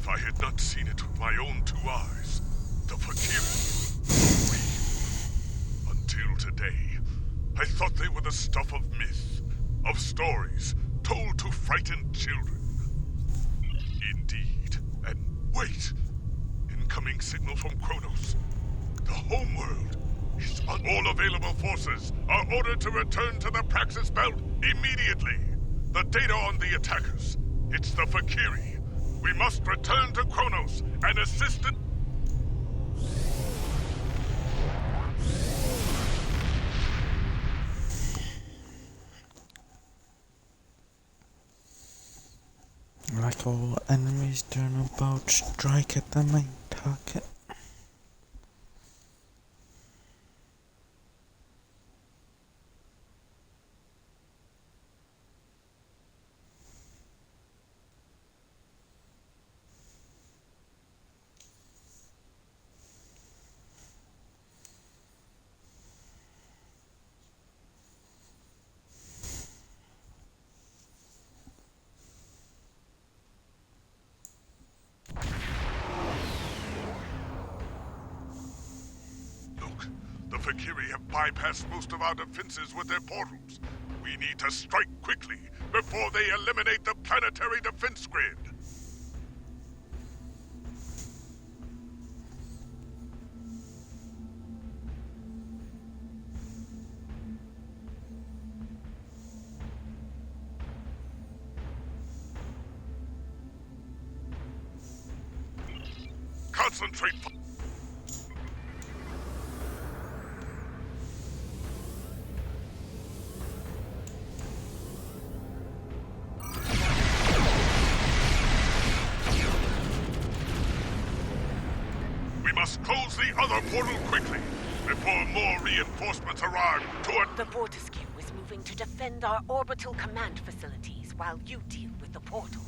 if I had not seen it with my own 2 eyes. The Fakiri. Until today, I thought they were the stuff of myth, of stories told to frighten children. Indeed. And wait! Incoming signal from Kronos. The homeworld is on. All available forces are ordered to return to the Praxis Belt immediately. The data on the attackers. It's the Fakiri. We must return to Kronos and assist it. Like all enemies doing a bold strike at the main target. The Fakiri have bypassed most of our defenses with their portals. We need to strike quickly before they eliminate the planetary defense grid. Concentrate. We must close the other portal quickly before more reinforcements arrive toward... The Fortescue is moving to defend our orbital command facilities while you deal with the portals.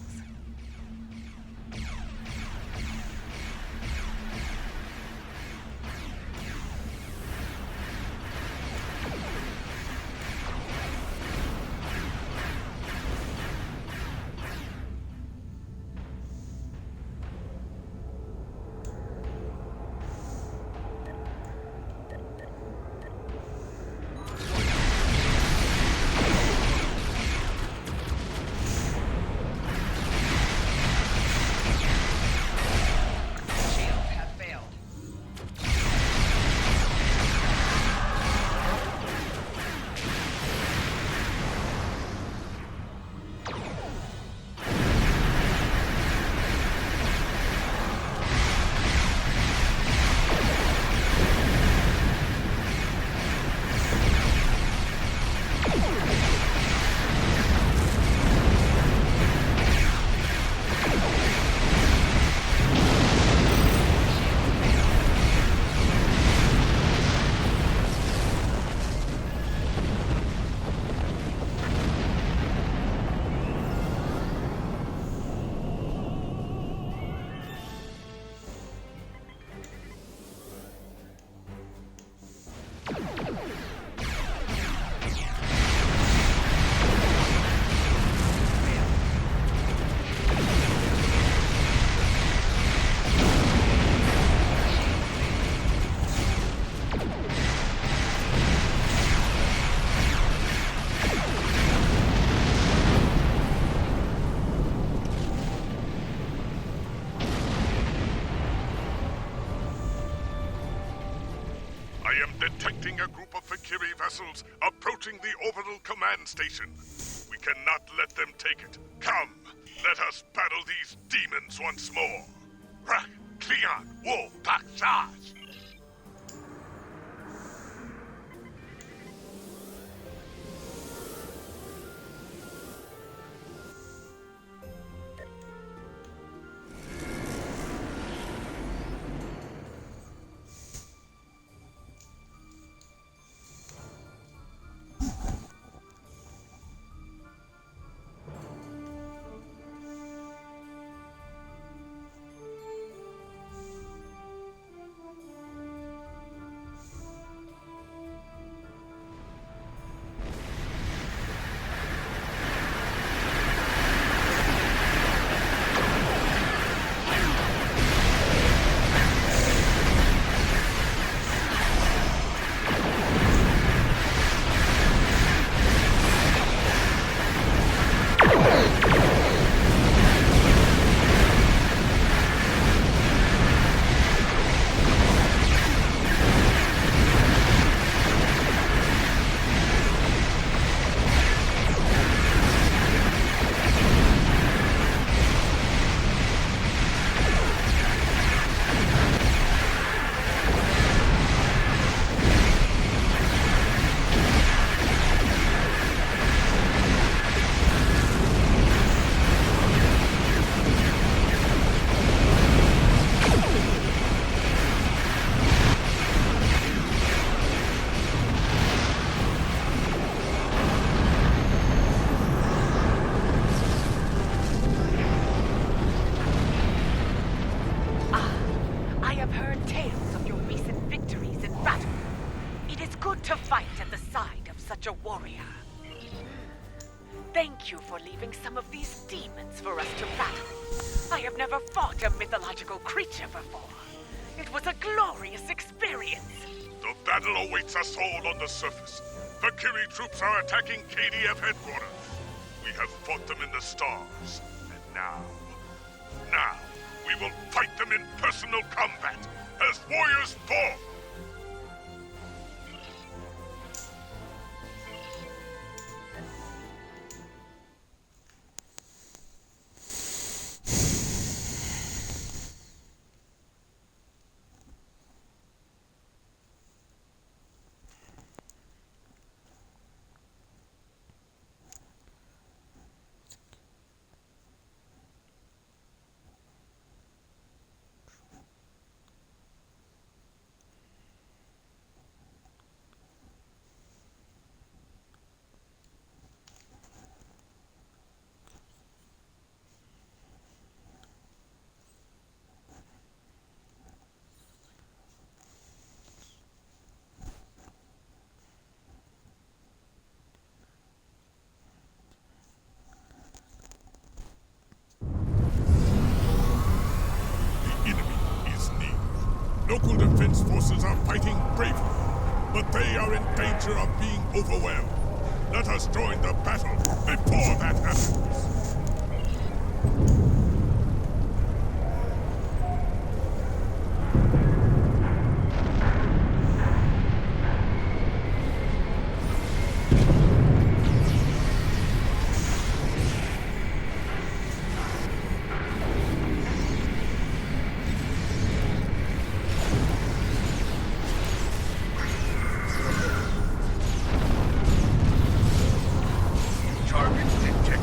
Detecting a group of Fakiri vessels approaching the orbital command station. We cannot let them take it. Come, let us battle these demons once more. Rak, Klingon, Wo, Tak, Shaj. tales of your recent victories in battle. It is good to fight at the side of such a warrior. Thank you for leaving some of these demons for us to battle. I have never fought a mythological creature before. It was a glorious experience. The battle awaits us all on the surface. The Kiri troops are attacking KDF headquarters. We have fought them in the stars. And now, we will fight them in personal combat, as warriors born. Local defense forces are fighting bravely, but they are in danger of being overwhelmed. Let us join the battle before that happens. Targets detected.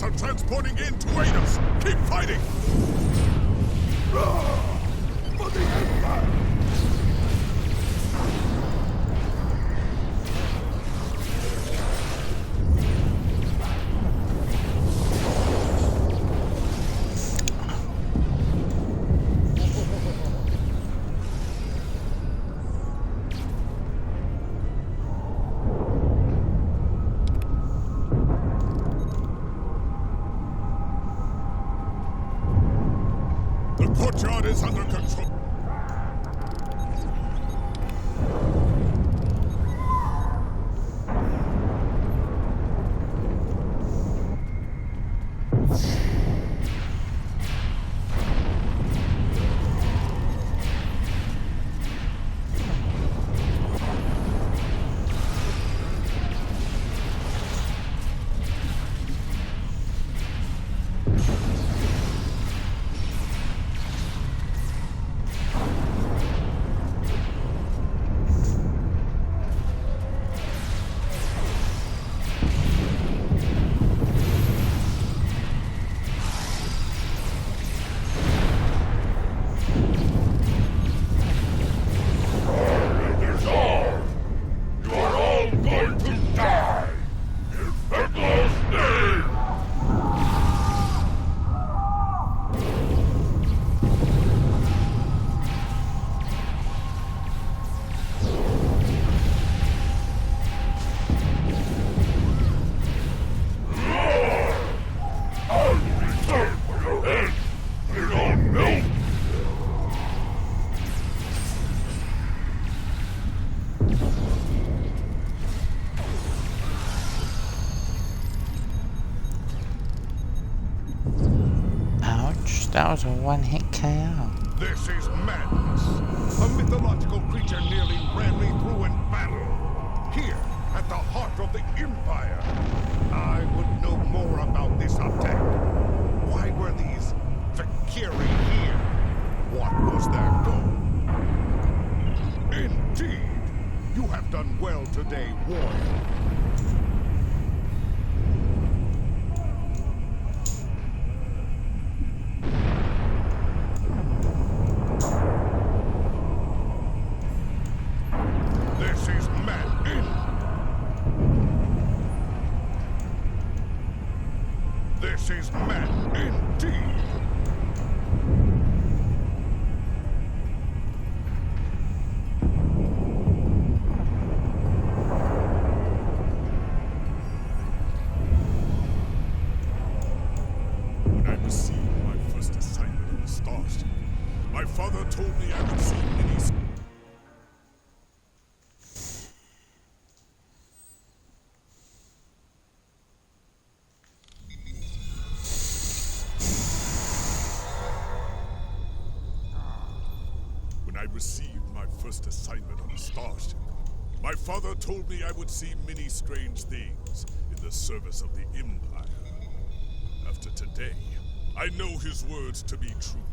are transporting in to aid us! Keep fighting! For the Empire! The courtyard is under control. That was a one-hit KO. This is madness. A mythological creature nearly ran me through in battle. Here, at the heart of the Empire. I would know more about this attack. Why were these Valkyrie here? What was their goal? Indeed. You have done well today, warrior. This is mad indeed. When I received my first assignment on the Starship, my father told me I would see many. Assignment on a starship. My father told me I would see many strange things in the service of the Empire. After today, I know his words to be true.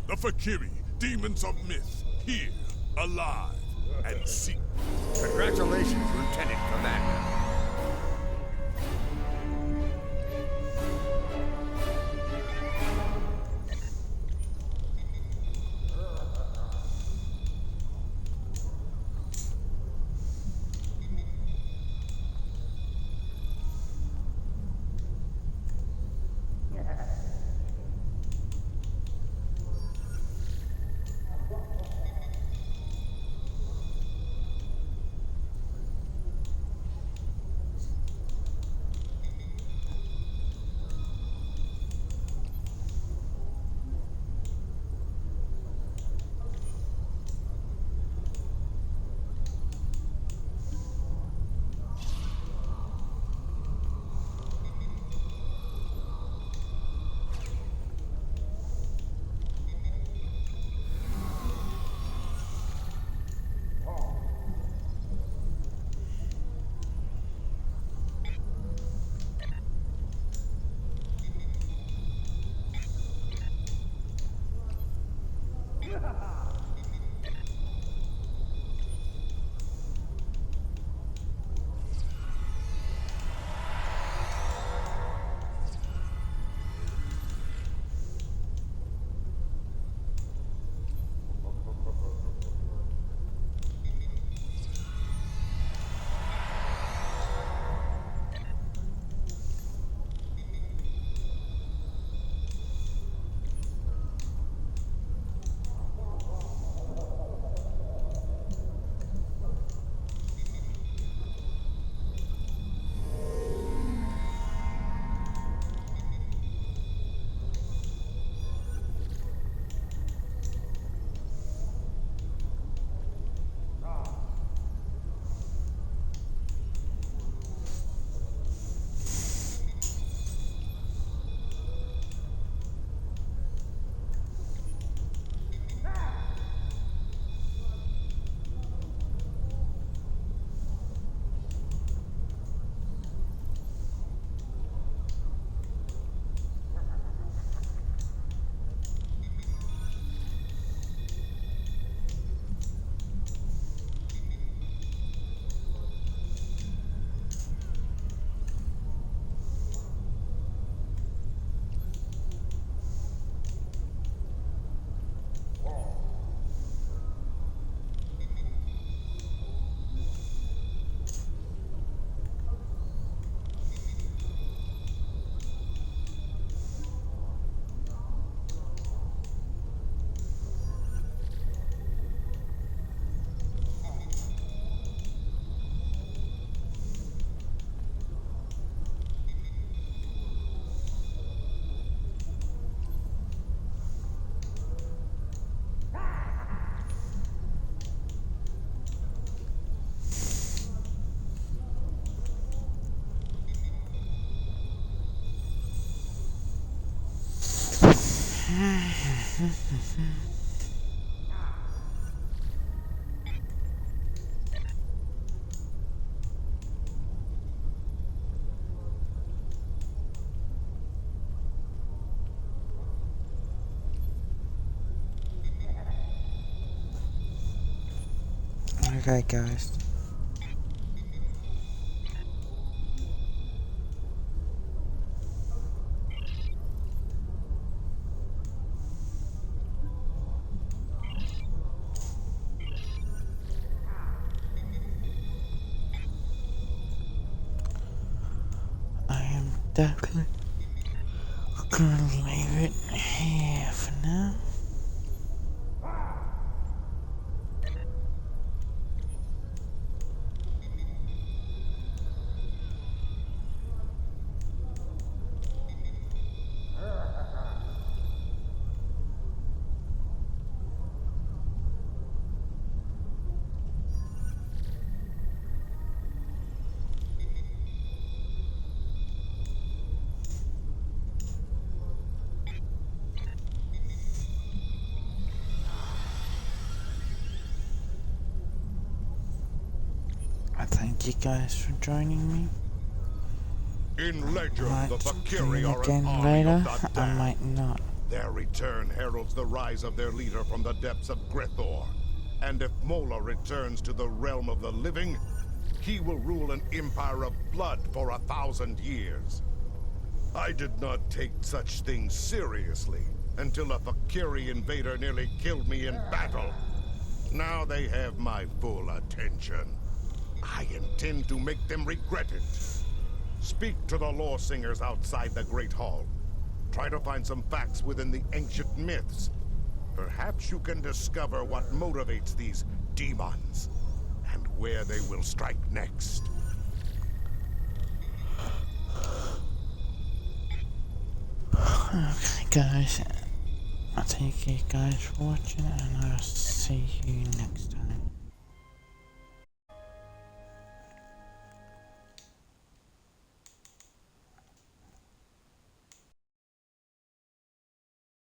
The Valkyrie, demons of myth, here, alive, and seek. Congratulations, Lieutenant Commander. Okay, guys. I am definitely gonna leave it here for now. Thank you guys for joining me. In legend, I the might Valkyrie do are again an army later. of the I damned. might not. Their return heralds the rise of their leader from the depths of Grethor. And if Mola returns to the realm of the living, he will rule an empire of blood for 1,000 years. I did not take such things seriously until a Valkyrie invader nearly killed me in battle. Now they have my full attention. I intend to make them regret it. Speak to the law singers outside the Great Hall. Try to find some facts within the ancient myths. Perhaps you can discover what motivates these demons, and where they will strike next. Okay, guys. I thank you guys for watching, and I'll see you next time.